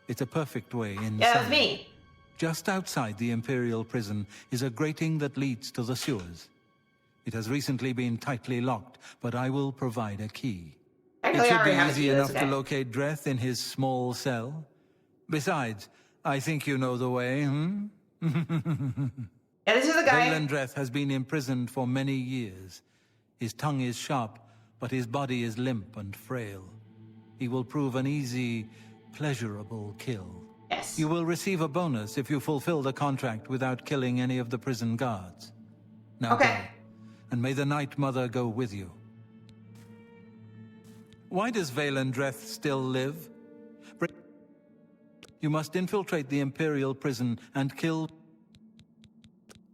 It's a perfect way inside. Yeah, that was me. Just outside the Imperial prison is a grating that leads to the sewers. It has recently been tightly locked, but I will provide a key. It Technically, I should already be have a easy key, enough that's to okay. locate Dreth in his small cell. Besides, I think you know the way, Yeah, this is the guy. Valen Dreth has been imprisoned for many years. His tongue is sharp, but his body is limp and frail. He will prove an easy, pleasurable kill. Yes. You will receive a bonus if you fulfill the contract without killing any of the prison guards. Now Okay. go, and may the Night Mother go with you. Why does Valen Dreth still live? You must infiltrate the Imperial prison and kill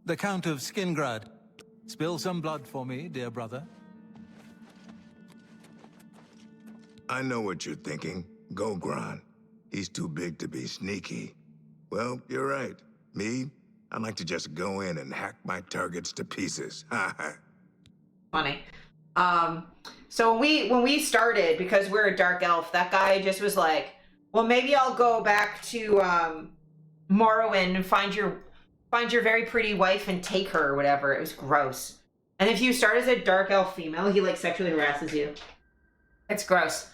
the Count of Skingrad. Spill some blood for me, dear brother. I know what you're thinking. Go, Gran. He's too big to be sneaky. Well, you're right. Me, I like to just go in and hack my targets to pieces. Funny. So when we started, because we're a dark elf, that guy just was like, well, maybe I'll go back to Morrowind and find your very pretty wife and take her or whatever. It was gross. And if you start as a dark elf female, he like sexually harasses you. It's gross.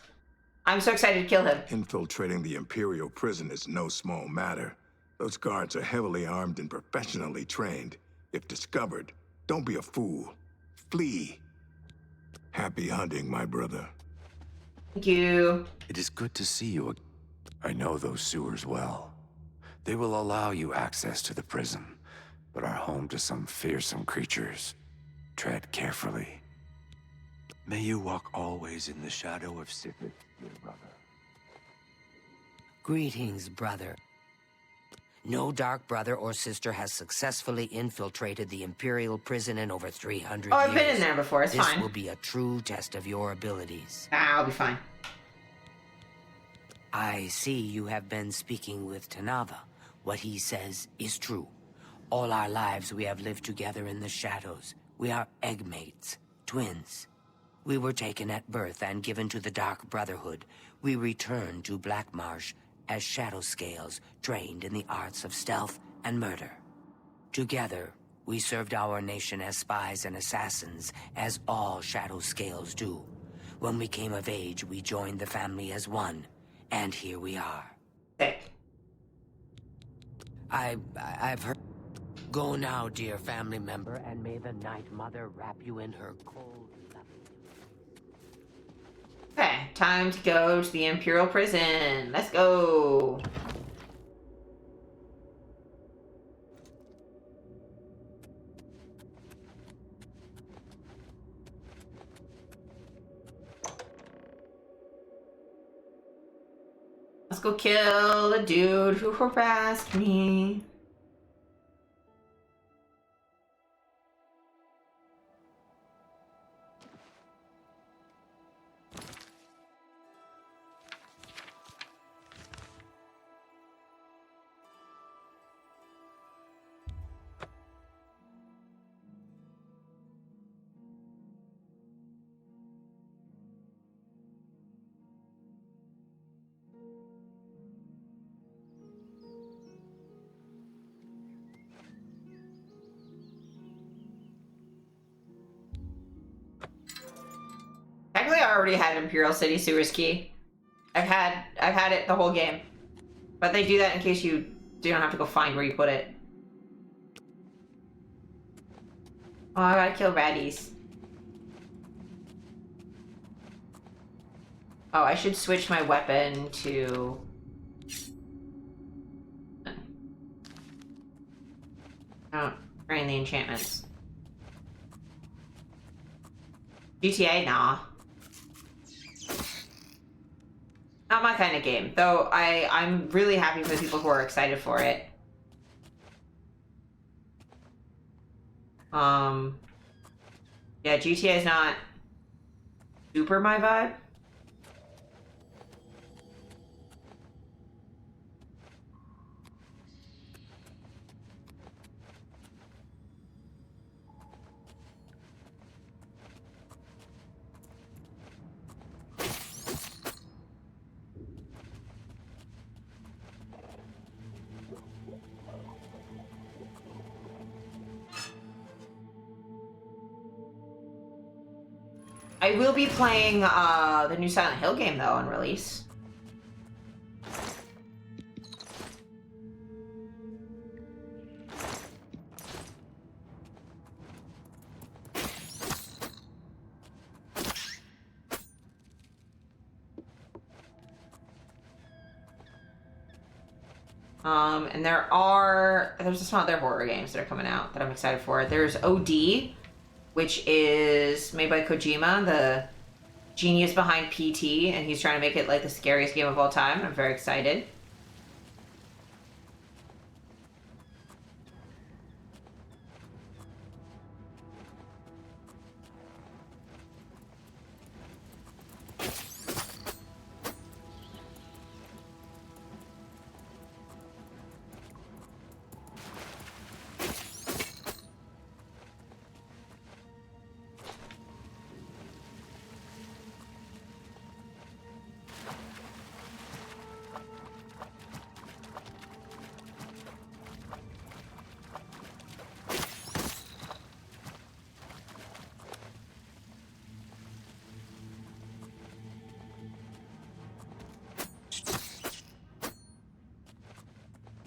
I'm so excited to kill him. Infiltrating the Imperial prison is no small matter. Those guards are heavily armed and professionally trained. If discovered, don't be a fool. Flee. Happy hunting, my brother. Thank you. It is good to see you. I know those sewers well. They will allow you access to the prison, but are home to some fearsome creatures. Tread carefully. May you walk always in the shadow of Sith, dear brother. Greetings, brother. No dark brother or sister has successfully infiltrated the Imperial prison in over 300 years. Oh, I've been in there before. It's this fine. This will be a true test of your abilities. I'll be fine. I see you have been speaking with Tanava. What he says is true. All our lives we have lived together in the shadows. We are eggmates, twins. We were taken at birth and given to the Dark Brotherhood. We returned to Black Marsh as shadow scales trained in the arts of stealth and murder. Together, we served our nation as spies and assassins, as all shadow scales do. When we came of age, we joined the family as one, and here we are. I've heard... Go now, dear family member, and may the Night Mother wrap you in her cold love. Okay, time to go to the Imperial prison. Let's go. Let's go kill the dude who harassed me. Technically, I already had Imperial City Sewers key. I've had it the whole game, but they do that in case you don't have to go find where you put it. Oh, I gotta kill baddies. Oh, I should switch my weapon to... Oh, train the enchantments. GTA? Nah. Not my kind of game. Though I'm really happy for the people who are excited for it. Yeah, GTA is not super my vibe. I will be playing the new Silent Hill game though on release. And there's some other horror games that are coming out that I'm excited for. There's OD, which is made by Kojima, the genius behind PT, and he's trying to make it like the scariest game of all time. I'm very excited.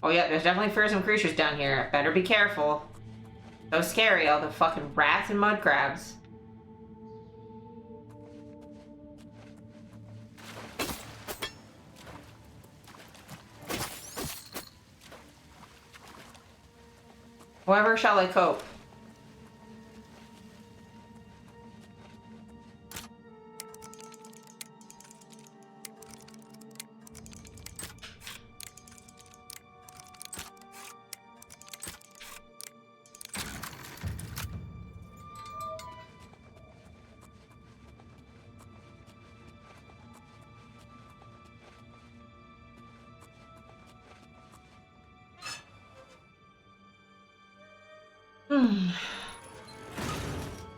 Oh yeah, there's definitely fearsome creatures down here. Better be careful. So scary, all the fucking rats and mud crabs. However shall I cope?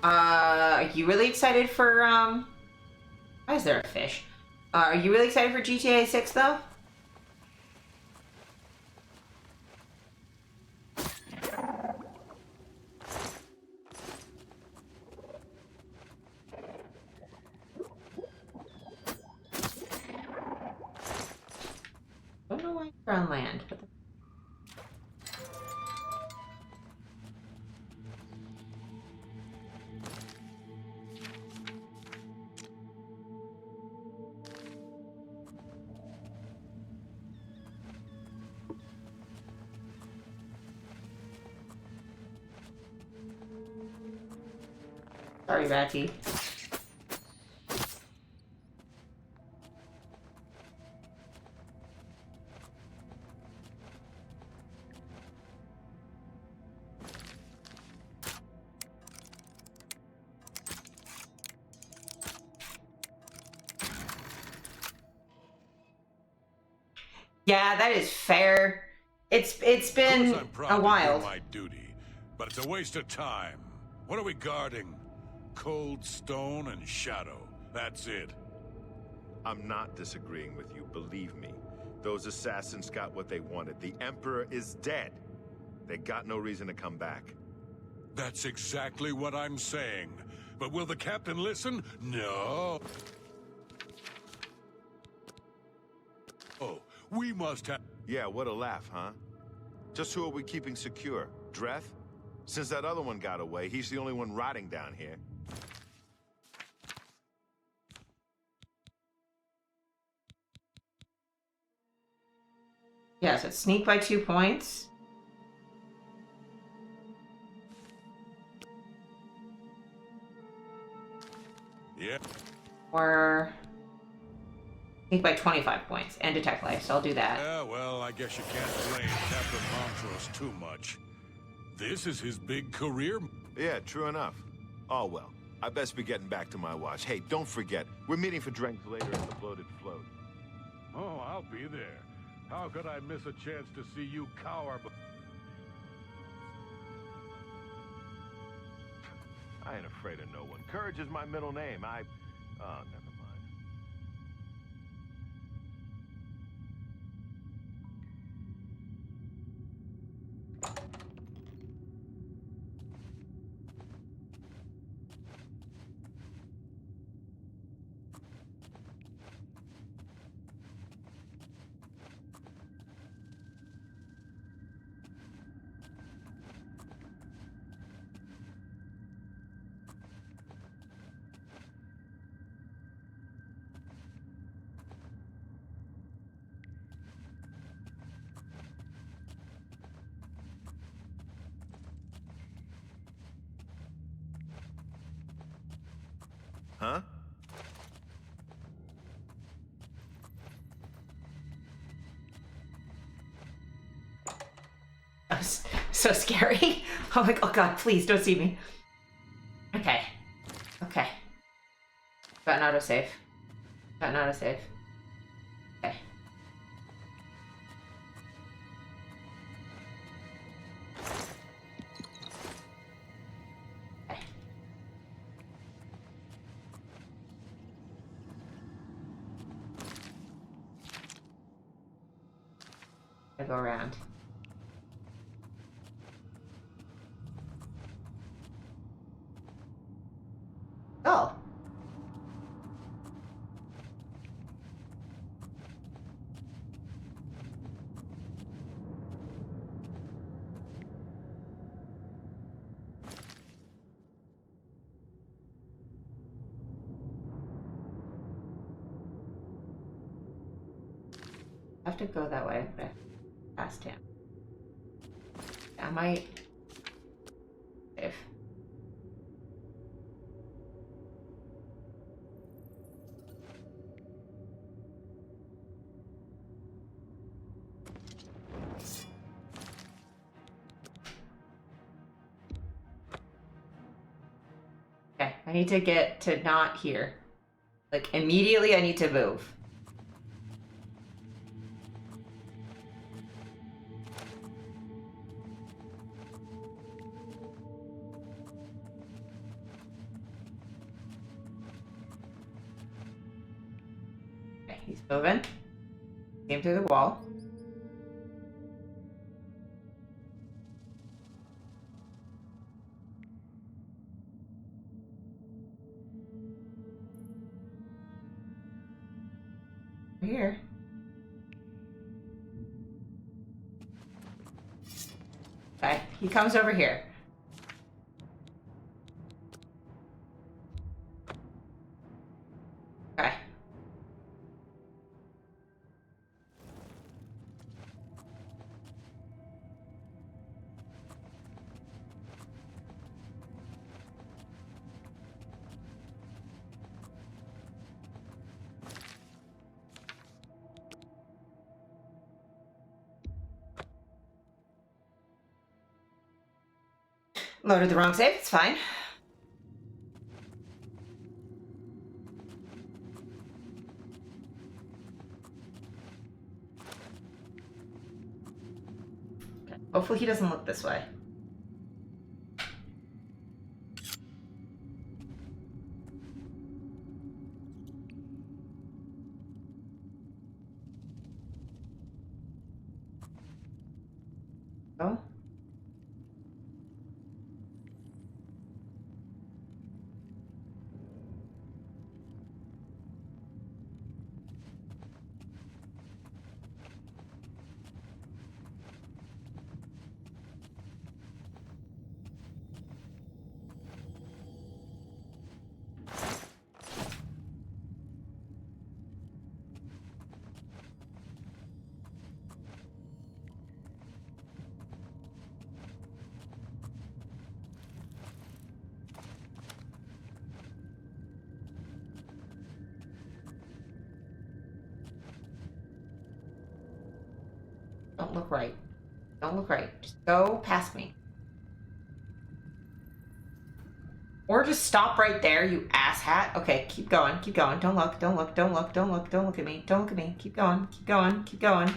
Are you really excited for, why is there a fish? Are you really excited for GTA 6, though? I don't know why you're on land, but... Sorry, Ratty. Yeah, that is fair. It's been a while. My duty, but it's a waste of time. What are we guarding? Cold stone and shadow. That's it. I'm not disagreeing with you, believe me. Those assassins got what they wanted. The Emperor is dead. They got no reason to come back. That's exactly what I'm saying. But will the captain listen? No. Oh, we must have... Yeah, what a laugh, huh? Just who are we keeping secure? Dreth? Since that other one got away, he's the only one rotting down here. Yeah, so it's sneak by 2 points. Yeah. Or sneak by 25 points and detect life, so I'll do that. Yeah, well, I guess you can't blame Captain Montrose too much. This is his big career. Yeah, true enough. Oh, well. I best be getting back to my watch. Hey, don't forget, we're meeting for drinks later in the bloated float. Oh, I'll be there. How could I miss a chance to see you cower? I ain't afraid of no one. Courage is my middle name. Oh, never mind. Huh? That's so scary. I'm like, oh god, please don't see me. Okay. Okay. Got an autosave. Got an autosave. Okay. Okay. I go around. Oh. I have to go that way, but past him. I might. If. Okay, I need to get to not here. Like, immediately I need to move. Okay, he's moving. Came through the wall. Here. Okay, he comes over here. Okay. Loaded the wrong save, it's fine. Okay. Hopefully he doesn't look this way. Oh. Don't look right. Don't look right. Just go past me. Or just stop right there, you asshat. Okay, keep going, keep going. Don't look, don't look, don't look, don't look, don't look at me. Don't look at me. Keep going, keep going, keep going.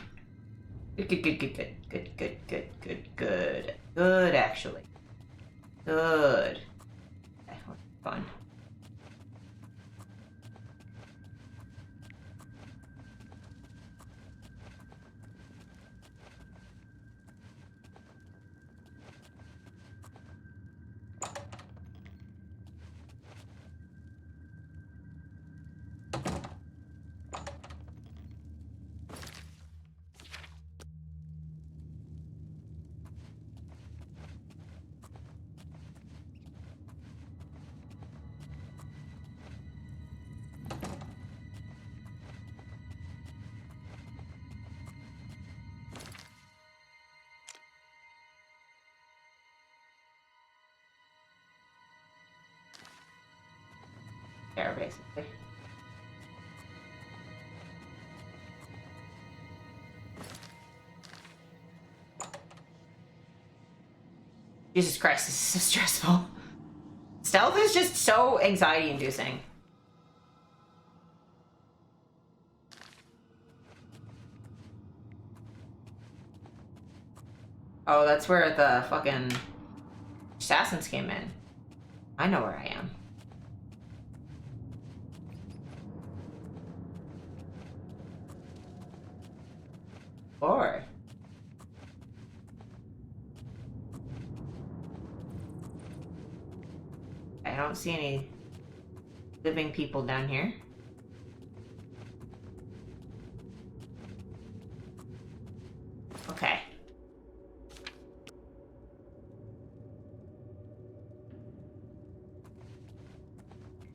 Good, good, good, good, good, good, good, good, good, good. Good, actually. Good. Okay, fun. There, basically. Jesus Christ, this is so stressful. Stealth is just so anxiety-inducing. Oh, that's where the fucking assassins came in. I know where I am. Lord. I don't see any living people down here. Okay.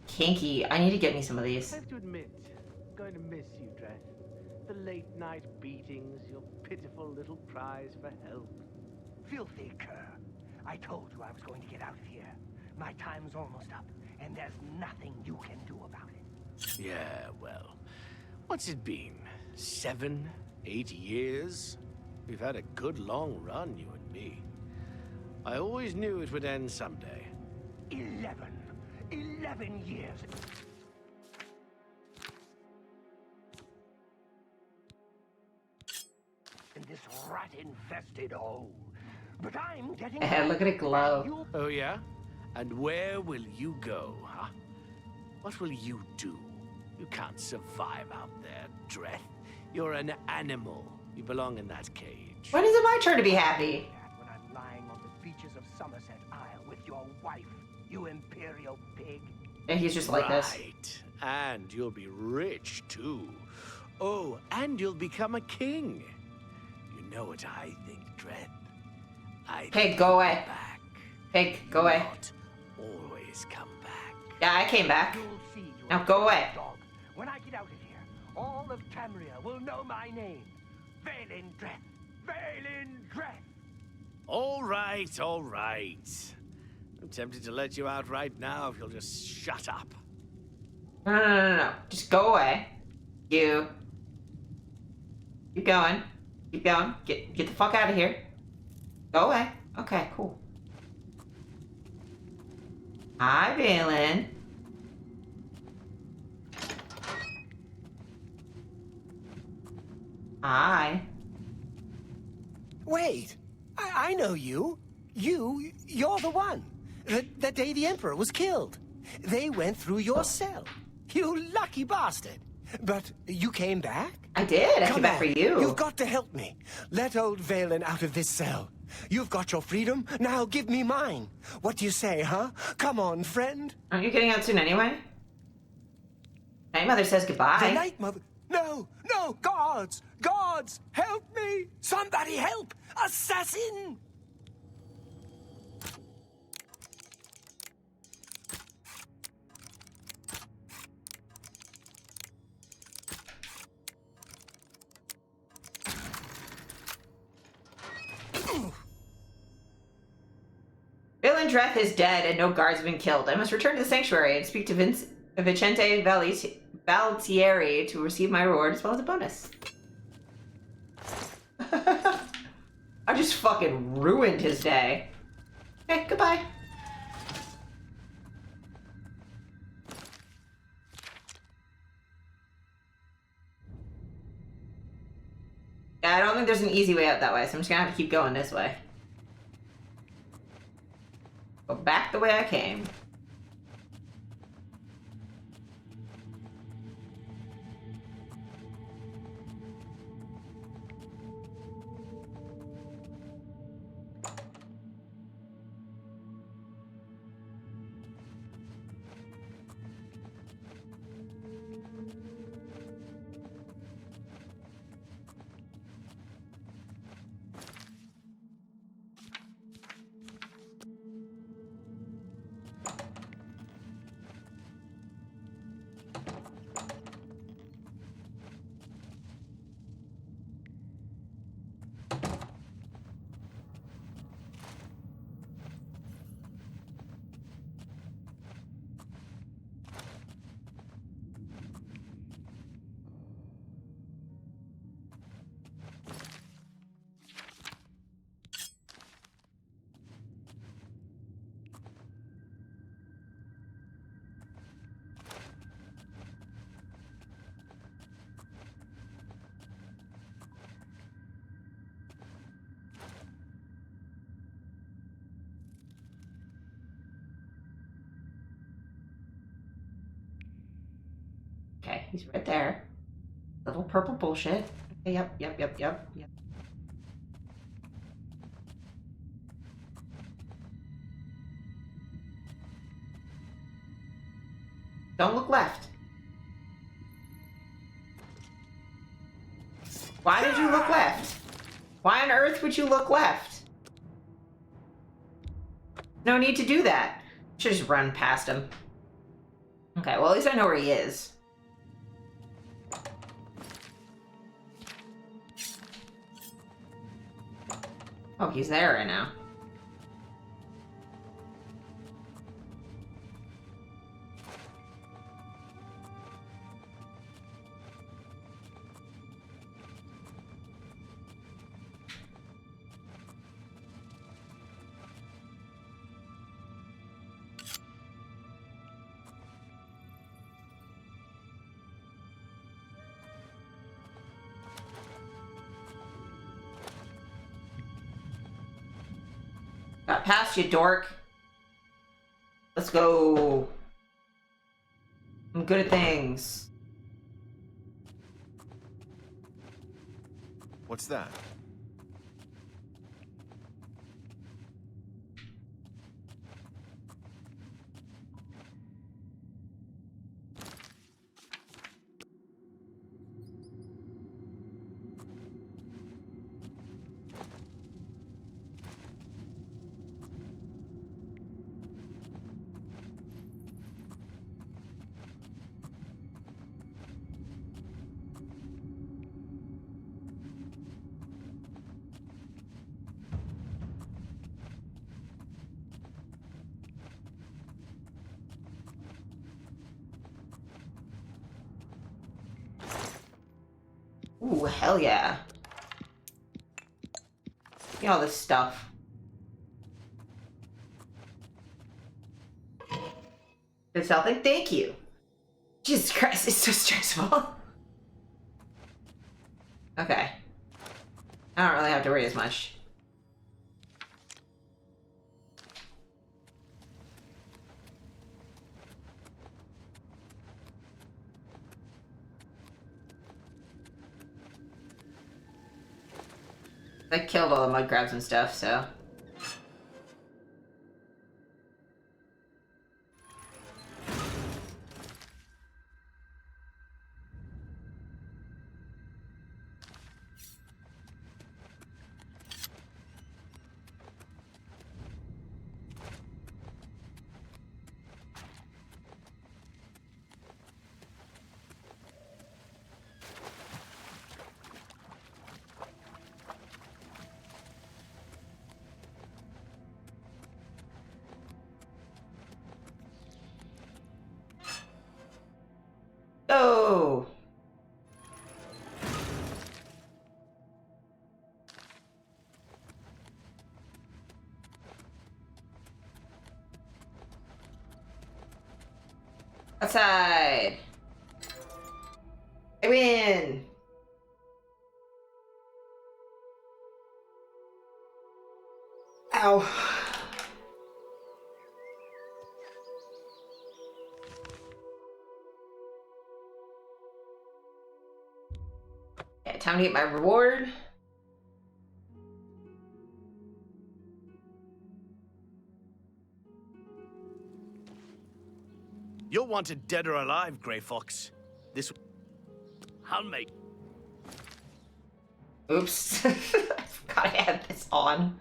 Kinky. I need to get me some of these. I have to admit, I'm going to miss you, Dreth. The late night beatings, your pitiful little cries for help. Filthy cur. I told you I was going to get out of here. My time's almost up, and there's nothing you can do about it. Yeah, well, what's it been? 7, 8 years? We've had a good long run, you and me. I always knew it would end someday. 11 years. In this rat-infested hole. But I'm getting... Look at it glow. Oh, yeah? And where will you go, huh? What will you do? You can't survive out there, Dreth. You're an animal. You belong in that cage. When is it my turn to be happy? When I'm lying on the beaches of Somerset Isle with your wife, you imperial pig. And he's just like this. Right. And you'll be rich, too. Oh, and you'll become a king. You know what I think, Dreth? Pig, go away. Back. Pig, go away. Not always come back. Yeah, I came back. Now go away. Dog. When I get out of here, all of Tamria will know my name. Valen Dreth. Valen Dreth. All right, all right. I'm tempted to let you out right now if you'll just shut up. No. Just go away. You. Keep going. Keep going. Get the fuck out of here. Go away. Okay, cool. Hi, Valen. Hi. Wait, I know you. You're the one. The day the Emperor was killed. They went through your cell. You lucky bastard. But you came back? I did. I came back for you. You've got to help me. Let old Valen out of this cell. You've got your freedom. Now give me mine. What do you say, huh? Come on, friend. Aren't you getting out soon anyway? Night Mother says goodbye. The Night Mother... No! Guards! Help me! Somebody help! Assassin! Valen Dreth is dead and no guards have been killed. I must return to the sanctuary and speak to Vicente Valtieri to receive my reward as well as a bonus. I just fucking ruined his day. Okay, goodbye. Yeah, I don't think there's an easy way out that way, so I'm just gonna have to keep going this way. Go back the way I came. Okay, he's right there. Little purple bullshit. Okay, yep. Don't look left. Why did you look left? Why on earth would you look left? No need to do that. Should just run past him. Okay, well at least I know where he is. Oh, he's there right now. Got past you, dork. Let's go. I'm good at things. What's that? Ooh, hell yeah. Look at all this stuff. Good stealthing? Thank you. Jesus Christ, it's so stressful. Okay. I don't really have to worry as much. I killed all the mud crabs and stuff, so. Oh! Outside. I win. Ow. Yeah, time to get my reward. You're wanted dead or alive, Grey Fox. This... I'll make... Oops. I forgot I had this on.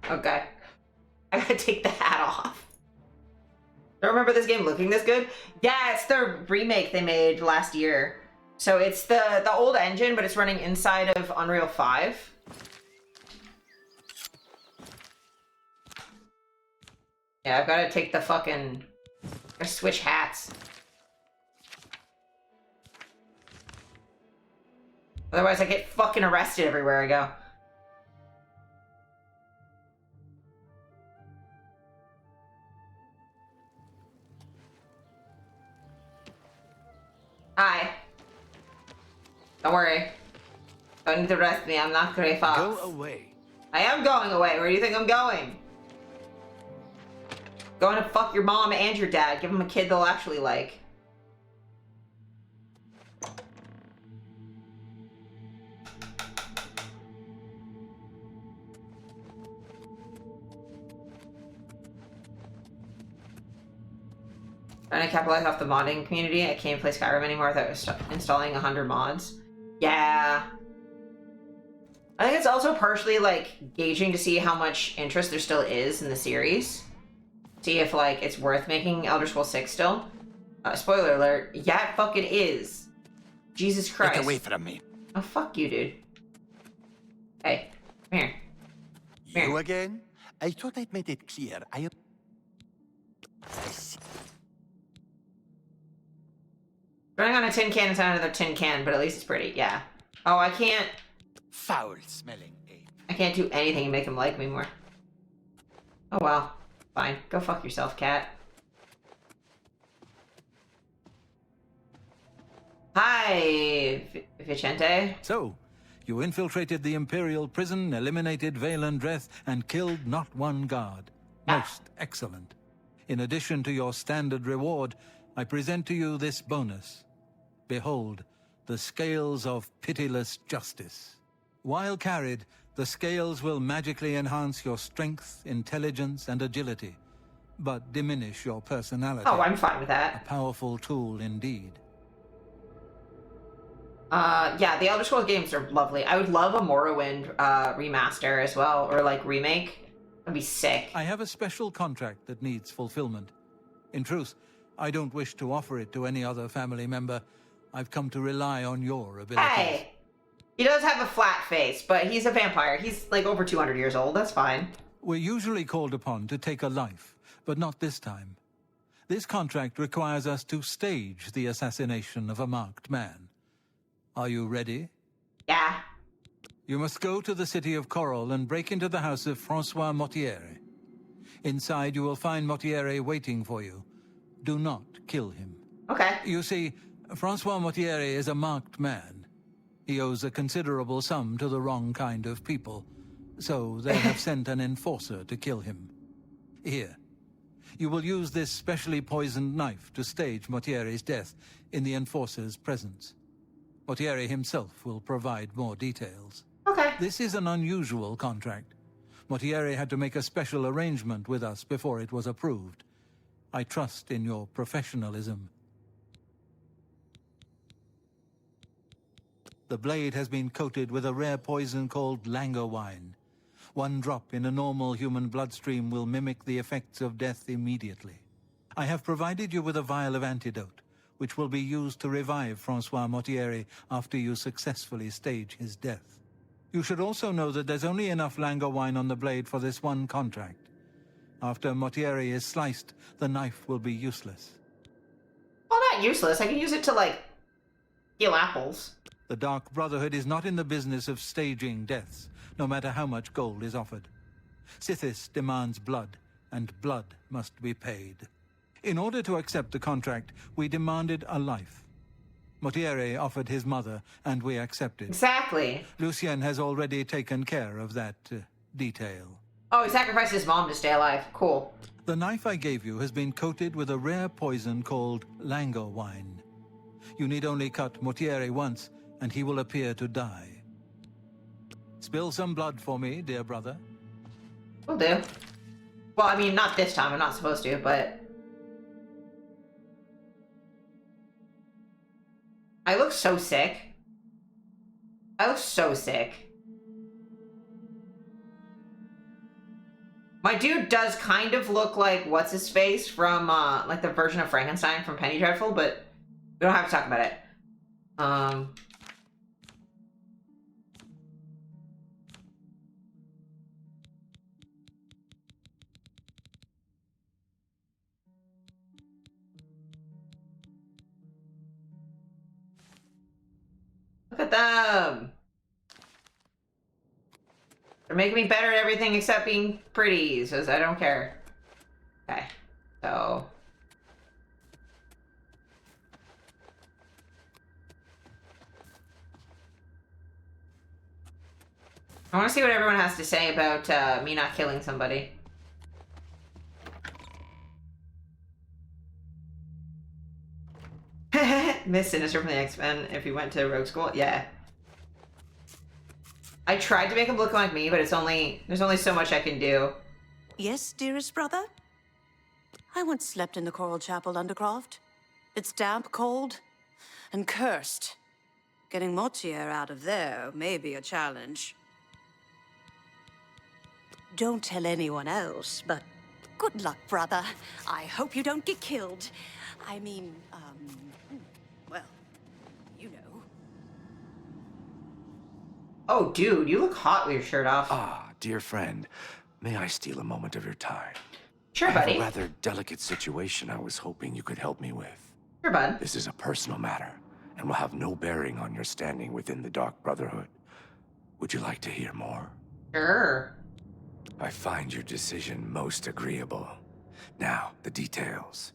Okay. I gotta take the hat off. Don't remember this game looking this good? Yeah, it's the remake they made last year. So it's the old engine, but it's running inside of Unreal 5. Yeah, I've got to take the fucking... Gotta switch hats. Otherwise I get fucking arrested everywhere I go. Hi. Don't worry. Don't need to arrest me. I'm not Grey Fox. Go away. I am going away. Where do you think I'm going? Going to fuck your mom and your dad. Give them a kid they'll actually like. Trying to capitalize off the modding community. I can't play Skyrim anymore without installing 100 mods. Yeah. I think it's also partially like gauging to see how much interest there still is in the series. See if like it's worth making Elder Scrolls 6 still. Spoiler alert. Yeah, it fucking is. Jesus Christ. Get away from me. Oh, fuck you, dude. Hey, come here. Come You here. again? I thought I'd made it clear. I see. Running on a tin can is on another tin can, but at least it's pretty. Yeah. Oh, I can't. Foul-smelling ape. I can't do anything to make him like me more. Oh well. Fine. Go fuck yourself, cat. Hi, Vicente. So, you infiltrated the Imperial prison, eliminated Vale and Dreth, and killed not one guard. Most excellent. In addition to your standard reward, I present to you this bonus. Behold, the scales of pitiless justice. While carried, the scales will magically enhance your strength, intelligence, and agility, but diminish your personality. Oh, I'm fine with that. A powerful tool indeed. Yeah, the Elder Scrolls games are lovely. I would love a Morrowind remaster as well, or like remake. That'd be sick. I have a special contract that needs fulfillment. In truth, I don't wish to offer it to any other family member. I've come to rely on your abilities. Hey! He does have a flat face, but he's a vampire. He's like over 200 years old. That's fine. We're usually called upon to take a life, but not this time. This contract requires us to stage the assassination of a marked man. Are you ready? Yeah. You must go to the city of Coral and break into the house of Francois Mortieri. Inside, you will find Mortieri waiting for you. Do not kill him. Okay. You see, Francois Mortieri is a marked man. He owes a considerable sum to the wrong kind of people, so they have sent an enforcer to kill him. Here. You will use this specially poisoned knife to stage Mortieri's death in the enforcer's presence. Mortieri himself will provide more details. Okay. This is an unusual contract. Mortieri had to make a special arrangement with us before it was approved. I trust in your professionalism. The blade has been coated with a rare poison called langowine. One drop in a normal human bloodstream will mimic the effects of death immediately. I have provided you with a vial of antidote, which will be used to revive Francois Mortieri after you successfully stage his death. You should also know that there's only enough langowine on the blade for this one contract. After Mortieri is sliced, the knife will be useless. Well, not useless. I can use it to, like, peel apples. The Dark Brotherhood is not in the business of staging deaths, no matter how much gold is offered. Sithis demands blood, and blood must be paid. In order to accept the contract, we demanded a life. Motiere offered his mother, and we accepted. Exactly. Lucien has already taken care of that detail. Oh, he sacrificed his mom to stay alive. Cool. The knife I gave you has been coated with a rare poison called lango wine. You need only cut Motiere once, and he will appear to die. Spill some blood for me, dear brother. Will do. Well, I mean, not this time. I'm not supposed to, but... I look so sick. I look so sick. My dude does kind of look like what's-his-face from, like the version of Frankenstein from Penny Dreadful, but we don't have to talk about it. Look at them! They're making me better at everything except being pretty, so I don't care. Okay, so... I want to see what everyone has to say about me not killing somebody. Miss Sinister from the X-Men if he went to Rogue School? Yeah. I tried to make him look like me, but there's only so much I can do. Yes, dearest brother? I once slept in the Coral Chapel, Undercroft. It's damp, cold, and cursed. Getting Motier out of there may be a challenge. Don't tell anyone else, but good luck, brother. I hope you don't get killed. I mean, well, you know. Oh, dude, you look hot with your shirt off. Ah, dear friend, may I steal a moment of your time? Sure, I have buddy. a rather delicate situation I was hoping you could help me with. Sure, bud. This is a personal matter, and will have no bearing on your standing within the Dark Brotherhood. Would you like to hear more? Sure. I find your decision most agreeable. Now, the details.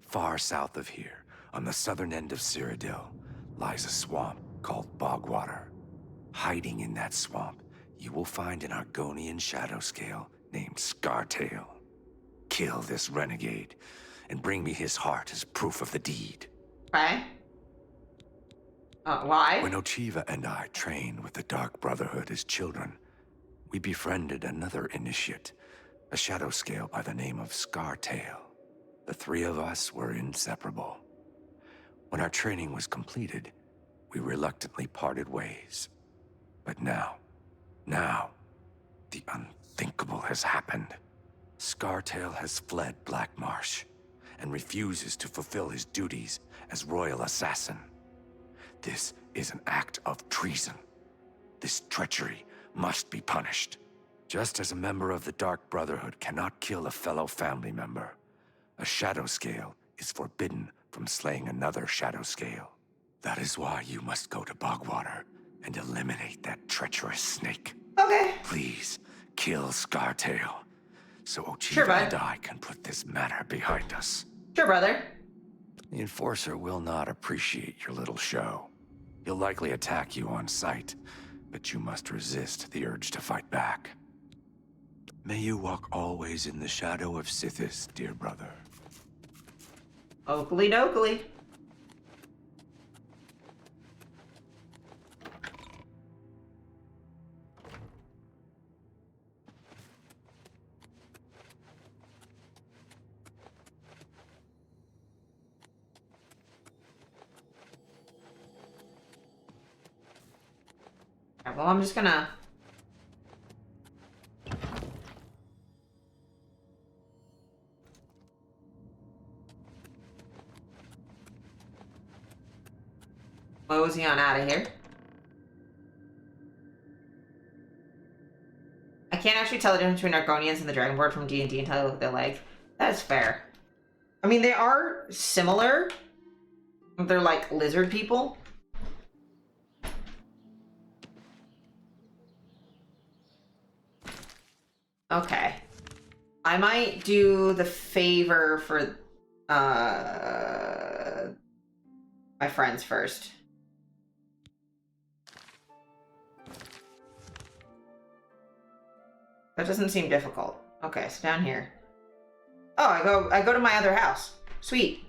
Far south of here, on the southern end of Cyrodiil, lies a swamp called Bogwater. Hiding in that swamp, you will find an Argonian shadow scale named Scartail. Kill this renegade, and bring me his heart as proof of the deed. Okay. Why? When Ochiva and I trained with the Dark Brotherhood as children, we befriended another initiate, a shadow scale by the name of Scartail. The three of us were inseparable. When our training was completed, we reluctantly parted ways. But now, the unthinkable has happened. Scartail has fled Black Marsh and refuses to fulfill his duties as royal assassin. This is an act of treason. This treachery must be punished. Just as a member of the Dark Brotherhood cannot kill a fellow family member, a shadow scale is forbidden from slaying another shadow scale. That is why you must go to Bogwater and eliminate that treacherous snake. Okay. Please, kill Scartail, so Ochiva and I can put this matter behind us. Sure, brother. The Enforcer will not appreciate your little show. He'll likely attack you on sight, but you must resist the urge to fight back. May you walk always in the shadow of Sithis, dear brother. Oakley dokley. Well, I'm just gonna... mosey on out of here. I can't actually tell the difference between Argonians and the Dragonborn from D&D until I look at their legs. That's fair. I mean, they are similar. They're like lizard people. Okay. I might do the favor for my friends first. That doesn't seem difficult. Okay, so down here. Oh, I go to my other house. Sweet.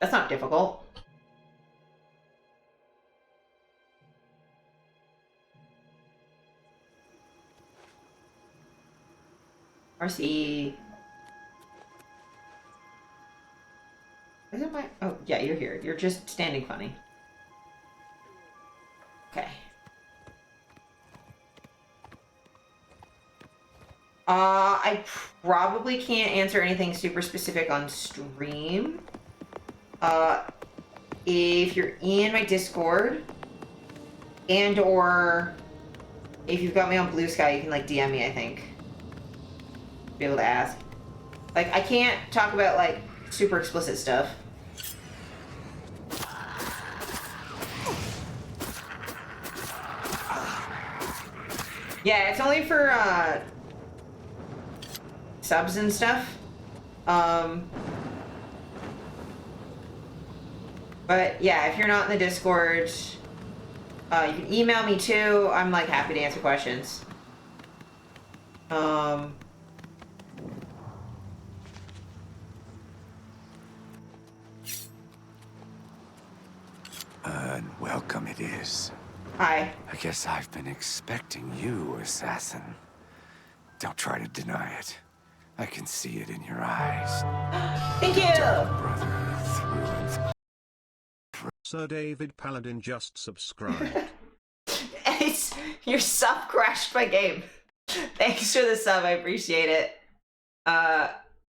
That's not difficult. RC. Isn't my... Oh, yeah, you're here. You're just standing funny. Okay. I probably can't answer anything super specific on stream. If you're in my Discord, and or if you've got me on Blue Sky, you can like DM me, I think. Be able to ask. Like, I can't talk about like super explicit stuff. Yeah, it's only for subs and stuff. But yeah, if you're not in the Discord, you can email me too. I'm like happy to answer questions. Welcome it is. Hi. I guess I've been expecting you, assassin. Don't try to deny it. I can see it in your eyes. Thank you! Dark Brotherhood through and through. Sir David Paladin just subscribed. Your sub crashed my game. Thanks for the sub, I appreciate it.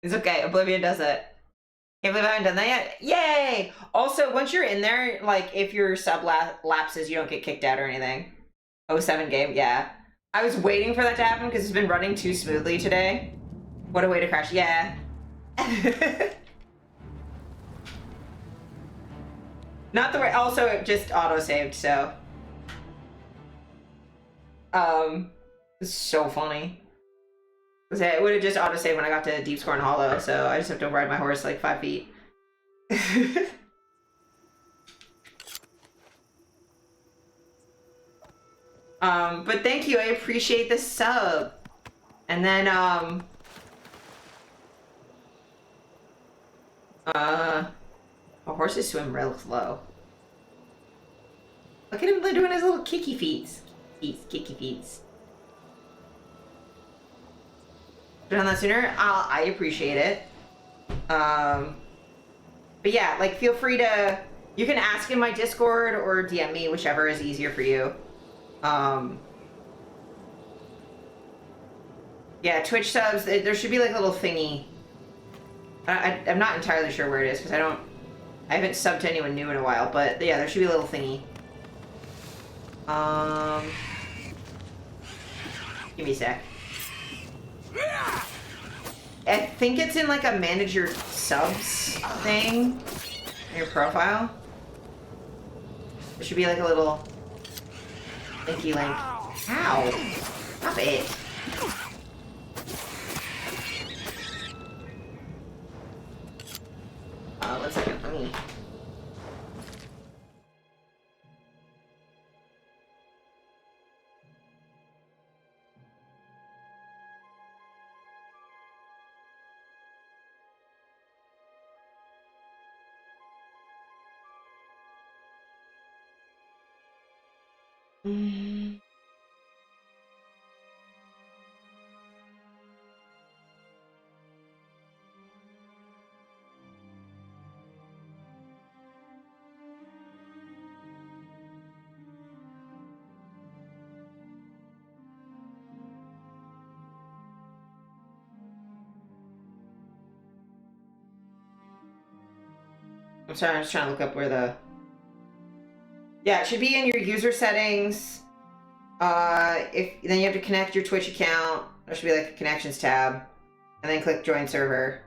It's okay, Oblivion does it. Can't believe I haven't done that yet. Yay! Also, once you're in there, like, if your sub lapses, you don't get kicked out or anything. 07 game, yeah. I was waiting for that to happen because it's been running too smoothly today. What a way to crash, yeah. Not the way, also it just auto-saved, so. It's so funny. It would have just auto-saved when I got to Deep Scorn Hollow, so I just have to ride my horse like 5 feet. But thank you, I appreciate the sub. And then, horses swim real slow. Look at him doing his little kicky feet. Kicky feet. Done that sooner? I appreciate it. But yeah, like feel free to, you can ask in my Discord or DM me, whichever is easier for you. Yeah, Twitch subs, there should be like a little thingy. I'm not entirely sure where it is because I haven't subbed to anyone new in a while, but yeah, there should be a little thingy. Give me a sec. I think it's in like a manage your subs thing in your profile. There should be like a little linky link. Ow! Stop it. One second, let me. I'm sorry, I'm just trying to look up where the... Yeah, it should be in your user settings. Then you have to connect your Twitch account. There should be like a connections tab. And then click join server.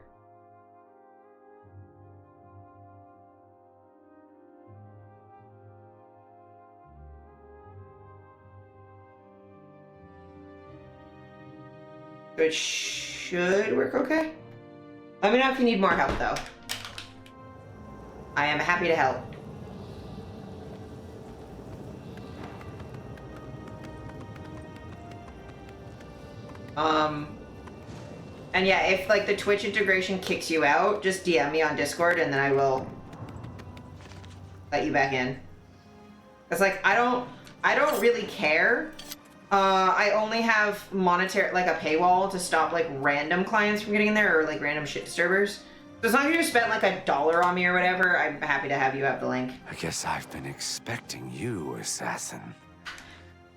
So it should work okay. Let me know if you need more help, though. I am happy to help. And yeah, if like the Twitch integration kicks you out, just DM me on Discord and then I will let you back in. Cause like I don't really care. I only have monetary, like a paywall to stop like random clients from getting in there or like random shit disturbers. So as long as you spent like $1 on me or whatever, I'm happy to have you have the link. I guess I've been expecting you, assassin.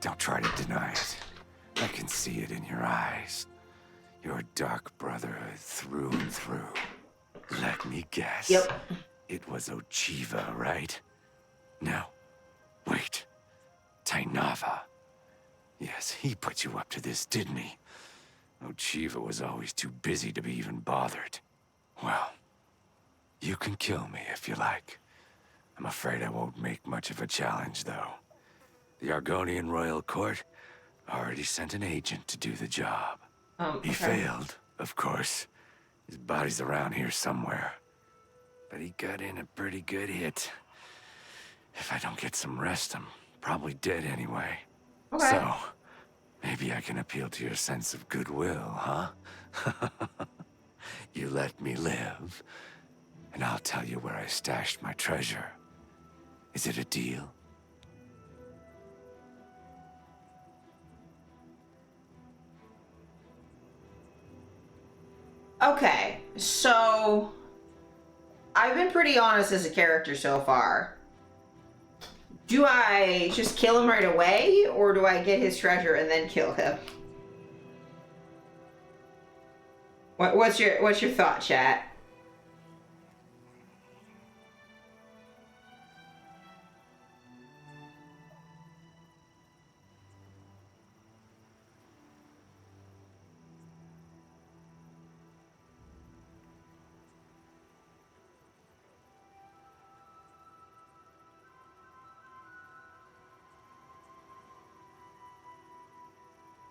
Don't try to deny it. I can see it in your eyes. Your Dark Brotherhood through and through. Let me guess. Yep. It was Ochiva, right? No. Wait. Tainava. Yes, he put you up to this, didn't he? Ochiva was always too busy to be even bothered. Well, you can kill me if you like. I'm afraid I won't make much of a challenge, though. The Argonian Royal Court already sent an agent to do the job. Okay. He failed, of course. His body's around here somewhere. But he got in a pretty good hit. If I don't get some rest, I'm probably dead anyway. Okay. So, maybe I can appeal to your sense of goodwill, huh? You let me live, and I'll tell you where I stashed my treasure. Is it a deal? Okay, so I've been pretty honest as a character so far. Do I just kill him right away, or do I get his treasure and then kill him? What's your thought, chat?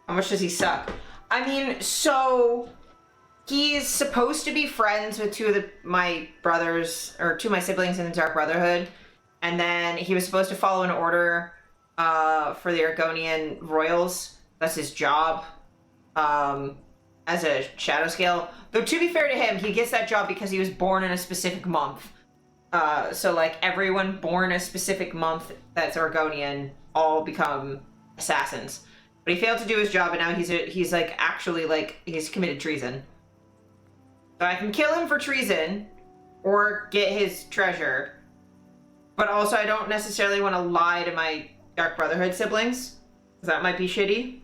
How much does he suck? I mean, so he's supposed to be friends with two of my brothers, or two of my siblings in the Dark Brotherhood, and then he was supposed to follow an order for the Argonian royals. That's his job as a shadow scale. Though to be fair to him, he gets that job because he was born in a specific month. So like everyone born a specific month that's Argonian all become assassins. But he failed to do his job, and now he's like actually like he's committed treason. So I can kill him for treason, or get his treasure. But also, I don't necessarily want to lie to my Dark Brotherhood siblings, because that might be shitty.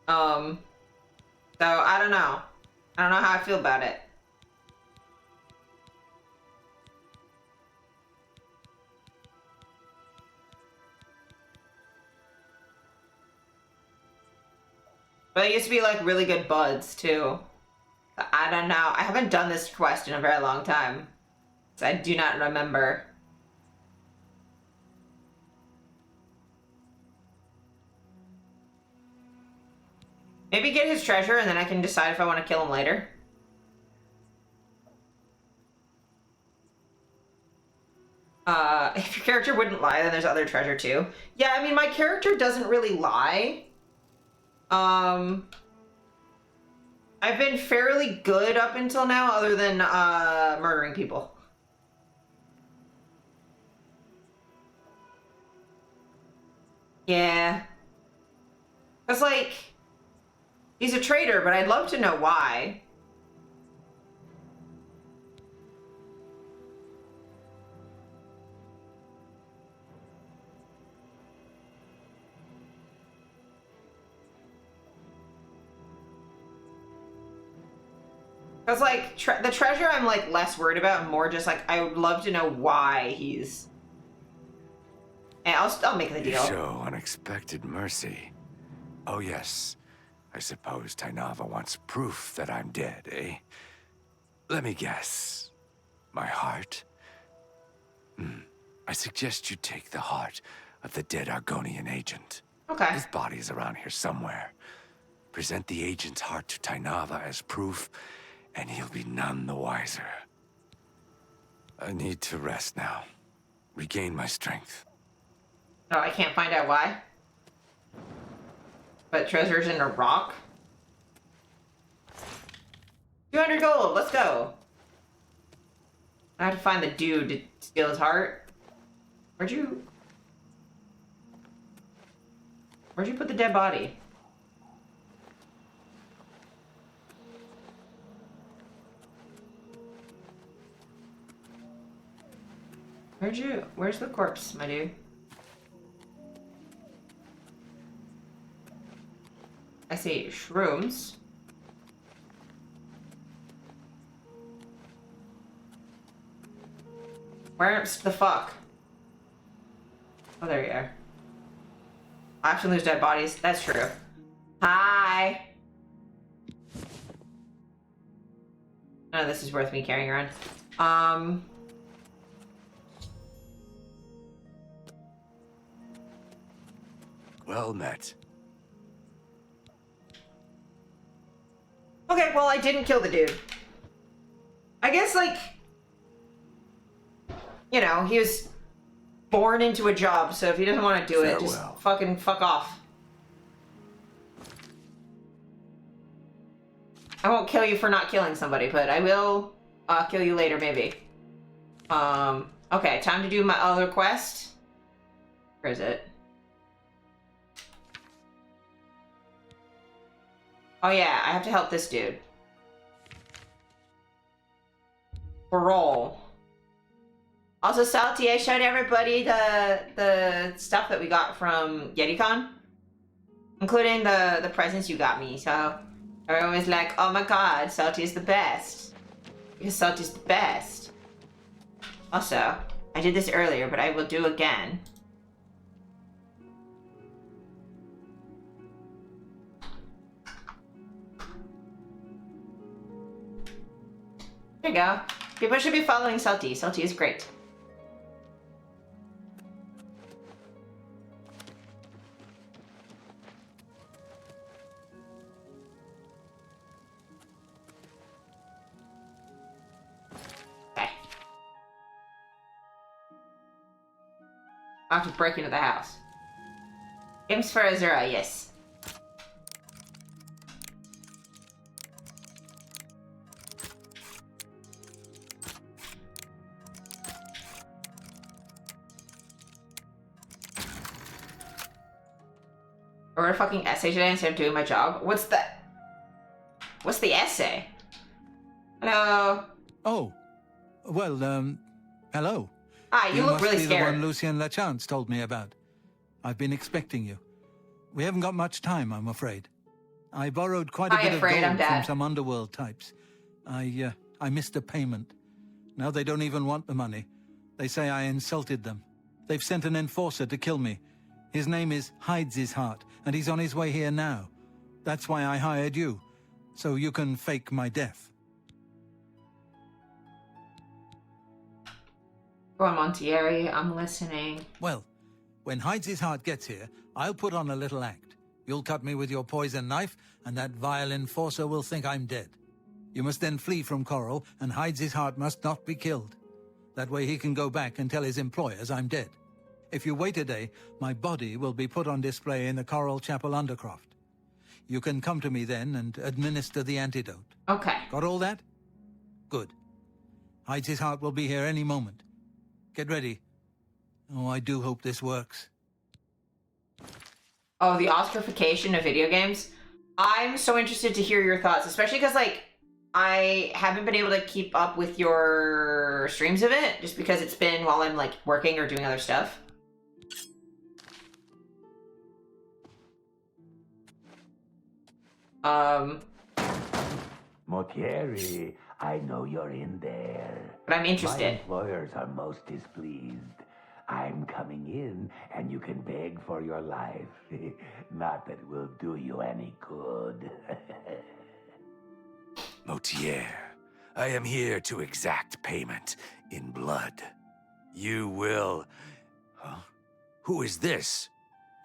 So I don't know. I don't know how I feel about it. But they used to be like really good buds too. I don't know. I haven't done this quest in a very long time, so I do not remember. Maybe get his treasure and then I can decide if I want to kill him later. If your character wouldn't lie, then there's other treasure too. Yeah, I mean, my character doesn't really lie. I've been fairly good up until now, other than murdering people. Yeah. It's like, he's a traitor, but I'd love to know why. Because, like, the treasure I'm, like, less worried about and more just, like, I would love to know why he's... And I'll make the deal. You show unexpected mercy. Oh, yes. I suppose Tainava wants proof that I'm dead, eh? Let me guess. My heart? I suggest you take the heart of the dead Argonian agent. Okay. His body is around here somewhere. Present the agent's heart to Tainava as proof, and he'll be none the wiser. I need to rest now. Regain my strength. No, I can't find out why. But treasure's in a rock? 200 gold, let's go. I have to find the dude to steal his heart. Where'd you put the dead body? Where's the corpse, my dude? I see shrooms. Where's the fuck? Oh, there you are. I have to lose dead bodies. That's true. Hi. None of this is worth me carrying around. Well met. Okay, well, I didn't kill the dude. I guess, like, you know, he was born into a job, so if he doesn't want to do it, just fucking fuck off. I won't kill you for not killing somebody, but I will kill you later, maybe. Okay, time to do my other quest. Where is it? Oh yeah, I have to help this dude. Parole. Also, Salty, I showed everybody the stuff that we got from Yeticon, including the presents you got me. So everyone was like, "Oh my God, Salty is the best," because Salty's the best. Also, I did this earlier, but I will do again. There you go. People should be following Salty. Salty is great. Okay. I have to break into the house. Games for Azura, yes. I wrote a fucking essay today instead of doing my job. What's the essay? Hello. Oh, well, hello. Hi, you look really must be the scared. one Lucien Lachance told me about. I've been expecting you. We haven't got much time, I'm afraid. I borrowed quite a bit of gold from some underworld types. I missed a payment. Now they don't even want the money. They say I insulted them. They've sent an enforcer to kill me. His name is Hides His Heart, and he's on his way here now. That's why I hired you, so you can fake my death. Go on, Montieri, I'm listening. Well, when Hides His Heart gets here, I'll put on a little act. You'll cut me with your poison knife, and that vile enforcer will think I'm dead. You must then flee from Coral, and Hides His Heart must not be killed. That way he can go back and tell his employers I'm dead. If you wait a day, my body will be put on display in the Coral Chapel Undercroft. You can come to me then and administer the antidote. Okay. Got all that? Good. Hides His Heart will be here any moment. Get ready. Oh, I do hope this works. Oh, the Oscarification of video games? I'm so interested to hear your thoughts, especially because, like, I haven't been able to keep up with your streams of it, just because it's been while I'm, like, working or doing other stuff. Motieri, I know you're in there. But I'm interested. My employers are most displeased. I'm coming in, and you can beg for your life. Not that it will do you any good. Motier, I am here to exact payment in blood. You will... Huh? Who is this?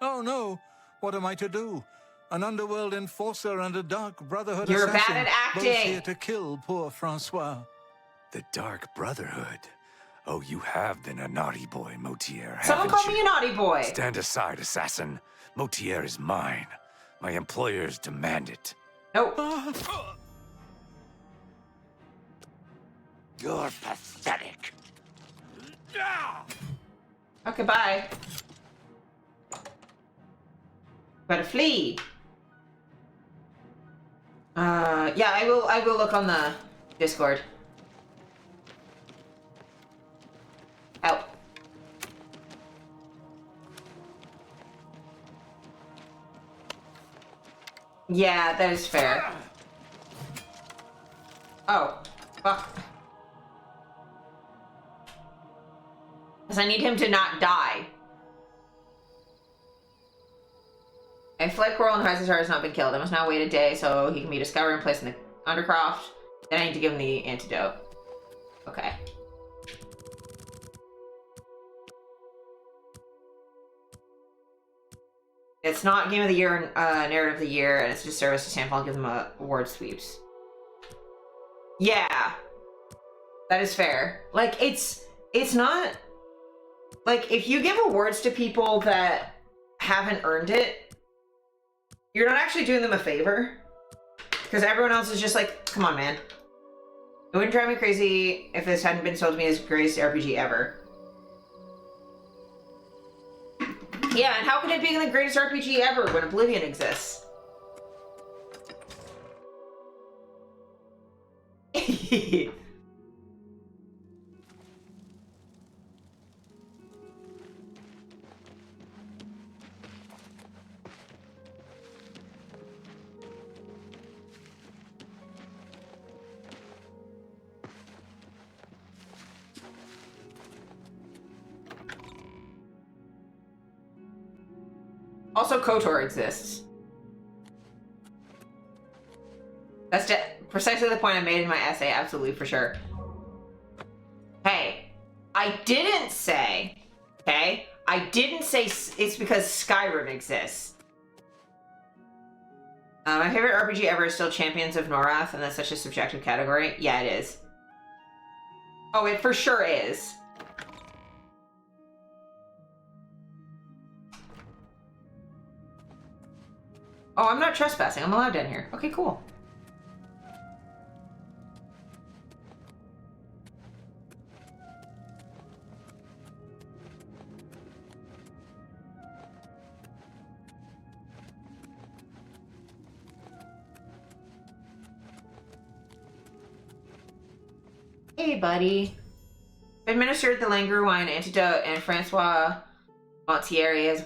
Oh no! What am I to do? An underworld enforcer and a Dark Brotherhood You're assassin. bad at Both acting. here to kill poor Francois. The Dark Brotherhood. Oh, you have been a naughty boy, Motier, Someone haven't call you? me a naughty boy. Stand aside, assassin. Motier is mine. My employers demand it. Nope. You're pathetic. Okay, bye. Better flee. Yeah, I will look on the Discord. Out. Yeah, that is fair. Oh, fuck. Because I need him to not die. A flight coral in Horizon Star has not been killed. I must now wait a day so he can be discovered and placed in the Undercroft. Then I need to give him the antidote. Okay. It's not Game of the Year, Narrative of the Year, and it's just service to sample. I'll give them award sweeps. Yeah. That is fair. Like, it's not... Like, if you give awards to people that haven't earned it, you're not actually doing them a favor. Because everyone else is just like, come on, man. It wouldn't drive me crazy if this hadn't been sold to me as the greatest RPG ever. Yeah, and how can it be the greatest RPG ever when Oblivion exists? Also, KOTOR exists. That's precisely the point I made in my essay, absolutely, for sure. Hey, I didn't say, okay? I didn't say it's because Skyrim exists. My favorite RPG ever is still Champions of Norath, and that's such a subjective category. Yeah, it is. Oh, it for sure is. Oh, I'm not trespassing. I'm allowed down here. Okay, cool. Hey, buddy. Administered the Langru wine antidote, and Francois Montieri has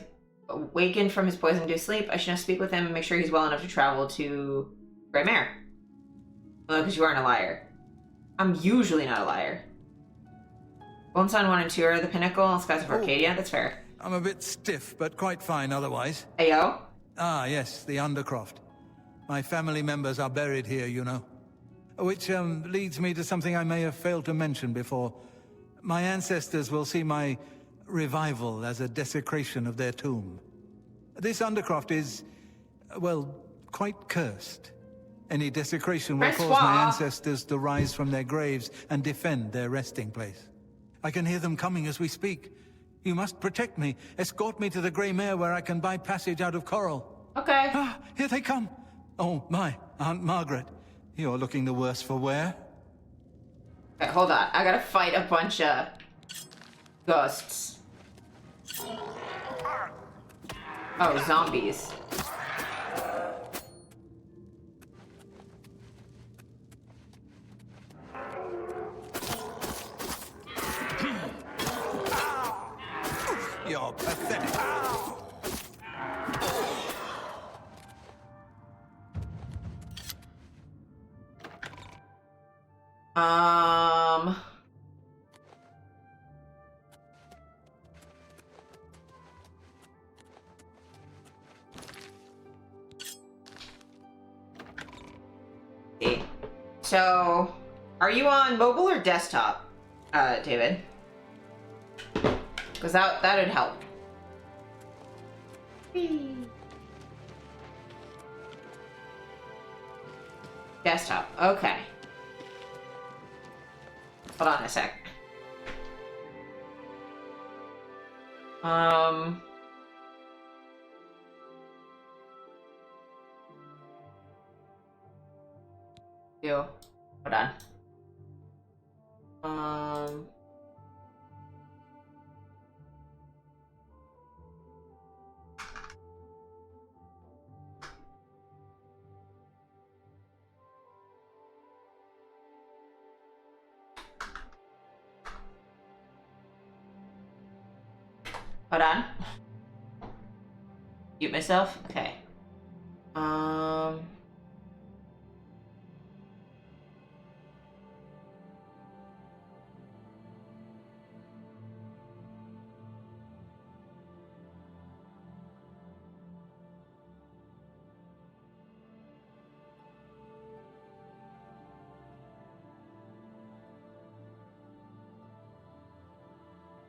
awakened from his poison-induced sleep. I should now speak with him and make sure he's well enough to travel to Grey Mare. Oh, because you aren't a liar. I'm usually not a liar. Golden Sun 1 and 2 are the pinnacle, Skies of Arcadia. That's fair. I'm a bit stiff, but quite fine otherwise. Ayo? Ah, yes, the Undercroft. My family members are buried here, you know. Which leads me to something I may have failed to mention before. My ancestors will see my revival as a desecration of their tomb. This Undercroft is, well, quite cursed. Any desecration will cause my ancestors to rise from their graves and defend their resting place. I can hear them coming as we speak. You must protect me. Escort me to the Grey Mare where I can buy passage out of Coral. Okay. Ah, here they come. Oh, my, Aunt Margaret. You're looking the worse for wear. Okay, hold on. I gotta fight a bunch of ghosts. Oh, zombies. You're pathetic. So, are you on mobile or desktop, David? Because that'd help. Desktop. Okay. Hold on a sec. Hold on. Hold on. Mute myself? Okay.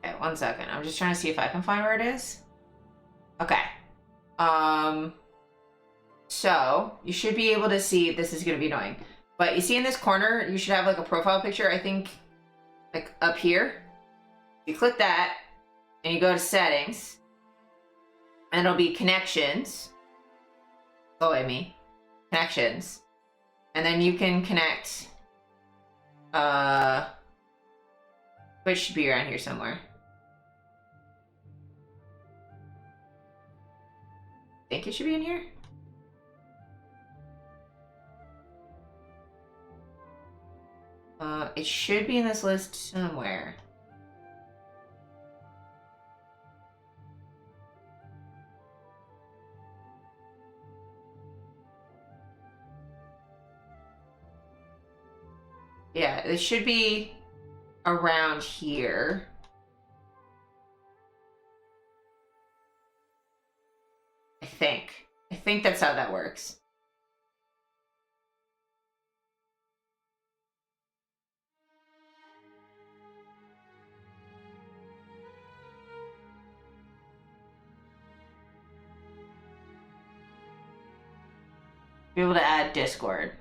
Okay, 1 second. I'm just trying to see if I can find where it is. Okay. So you should be able to see, this is going to be annoying, but you see in this corner, you should have like a profile picture, I think, like up here. You click that and you go to settings and it'll be connections. Go at me. Connections. And then you can connect, which should be around here somewhere. I think it should be in here. It should be in this list somewhere. Yeah, it should be around here. I think that's how that works. Be able to add Discord.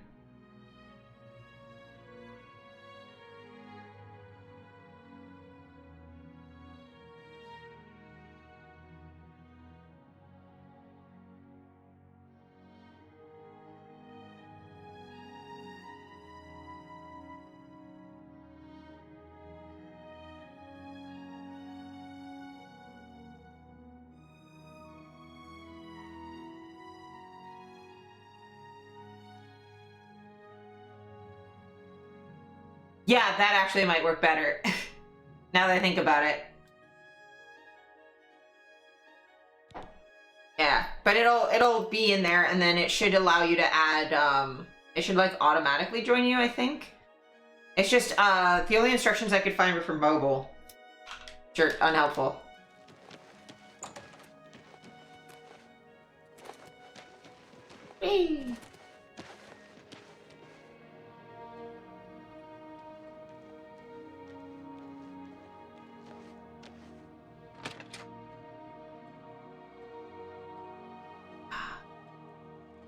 Yeah, that actually might work better. Now that I think about it. Yeah, but it'll be in there, and then it should allow you to add, it should like automatically join you, I think. It's just, the only instructions I could find were for mobile. Sure, unhelpful. Whee!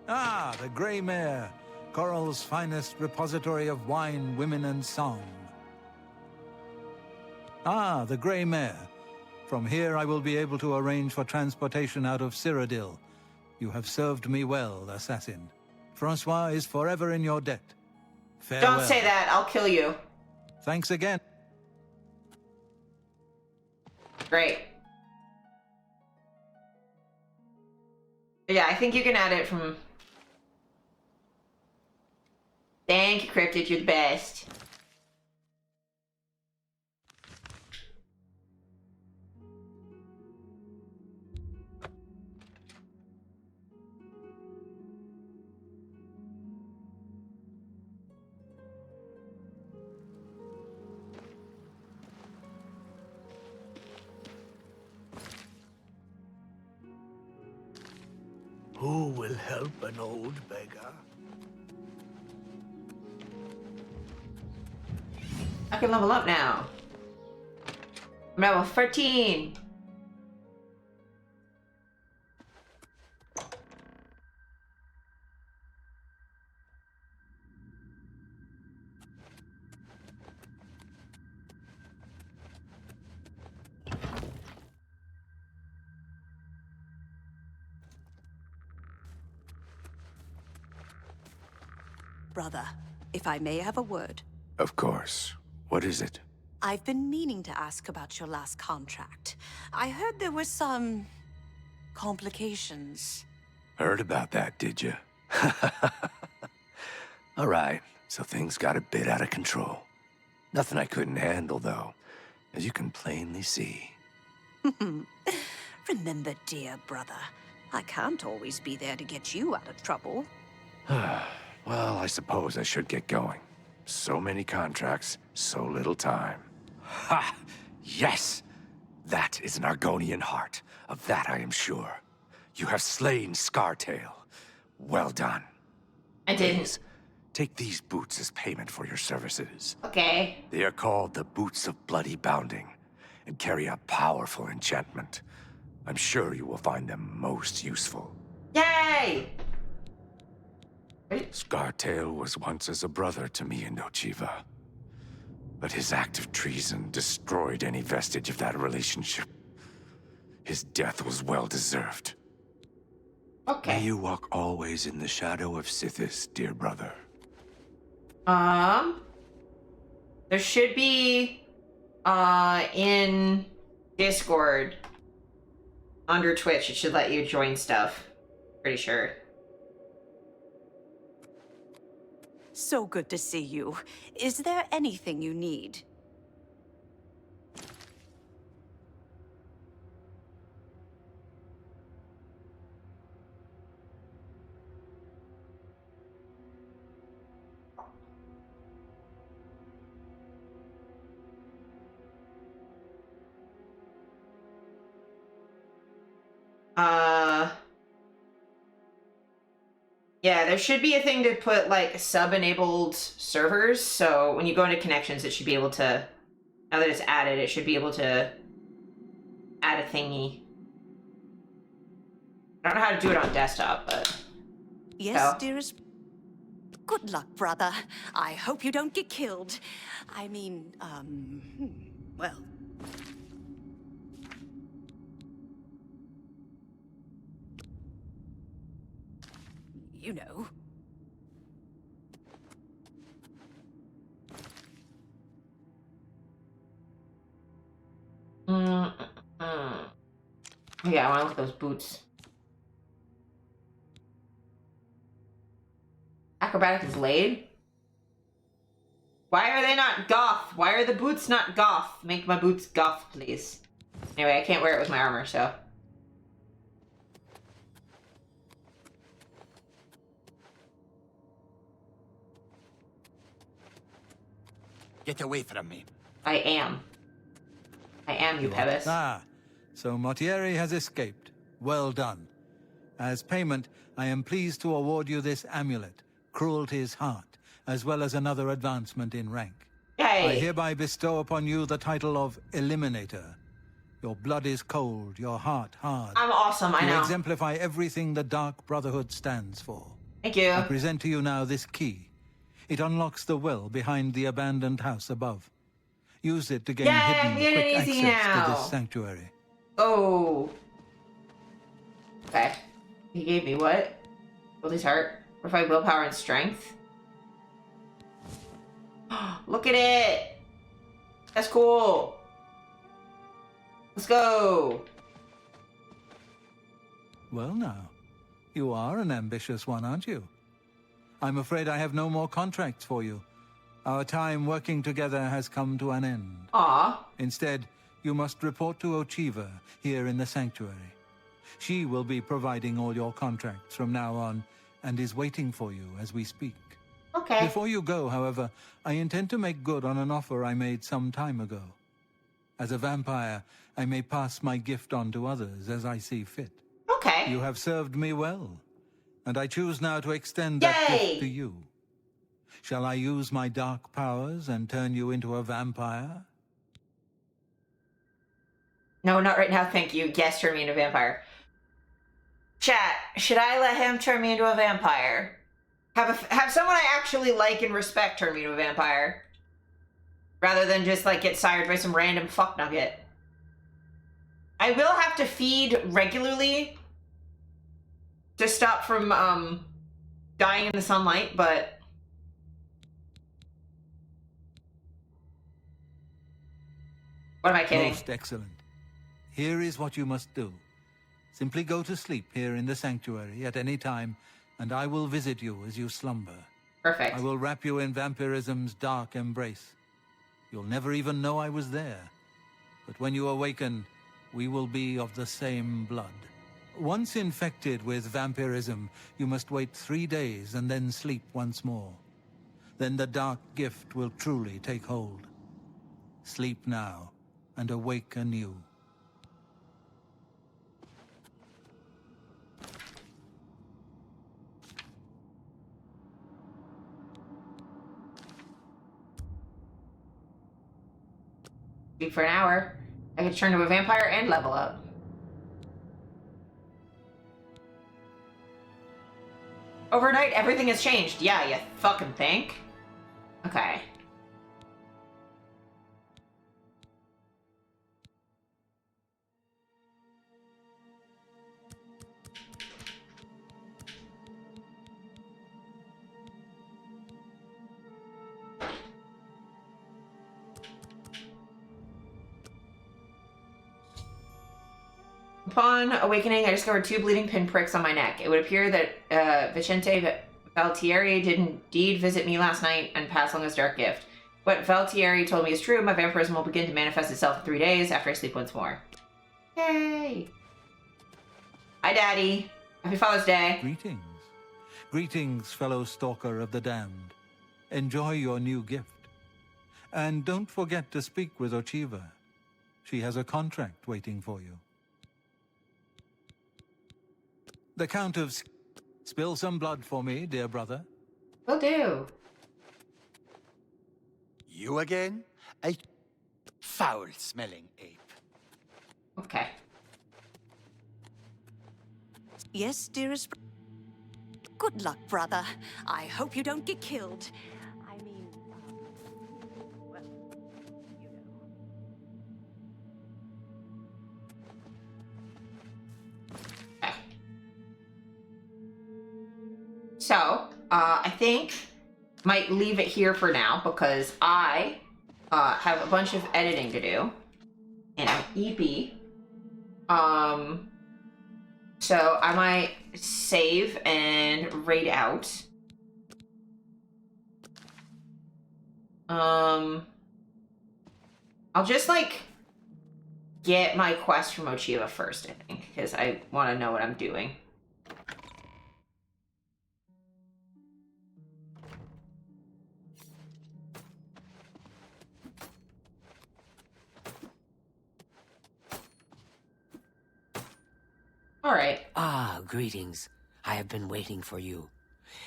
Ah, the Grey Mare, Coral's finest repository of wine, women, and song. Ah, the Grey Mare. From here I will be able to arrange for transportation out of Cyrodiil. You have served me well, assassin. Francois is forever in your debt. Farewell. Don't say that, I'll kill you. Thanks again. Great. Yeah, I think you can add it from... Thank you, Cryptid, you're the best. Who will help an old beggar? I can level up now. I'm level 13. Brother, if I may have a word. Of course. What is it? I've been meaning to ask about your last contract. I heard there were some complications. Heard about that, did you? All right, so things got a bit out of control. Nothing I couldn't handle, though, as you can plainly see. Remember, dear brother, I can't always be there to get you out of trouble. Well, I suppose I should get going. So many contracts, so little time. Ha! Yes! That is an Argonian heart. Of that I am sure. You have slain Scartail. Well done. I didn't. Please, take these boots as payment for your services. Okay. They are called the Boots of Bloody Bounding, and carry a powerful enchantment. I'm sure you will find them most useful. Yay! Scartail was once as a brother to me and Ochiva. But his act of treason destroyed any vestige of that relationship. His death was well-deserved. Okay. May you walk always in the shadow of Sithis, dear brother. There should be, in Discord, under Twitch, it should let you join stuff. Pretty sure. So good to see you. Is there anything you need? Yeah, there should be a thing to put, like, sub-enabled servers, so when you go into connections, it should be able to, now that it's added, it should be able to add a thingy. I don't know how to do it on desktop, but... Yes, dearest. Good luck, brother. I hope you don't get killed. I mean, well... You know. Yeah, I want to look at those boots. Acrobatic blade? Why are they not goth? Why are the boots not goth? Make my boots goth, please. Anyway, I can't wear it with my armor, so... Get away from me. I am, you Pebis. Ah, so Mortieri has escaped. Well done. As payment, I am pleased to award you this amulet, Cruelty's Heart, as well as another advancement in rank. Yay! I hereby bestow upon you the title of Eliminator. Your blood is cold, your heart hard. I'm awesome, I know. You exemplify everything the Dark Brotherhood stands for. Thank you. I present to you now this key. It unlocks the well behind the abandoned house above. Use it to gain hidden, quick access to this sanctuary. Oh. Okay. He gave me what? Cruelty's Heart. Provide willpower and strength. Look at it! That's cool. Let's go. Well now, you are an ambitious one, aren't you? I'm afraid I have no more contracts for you. Our time working together has come to an end. Ah. Instead, you must report to Ochiva here in the sanctuary. She will be providing all your contracts from now on and is waiting for you as we speak. Okay. Before you go, however, I intend to make good on an offer I made some time ago. As a vampire, I may pass my gift on to others as I see fit. Okay. You have served me well, and I choose now to extend that gift to you. Shall I use my dark powers and turn you into a vampire? No, not right now, thank you. Yes, turn me into a vampire. Chat, should I let him turn me into a vampire? Have someone I actually like and respect turn me into a vampire? Rather than just, like, get sired by some random fuck nugget. I will have to feed regularly to stop from, dying in the sunlight, but What am I kidding? Most excellent. Here is what you must do. Simply go to sleep here in the sanctuary at any time, and I will visit you as you slumber. Perfect. I will wrap you in vampirism's dark embrace. You'll never even know I was there. But when you awaken, we will be of the same blood. Once infected with vampirism, you must wait 3 days and then sleep once more. Then the dark gift will truly take hold. Sleep now, and awake anew. Sleep for an hour. I could turn to a vampire and level up. Overnight, everything has changed. Yeah, you fucking think? Okay. Upon awakening, I discovered 2 bleeding pinpricks on my neck. It would appear that Vicente Valtieri did indeed visit me last night and pass along his dark gift. What Valtieri told me is true. My vampirism will begin to manifest itself in 3 days after I sleep once more. Yay! Hi, Daddy. Happy Father's Day. Greetings. Greetings, fellow stalker of the damned. Enjoy your new gift. And don't forget to speak with Ochiva. She has a contract waiting for you. The Count of... Spill some blood for me, dear brother. Will do. You again? A foul-smelling ape. Okay. Yes, dearest. Good luck, brother. I hope you don't get killed. I mean, well, you know. So, I think might leave it here for now because I have a bunch of editing to do, and I'm EP. So I might save and raid out. I'll just like get my quest from Ochiva first, I think, because I want to know what I'm doing. All right. Ah, greetings. I have been waiting for you.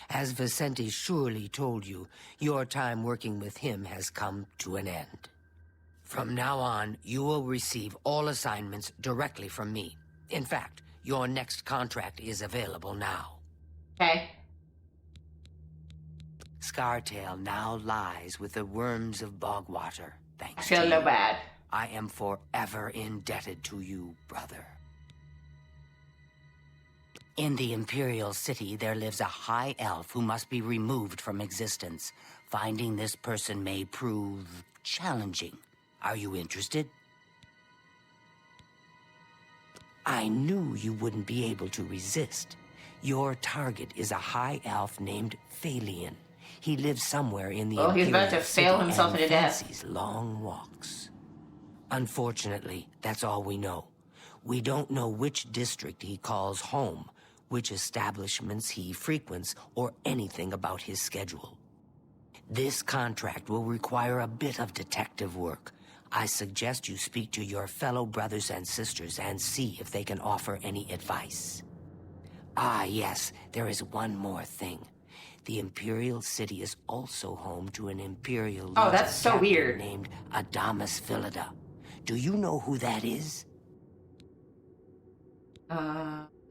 As Vicente surely told you, your time working with him has come to an end. From now on, you will receive all assignments directly from me. In fact, your next contract is available now. Okay. Scartail now lies with the worms of Bogwater, thanks to I feel no you. bad. I am forever indebted to you, brother. In the Imperial City, there lives a high elf who must be removed from existence. Finding this person may prove challenging. Are you interested? I knew you wouldn't be able to resist. Your target is a high elf named Phalion. He lives somewhere in the Well, he's about to Imperial fail City himself and into death. fancies long walks. Unfortunately, that's all we know. We don't know which district he calls home, which establishments he frequents, or anything about his schedule. This contract will require a bit of detective work. I suggest you speak to your fellow brothers and sisters and see if they can offer any advice. Ah, yes, there is one more thing. The Imperial City is also home to an Imperial Oh, that's Legion so captain weird. named Adamus Philida. Do you know who that is?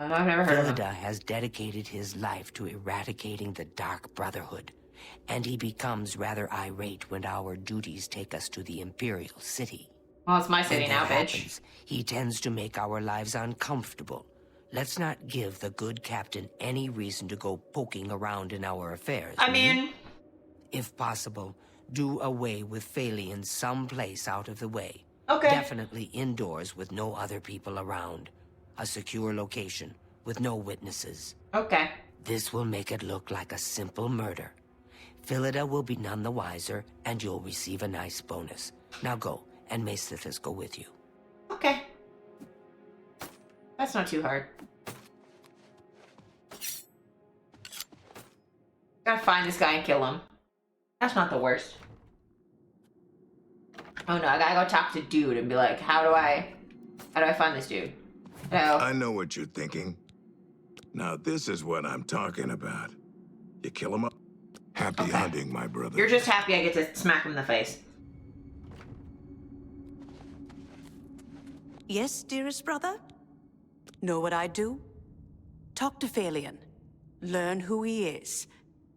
I've never heard of him. Philida has dedicated his life to eradicating the Dark Brotherhood, and he becomes rather irate when our duties take us to the Imperial City. Well, it's my city When now, that bitch. happens, he tends to make our lives uncomfortable. Let's not give the good captain any reason to go poking around in our affairs. I mean... If possible, do away with Phalion someplace out of the way. Okay. Definitely indoors with no other people around. A secure location with no witnesses. Okay. This will make it look like a simple murder. Philida will be none the wiser, and you'll receive a nice bonus. Now go, and may Sithis go with you. Okay. That's not too hard. Gotta find this guy and kill him. That's not the worst. Oh no, I gotta go talk to dude and be like, how do I find this dude? Hello? I know what you're thinking. Now this is what I'm talking about. You kill him up. Happy hunting, my brother. You're just happy I get to smack him in the face. Yes, dearest brother? Know what I'd do? Talk to Phalion. Learn who he is.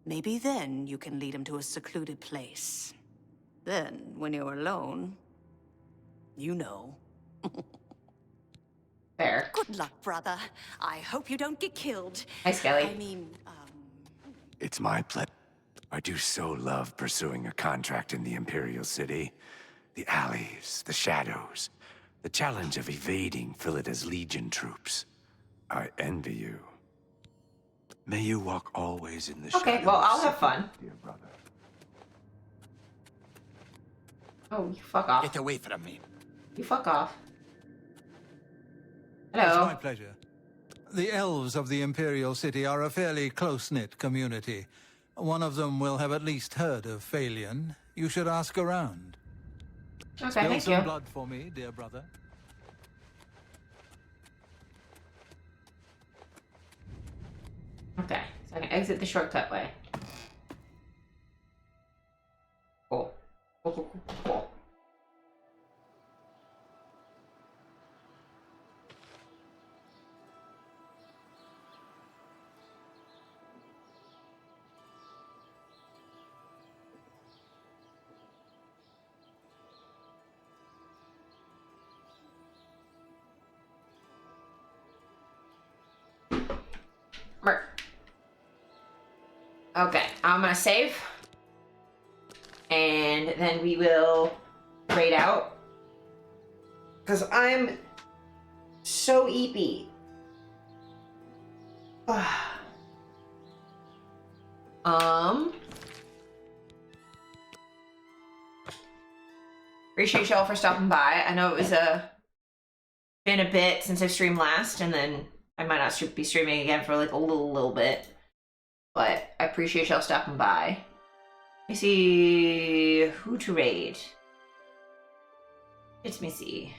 Maybe then you can lead him to a secluded place. Then, when you're alone, you know. Fair. Good luck, brother. I hope you don't get killed. Hi, Skelly. I mean, It's my pleasure. I do so love pursuing a contract in the Imperial City. The alleys, the shadows, the challenge of evading Philida's Legion troops. I envy you. May you walk always in the shadows. Okay, well, I'll have fun. Dear brother. Oh, you fuck off. Get away from me. You fuck off. It's Hello. my pleasure. The elves of the Imperial City are a fairly close-knit community. One of them will have at least heard of Phalion. You should ask around. Okay, Spill thank some you. blood for me, dear brother. Okay, so I can exit the shortcut way. Cool. Cool. Okay, I'm gonna save. And then we will raid out. Because I'm so eepy. Appreciate y'all for stopping by. I know it was been a bit since I've streamed last, and then I might not be streaming again for like a little bit. But I appreciate y'all stopping by. Let me see who to raid. Let me see.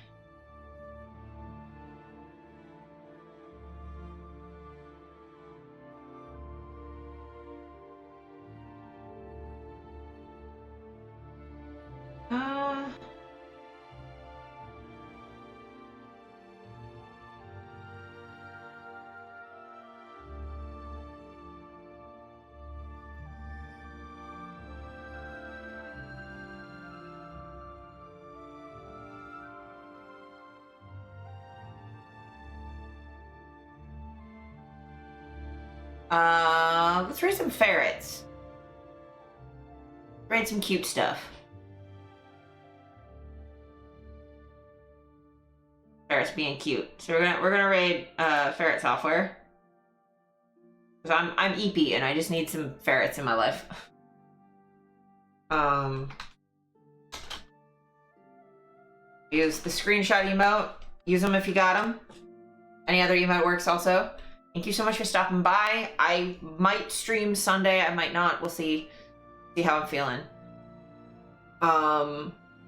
Let's raid some ferrets. Raid some cute stuff. Ferrets being cute. So we're gonna raid ferret software. Because I'm EP and I just need some ferrets in my life. Use the screenshot emote. Use them if you got them. Any other emote works also. Thank you so much for stopping by. I might stream Sunday, I might not. We'll see how I'm feeling.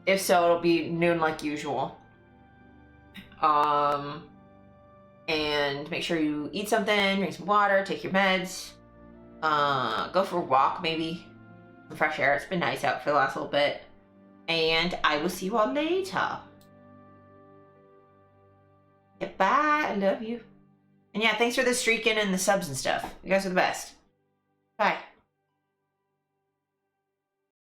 If so, it'll be noon like usual. And make sure you eat something, drink some water, take your meds. Go for a walk, maybe. Some fresh air. It's been nice out for the last little bit. And I will see you all later. Goodbye. I love you. And yeah, thanks for the streaking and the subs and stuff. You guys are the best. Bye.